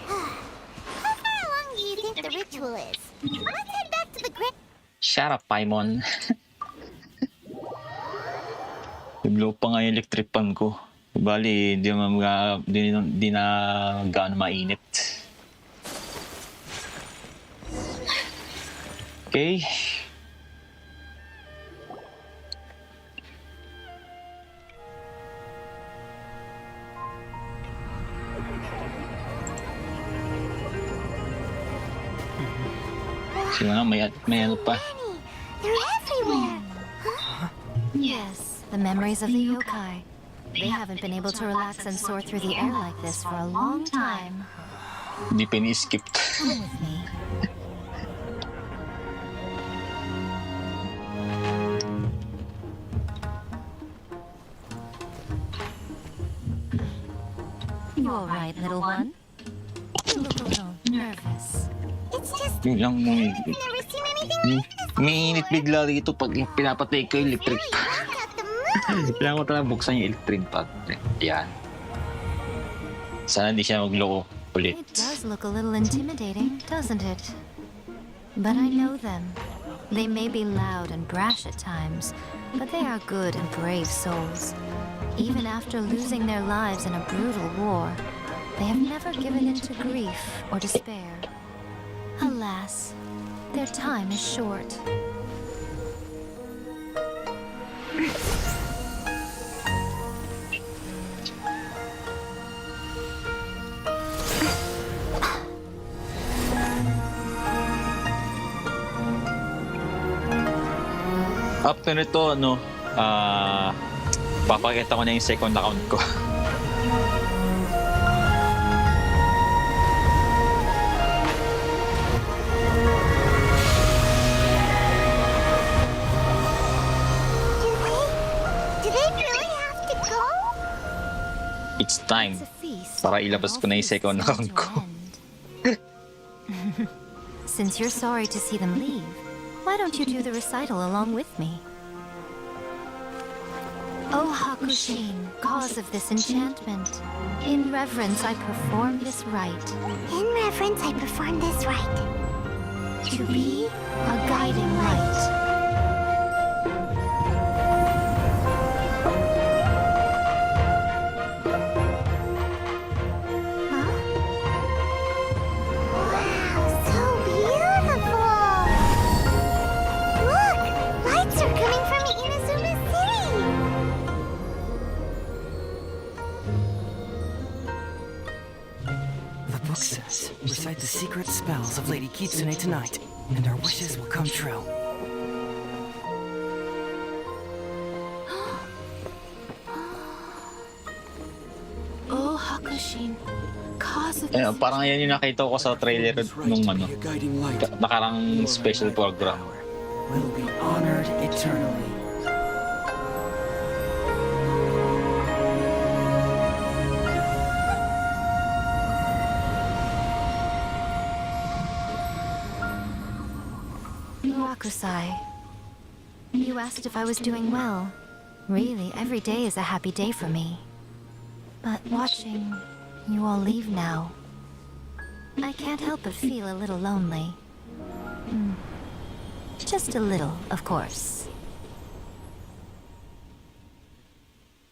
How far along do you think the ritual is? Let's head back to the grid. Shut up, Paimon. Naglow pa nga yung electric pan ko. Bali, di na gaano mainit. Okay. Sige nga, may ano pa. They're everywhere. Yes, the memories of the yokai. They haven't been able to relax and soar through the air like this for a long time. Hindi pa ni-skip. Come with me. You all right, little one? You look a little nervous. It's just Yun lang mo I've never seen anything like this. Mainit bigla rito pag pinapatay ko yung electric. Really rock out the moon. Kailangan ko talaga buksan yung electric pad. Yan. Sana hindi siya magloko ulit. It does look a little intimidating, doesn't it? But I know them. They may be loud and brash at times, but they are good and brave souls. Even after losing their lives in a brutal war, they have never given in to grief or despair. Alas, their time is short. After nito, papakita ko na yung second account ko. Do they really have to go? It's time It's a feast. para ilabas ko na yung second account ko. Since you're sorry to see them leave, why don't you do the recital along with me? O Hakushin, cause of this enchantment, in reverence I perform this rite. In reverence, I perform this rite. To be a guiding light. Wow, so beautiful! Look! Lights are coming from Inazuma City! The book says, recite the secret spells of Lady Kitsune tonight, and our wishes will come true. Oh, Hakushin. Cause of Parang yan yung nakita ko sa trailer nung nakarang special program. Will be honored eternally. Rakusai, you asked if I was doing well. Really, every day is a happy day for me. But watching you all leave now, I can't help but feel a little lonely. Just a little, of course.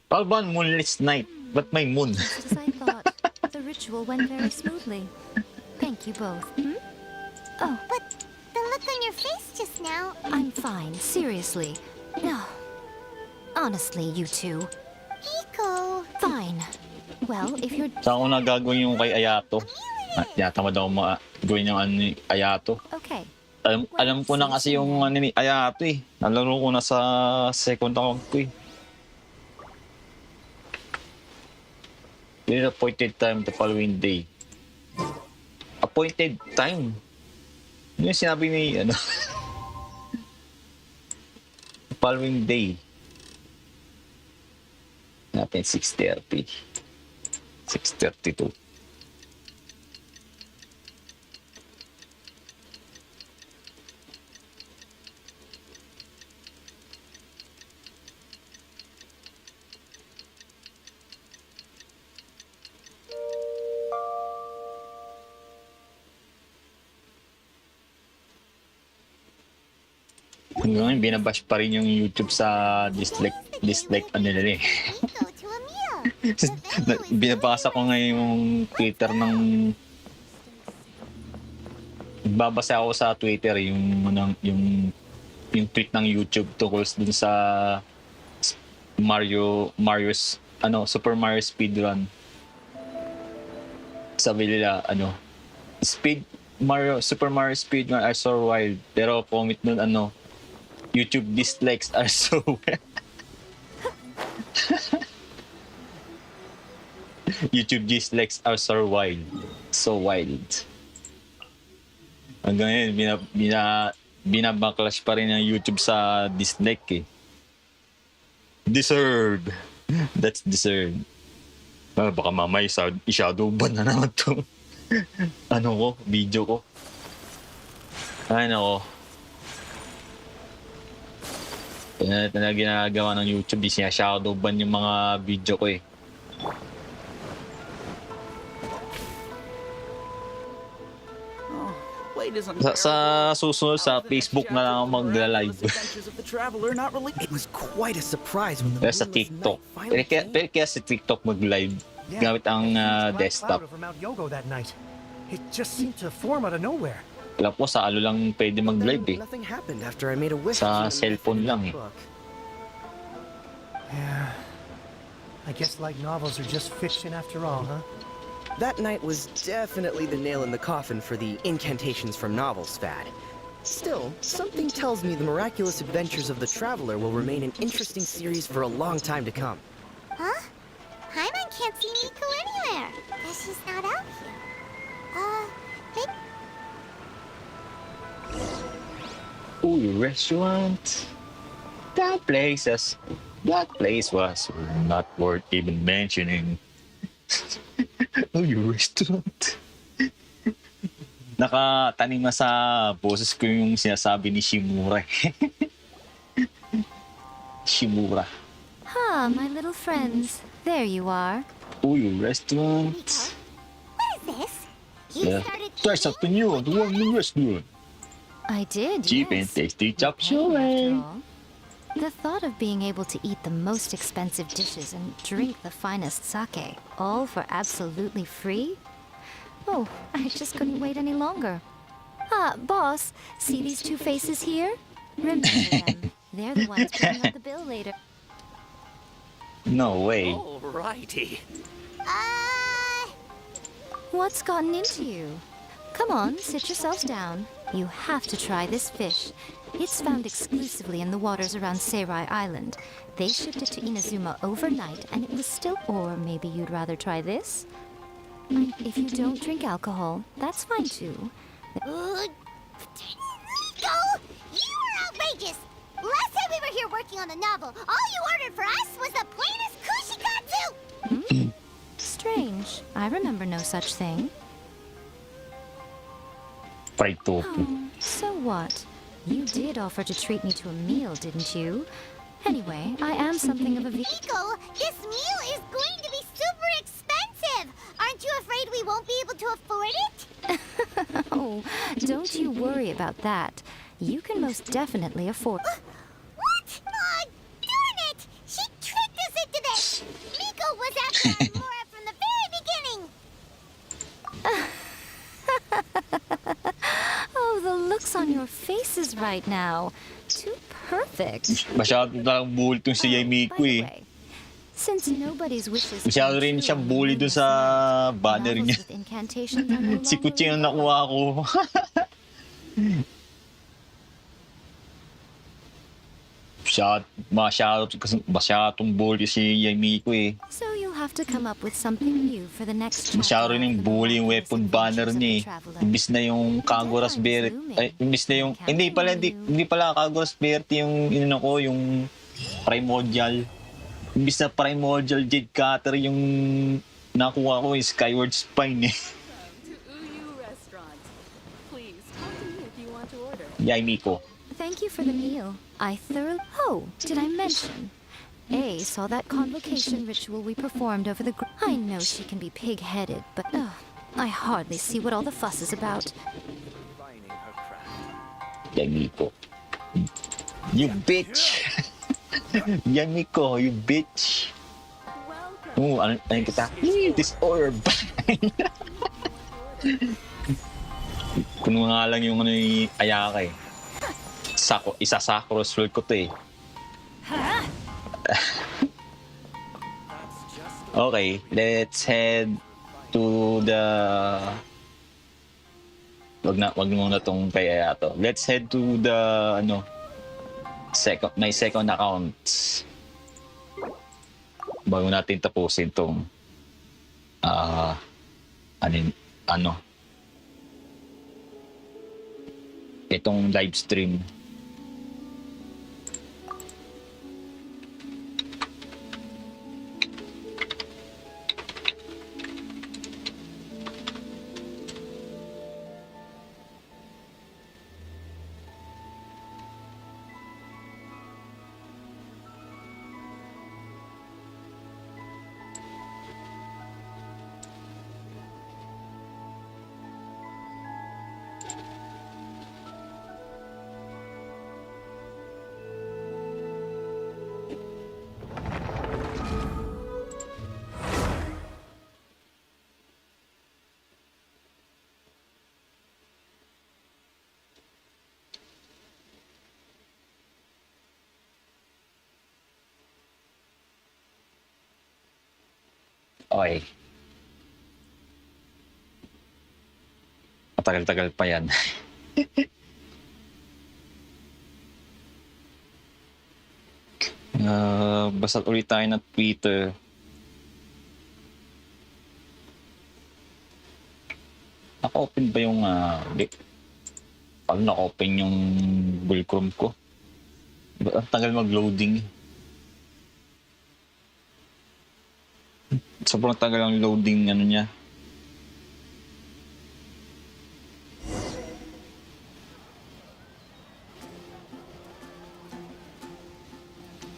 Palban moonless night. Ba't may moon? Just as I thought, the ritual went very smoothly. Thank you both. Oh, But the look on your face just now... I'm fine, seriously. No. Honestly, you two. Hiko! Fine. Well, if you're... Saan ko na gagawin yung kay Ayato? At yatamad ako gawin yung ano ni Ayato. Okay. Alam ko na kasi yung ano ni Ayato eh. Nalaro ko na sa second account ko eh. Yun appointed time the following day. Appointed time? Yun yung sinabi ni ano. The following day. Natin 6:30. 6:32. Hanggang ngayon, binabash pa rin yung YouTube sa dislike ano nila eh. Binabasa ko ngayon yung Twitter ng... Babasa ako sa Twitter yung tweet ng YouTube tungkol dun sa Mario's Super Mario speedrun. Sabi nila Super Mario speedrun are so wild, pero comment nun YouTube dislikes are so YouTube dislikes are so wild. So wild. Hanggang ngayon, binabacklash pa rin ng YouTube sa dislike eh. Deserved. That's deserved. Baka mamaya i-shadow ban na naman to. Video ko. Ay nako. Na ginagawa ng YouTube, shadow ban yung mga video ko eh. Sa susunod sa Facebook na lang ako magla-live. It was quite a surprise when the Pero sa TikTok. Pero kaya sa TikTok mag-live gamit ang desktop. It just seemed to form out of nowhere. Alam ko sa lang pwede mag-live eh. Nothing happened after I made a wish. Sa cellphone lang eh. Yeah. I guess light novels are just fiction after all, huh? That night was definitely the nail in the coffin for the incantations from novels fad. Still, something tells me the miraculous adventures of the traveler will remain an interesting series for a long time to come. Huh? Paimon can't see Miko anywhere. Guess she's not out here. Maybe... Ooh, restaurant. That place was not worth even mentioning. Your restaurant. Nakataning na sa boses ko yung sinasabi ni Shimura. Shimura. My little friends. There you are. Oh, your restaurant. What is this? You started Try something new at the one new restaurant. I did, Cheap and yes. tasty chop Hey, after suey. all. The thought of being able to eat the most expensive dishes and drink the finest sake, all for absolutely free? Oh, I just couldn't wait any longer. Boss, see these two faces here? Remember them. They're the ones putting up the bill later. No way. Alrighty. What's gotten into you? Come on, sit yourselves down. You have to try this fish. It's found exclusively in the waters around Seirai Island. They shipped it to Inazuma overnight, and it was still... Or maybe you'd rather try this? If you don't drink alcohol, that's fine too. Nico! You are outrageous! Last time we were here working on the novel, all you ordered for us was the plainest kushikatsu! Strange. I remember no such thing. Fried tofu. So what? You did offer to treat me to a meal, didn't you? Anyway, I am something of a Nico, this meal is going to be super expensive! Aren't you afraid we won't be able to afford it? Oh, don't you worry about that. You can most definitely afford... What? Aw, darn it! She tricked us into this! Miko was after our Mora from the very beginning! Oh, the looks on your faces right now. Too perfect. Masyado lang bully tong si Miko eh. Since nobody's wishes... Masyado rin siyang bully dun sa banner niya. Si Kuchi ang nakuha ko. Masyadong bully si Miko eh. So you'll have to come up with something new for the next chapter. Masyado rin yung bully yung weapon banner niya eh. Imbis na yung Kagoras Beret. Ay, imbis na yung... Hindi pala Kagoras Beret yung yung Primordial. Imbis na Primordial Jade Cutter yung nakuha ko yung Skyward Spine eh. Yay, Miko. Thank you for the meal. I thoroughly... Oh, did I mention? A saw that convocation ritual we performed over the... I know she can be pig-headed, but... I hardly see what all the fuss is about. Yay, Miko. You bitch! Yay, Miko, you bitch! Oh, ano kita? This orb! Kuno nga lang yung Ayaka eh. Isa-sakros ko to eh. Okay, let's head to the... Wag muna tong kaya to. Let's head to the my second account. Bago natin tapusin tong itong live stream. Okay. Matagal-tagal pa yan. Basta ulit tayo ng Twitter. Naka-open ba yung... Pag naka-open yung Google Chrome ko? Ang tagal mag-loading. Sobrang tagal ang loading niya.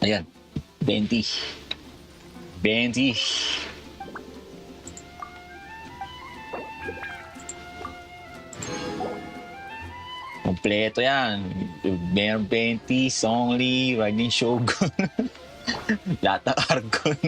Ayan. 20. Kompleto yan. Bear 20, Songli, Riding Shogun. Lahat ng Argon.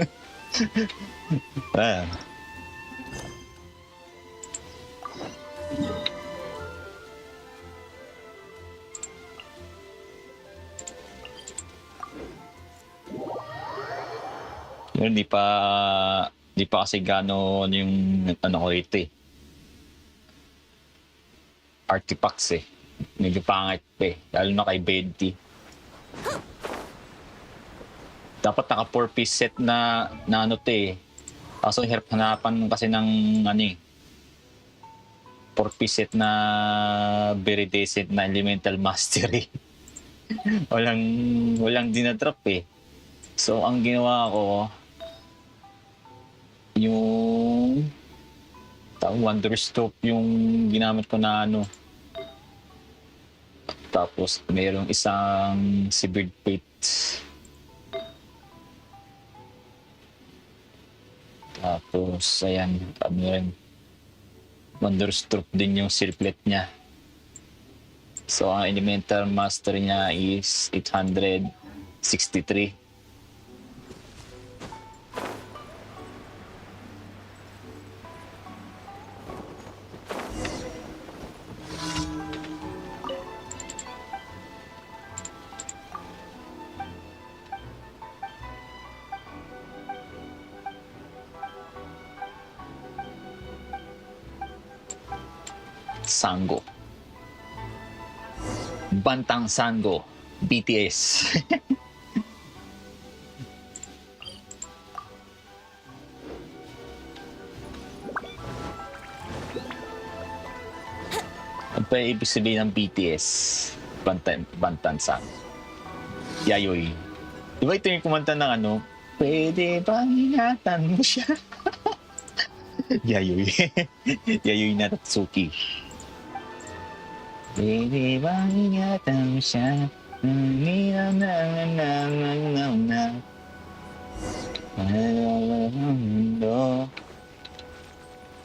Yun, di pa kasi gano yung ko rito eh. artifacts eh. Medyo pangit pa eh. Lalo na kay Betty. Dapat naka 4-piece set na ano to eh. Kaso hirap hanapan kasi ng ano eh. 4-piece set na very decent na elemental mastery. walang dinadrop eh. So ang ginawa ko yung Wonderstop yung ginamit ko na ano. Tapos mayroong isang Severed Fate. Tapos ayan, ano rin. Wonderstop din yung circlet niya. So ang elemental master niya is 863. Sango. Bantang Sango. BTS. Ano pa ibig sabihin ng BTS? Bantan Sango. Yayoy. Di ba ito yung kumanta ng ano? Pwede bang ingatan mo siya? Yayoy. Yayoy Natsuki. Pwede bang ingatan mo siya?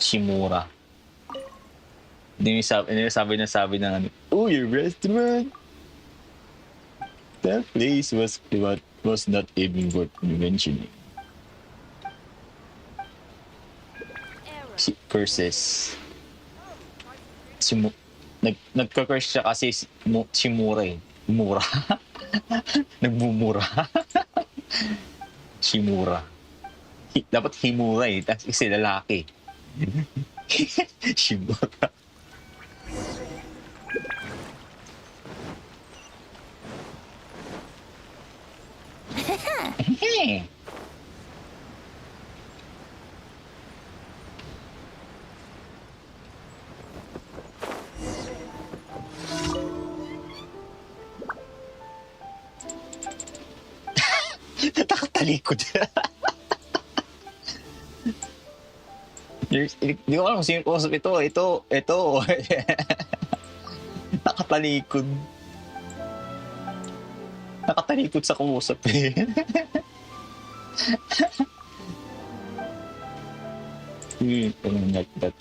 Shimura. Sabi ng ano, oh, your restaurant! That place was not even worth mentioning. Curses. Nagka-curse siya kasi si Mura eh. Mura. Nagbumura. Shimura. Dapat Himura eh. Kasi lalaki. Shimura. Nakatalikod. Hindi ko alam kung sino kausap ito. Nakatalikod. Nakatalikod sa kausap eh. Like that.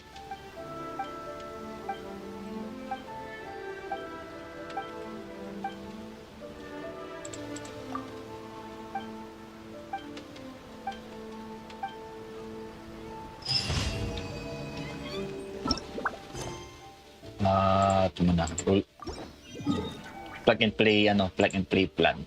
Ito muna. Plug and play plan.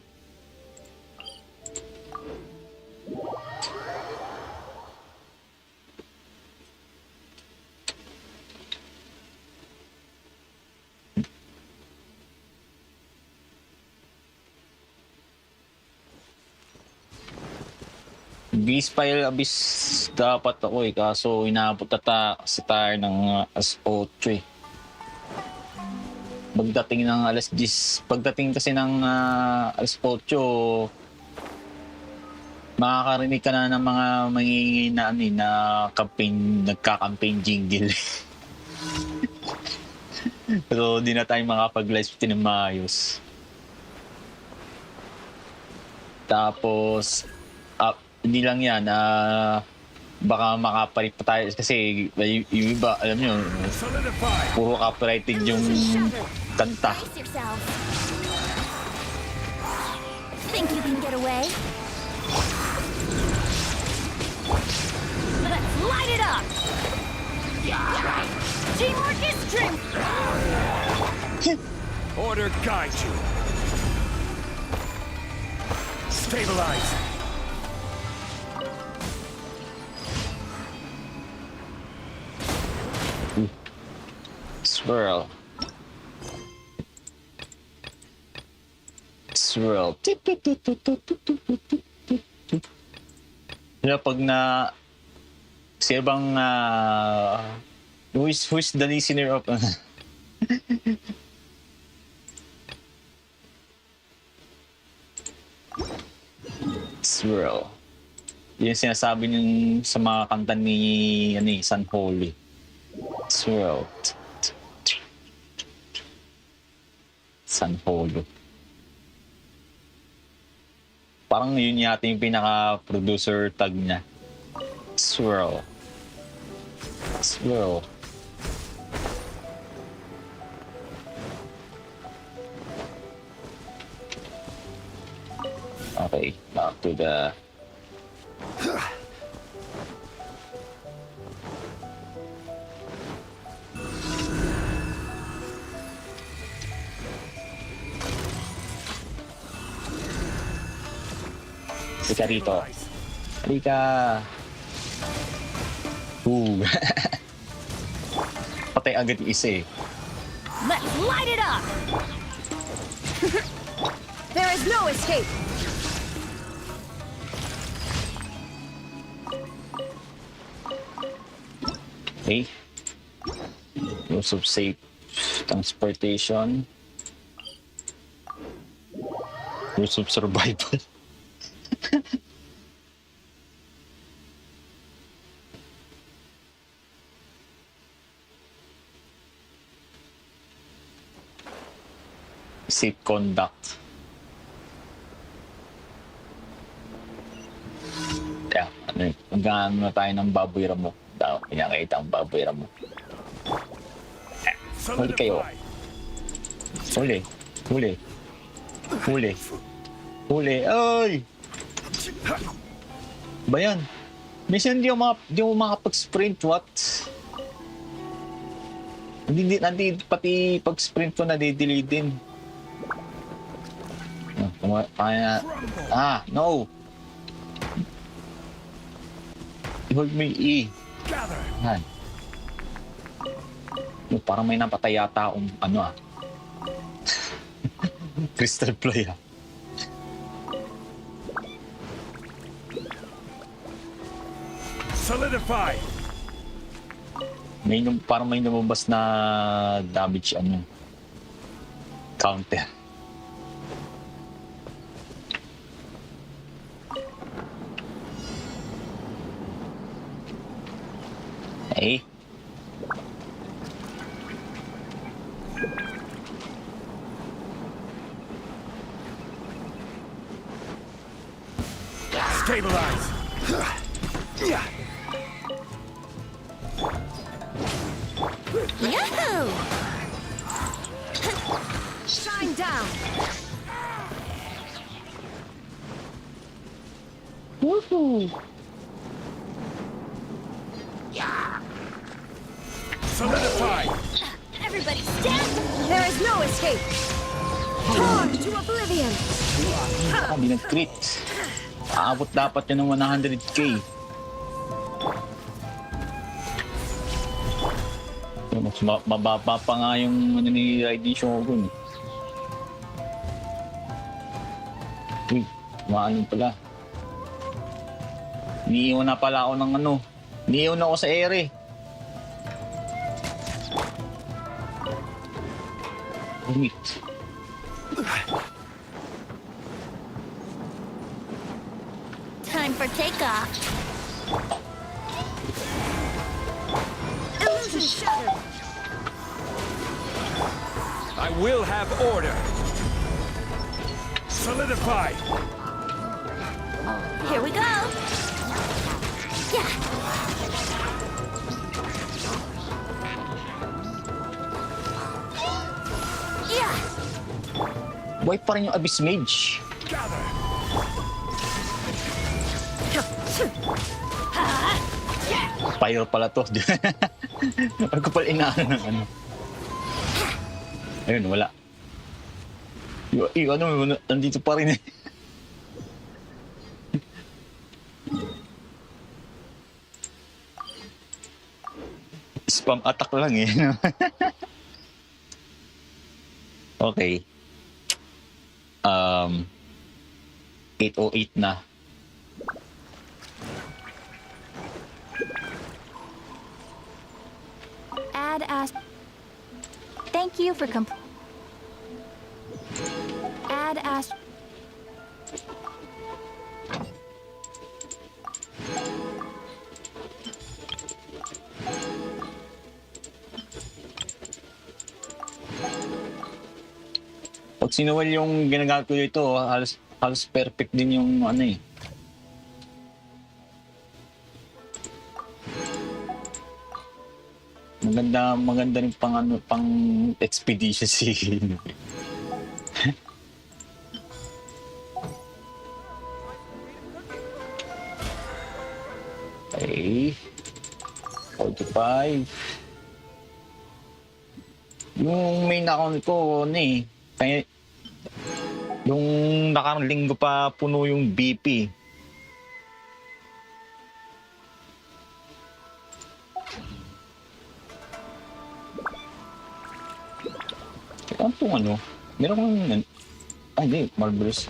B-Spile Abyss dapat ako eh, kaso inaabot ata si tayo ng alas 8 eh. Pagdating ng alas 10, pagdating kasi ng alas 8, makakarinig ka na ng mga mangingi na nagka-campaign jingle. Pero di na tayo makapag-live stream ng maayos. Tapos, hindi lang yan, baka makapalit pa tayo kasi yung iba, alam nyo, puro copyrighted yung kanta. Think you can get away? Let's light it up! Teamwork is strength! Order guide you. Stabilize. Swirl. Swirl. Kaya pag na... Siya bang... who's the listener of... Swirl. Yun yung sinasabi niyo sa mga kanta ni San Holy. Swirl. San Holy. Parang yun yata yung pinaka-producer tag niya. Swirl. Swirl. Okay, back to the... Halika rito. Halika. Patay agad yung isa eh. Let's light it up! There is no escape! Okay. Use of safe transportation. Use of survival. Safe conduct. Yeah, magkano na tayo ng baboy ramo. Pinakita ang baboy ramo. Huli kayo. Huli. Huli. Huli. Huli. Ay! Ba yan? Minsan di ako makapag-sprint, what? Hindi pati pag-sprint ko nadidelay din. No! I-hold mo yung E. Yan. Parang may napatay yata akong crystal fly Solidify! Parang may lumabas na damage counter. Hey. Stabilize! Yahoo! Shine down! Woohoo! Solidify! Everybody stand! There is no escape! Drawn to oblivion! Hindi nag-crit. Aabot dapat yun ng 100k. Mas mababa pa nga yung ni ID Shogun. Uy, maanin pala. Niiwan na pala ako ng Niiwan ako sa ere. Wait. Time for takeoff. Illusion shattered. I will have order. Solidify. Here we go. Yeah. Yeah. Buhay pa rin yung Abyss Mage. Pyro pala to. Ano ko pala inaano ng Ayun, wala. Nandito pa rin eh. Spam attack lang eh. Okay. 8:08 na. Thank you for Add as. Pag sinuwal yung ginagamit ko dito, halos perfect din yung ano eh. Maganda rin pang expedition si Okay. 45. Yung main account ko, kaya yung nakarang linggo pa puno yung BP. Ano? Meron kong hindi, Marvelous.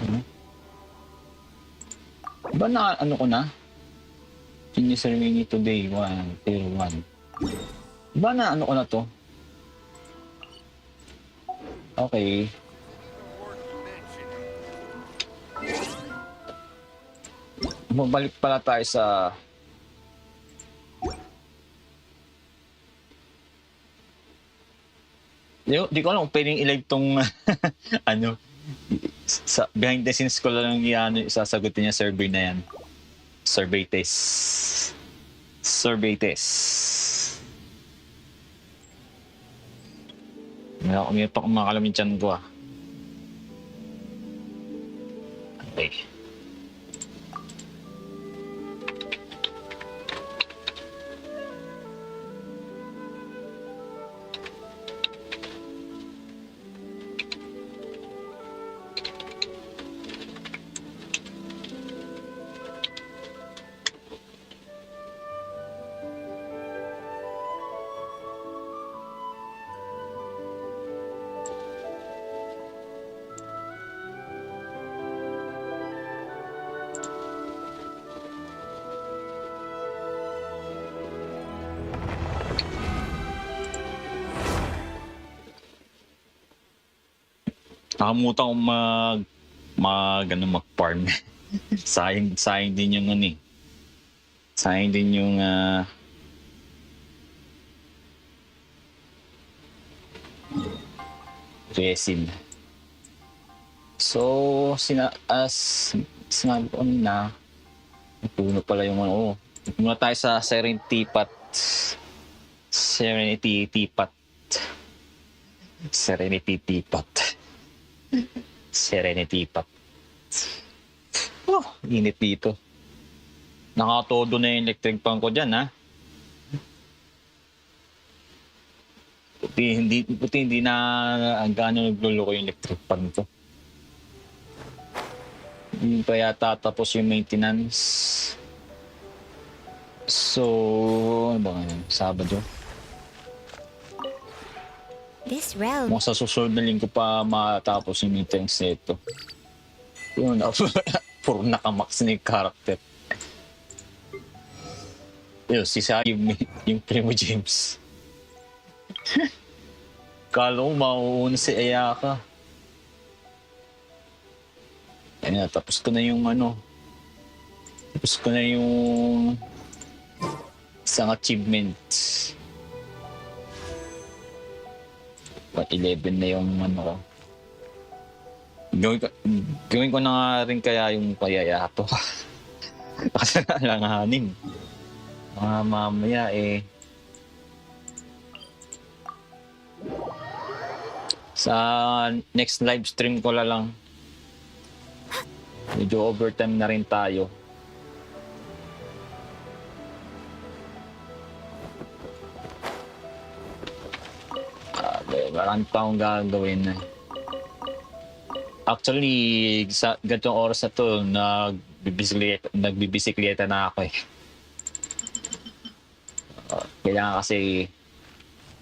Ba na ano ko na? Genius Ceremony today, 1:01. Ba na ano ko na to? Okay. Mabalik pala tayo sa Di ko alam kung pwedeng i-live tong ano sa behind the scenes ko lang isasagutin niya survey na yan. Survey test. May pa kumakalam yung tiyan ko Okay. Nakamutan kong mag-farm. sayang din yung Sayang din yung resin. So, sinabi ko na puno pala yung muna tayo sa Serenity Teapot. Init dito. Nakatodo na yung electric fan ko dyan, ha? Buti hindi na gaano nagluloko yung electric fan ko. Hindi pa yata tapos yung maintenance. So, ano ba ngayon? Sabado. This realm. Kung sa susunod na linggo pa matapos yung maintenance nito. Yun, puro nakamax na yung character. Yun, si Sai yung Primo James. Kala ko mauuna si AYAKA. Ayun, tapos ko na yung isang achievement. 11 na yung ko. Gawin ko na nga rin kaya yung payayato. Kasi alanganin. Mamaya sa next live stream ko lang. Medyo overtime na rin tayo. Marami pa akong gagawin. Actually, sa ganitong oras na to, nagbibisikleta na ako . Kailangan kasi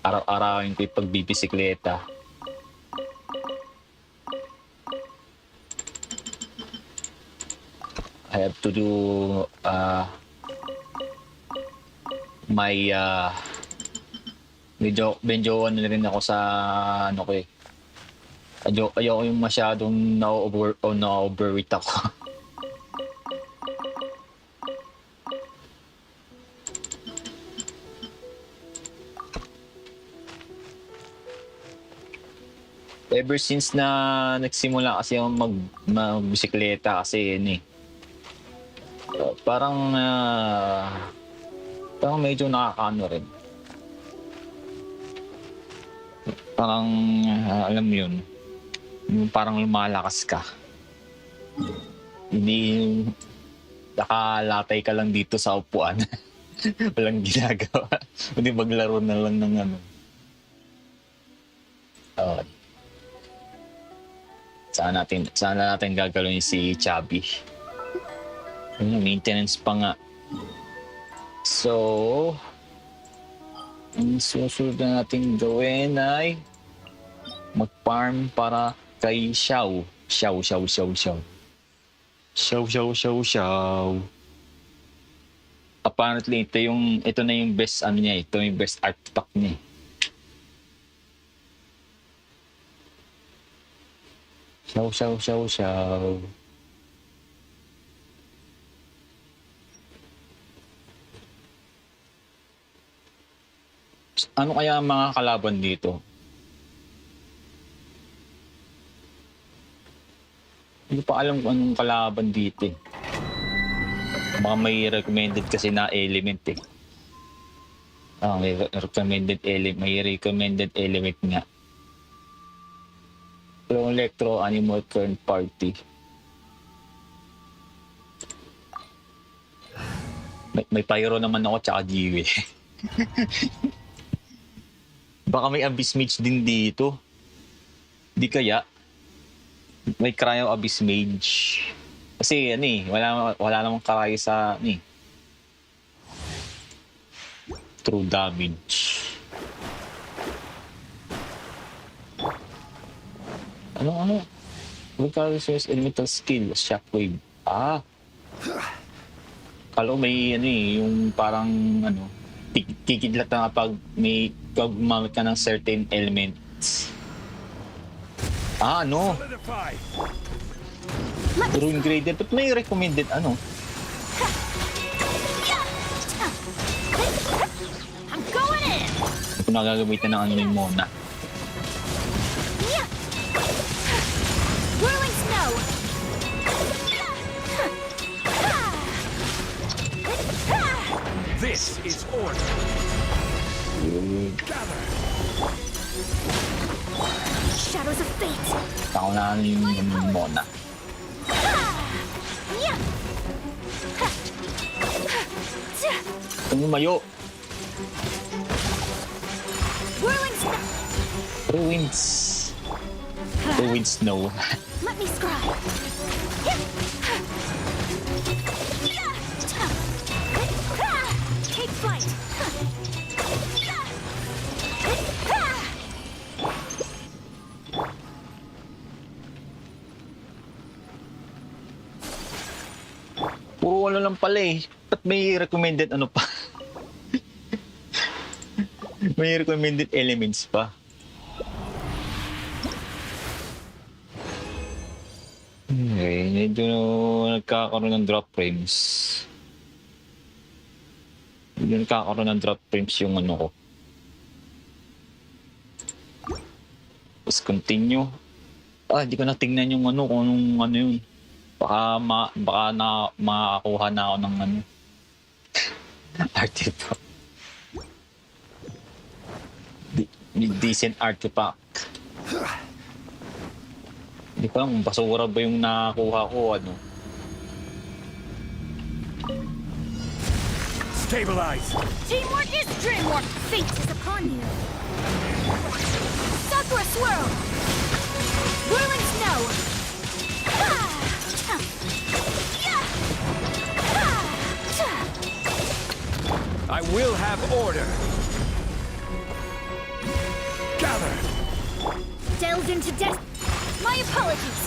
araw-arawin ko yung pagbibisikleta. I have to do my medyo ano na rin ako sa ano ko eh. Ayoko yung masyadong na-overweight ako. Ever since na nagsimula kasi ako magbisikleta kasi yun eh. Parang medyo nakakaano rin. Parang alam mo yun, yung parang lumalakas ka. Hindi nakalatay ka lang dito sa upuan. Walang ginagawa. Hindi maglaro na lang ng ano. Okay. Sana natin gagawin si Chubby. Maintenance pa nga. So, ang susunod na natin gawin ay mag-farm para kay Xiao. Xiao. Apparently, ito na yung best ano niya, ito yung best artifact niya. Xiao. Ano kaya ang mga kalaban dito? Hindi pa alam kung anong kalaban dito eh. Baka may recommended kasi na element eh. May recommended element nga. Electro Animal Current Party. May pyro naman ako tsaka Jiwe. Baka may Abyss Mage din dito. Di kaya may Cryo Abyss Mage. Kasi ano eh, wala namang karaya sa ano eh. True damage. Ano? Regardless elemental skill, shockwave. Kalo may ano eh, yung parang ano, kikidlat na kapag may gumamit ka ng certain elements. Ano? Ruin graded, but may recommended ano? I'm going in. Ito na gagamitan ng ano yung Mona. Whirling snow. This is order. Gather. Shadows of fate. Ako na ano yung Mona. Tumayo. Whirling snow. Ruin snow. Let me scribe. Take flight. Puro ano lang pala eh. Ba't may recommended ano pa? May recommended elements pa. Okay, medyo nagkakaroon ng drop frames. Medyo nagkakaroon ng drop frames yung ano ko. Let's continue. Hindi ko na tingnan yung ano, kung anong ano yun. Baka makakuha na ako ng ano. Artifact. Decent artifact. Hindi ko alam, basura ba yung nakakuha ko, ano? Stabilize! Teamwork is dreamwork! Fate is upon you! Sakura swirl! Whirling snow! I will have order! Gather! Delve into death! My apologies!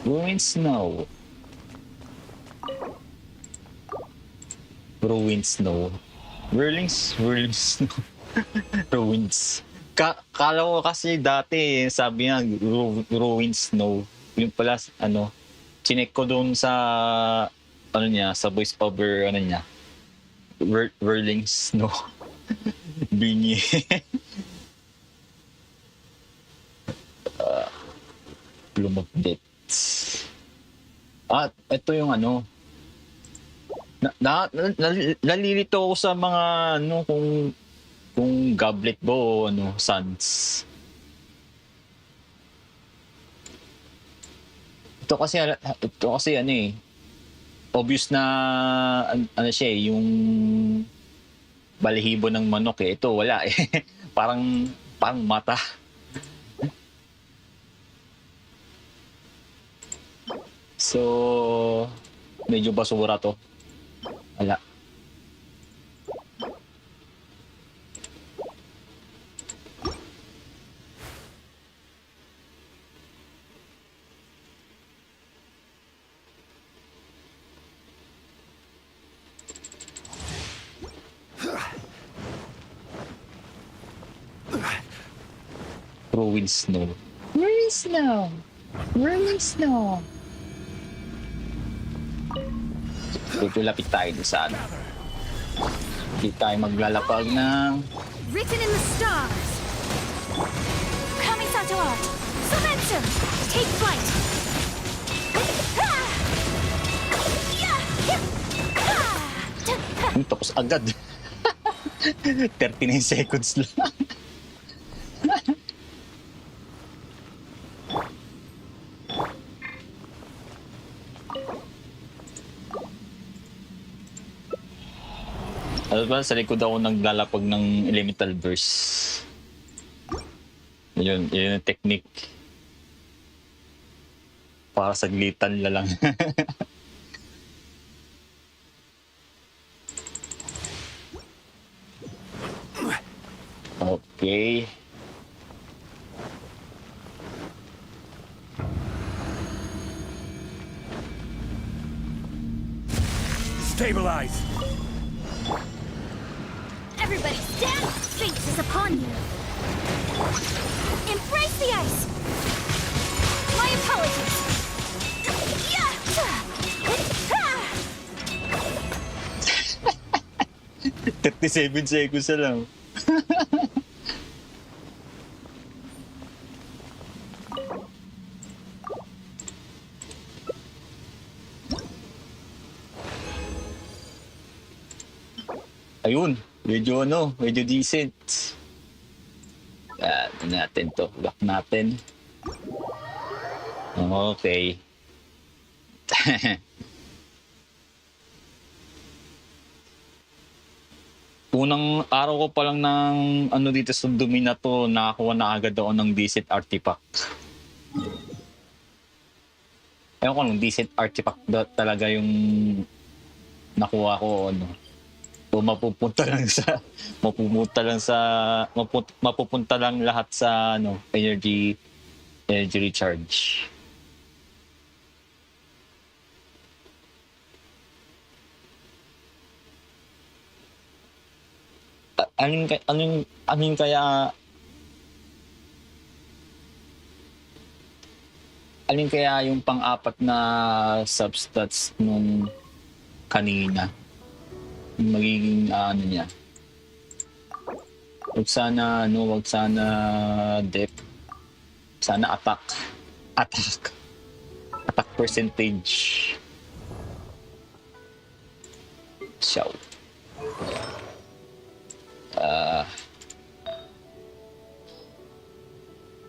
Ruin Snow. Ruin Snow. Whirling Snow. Ruins. Kala ko kasi dati, sabi niya, Ruin Snow. Yung pala, chinek ko doon sa, sa voice over, niya. Whirling Snow. Bingi. Bloom of Death. Ito yung nalilito ako sa mga kung Goblet ba o Suns. Ito kasi obvious na siya yung balahibo ng manok eh. Ito wala eh. parang mata. So, medyo basura to. Wala. Ruin Snow. Ruin Snow. Ruin Snow. Lapit tayo doon sa Hindi tayo maglalapag ng... Written in the stars. Kamisato art. Sumetsu. Take flight. Tapos agad. 39 seconds lang. Sa likod ako naglalapag ng elemental burst. Yun yung technique. Para saglitan na lang. Okay. Stabilize! Everybody stand! Fate is upon you! Embrace the ice! My apologies! 37 seconds na lang. Ayun, medyo decent. Natin to, lock natin. Okay. Unang araw ko pa lang ng dito sa dumi na to, nakakuha na agad ako ng decent artifact. Ewan ko nung decent artifact talaga yung nakuha ko, So, mapupunta lang lahat sa energy recharge. Alin kaya yung pang-apat na substats nung kanina? Magiging niya. Wag sana depth. Sana attack percentage. Siyaw.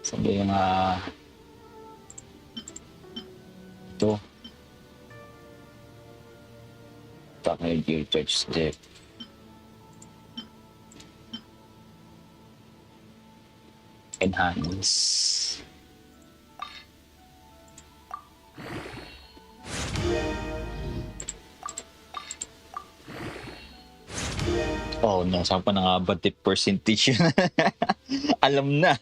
Sabi yung ito. Energy recharge step. Enhance. Oh no, saan pa na nga ba tip percentage? Alam na.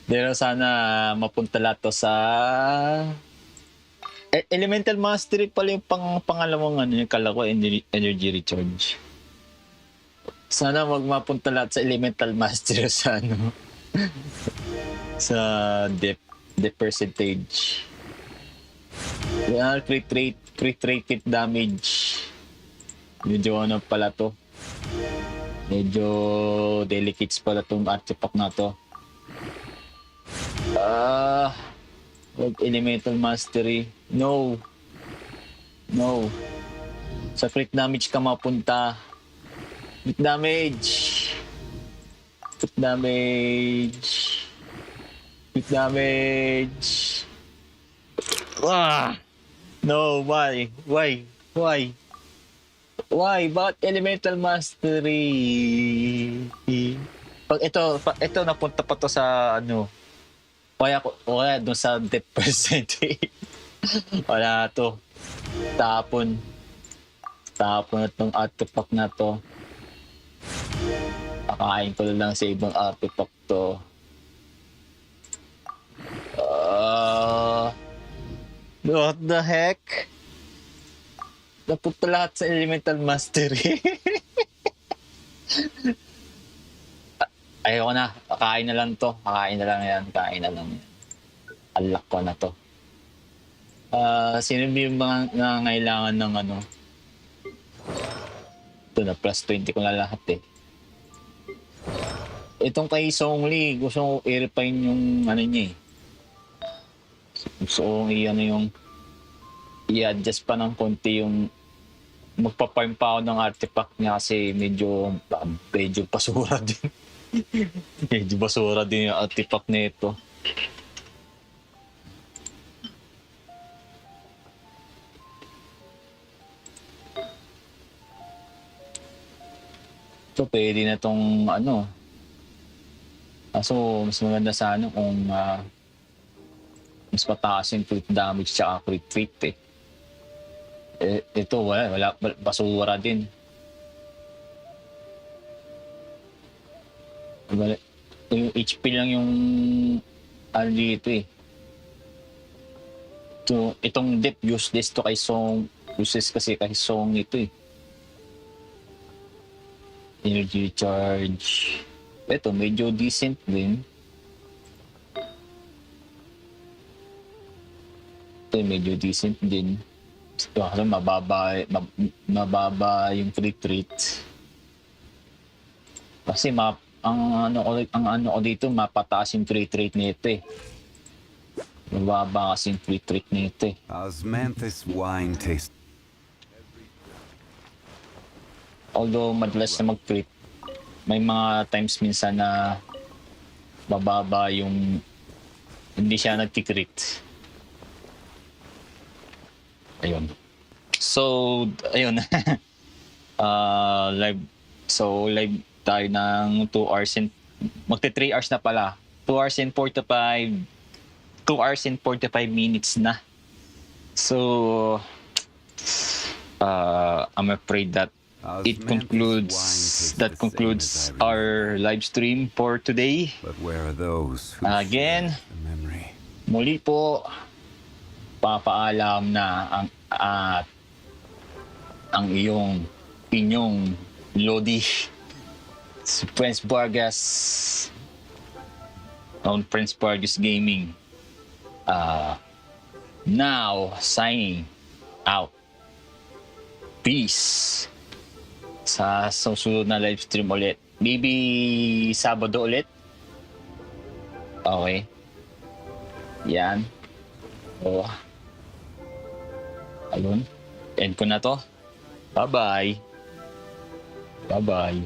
Pero sana mapunta lahat to sa Elemental Mastery pala yung pangalawang ano yung kala ko, energy recharge. Sana mapunta lahat sa Elemental Mastery sa ano sa depth percentage. Crit rate, hit damage. Medyo ano pala to. Medyo delicates pala tong artifact na to. Elemental Mastery. No. Sa crit damage ka mapunta. Crit damage. No, why? Bakit Elemental Mastery? Pag ito napunta pa to sa ano. Wala doon sa depth percentage. Wala to. Tapon na tong artifact na to. Pakain ko lang sa ibang artifact to. What the heck? Napunta lahat sa Elemental Mastery. Ayoko na. Kain na lang to. Kain na lang yan. Unlock ko na to. Sino yung mga nangangailangan ng ano? Ito na, plus 20 ko na lahat eh. Itong kay Songli, gusto ko i-refine yung ano niya eh. Gusto ko i-adjust pa ng konti yung magpa-farm pa ako ng artifact niya kasi medyo basura din. Medyo basura din yung artifact nito. So, pwede na tong ano. So, mas maganda sana kung mas mataas yung crit damage tsaka crit rate eh. Ito, wala basura din. Yung HP lang yung ano dito eh. Itong dip useless to kay Song. Useless kasi kay Song ito eh. Energy recharge. Ito, medyo decent din. Ito, medyo decent din. Ito, kasi mababa yung crit rate. Kasi ang ano ko dito, mapataas yung crit rate nito eh. Mababa kasi yung crit rate nito eh. Osmanthus wine taste. Although madalas na mag-crit, may mga times minsan na bababa yung hindi siya nag-crit. Ayun. So, ayun. Live tayo ng 2 hours and magte 3 hours na pala. 2 hours and 45 minutes na. So, I'm afraid that that concludes our live stream for today. But where are those who again, the memory? Muli po papaalam na ang iyong inyong Lodi si frnzvrgs on frnzvrgs Gaming now signing out. Peace. Sa susunod na live stream ulit. Maybe Sabado ulit. Okay. Yan. O. Ayun. End ko na to. Bye-bye. Bye-bye.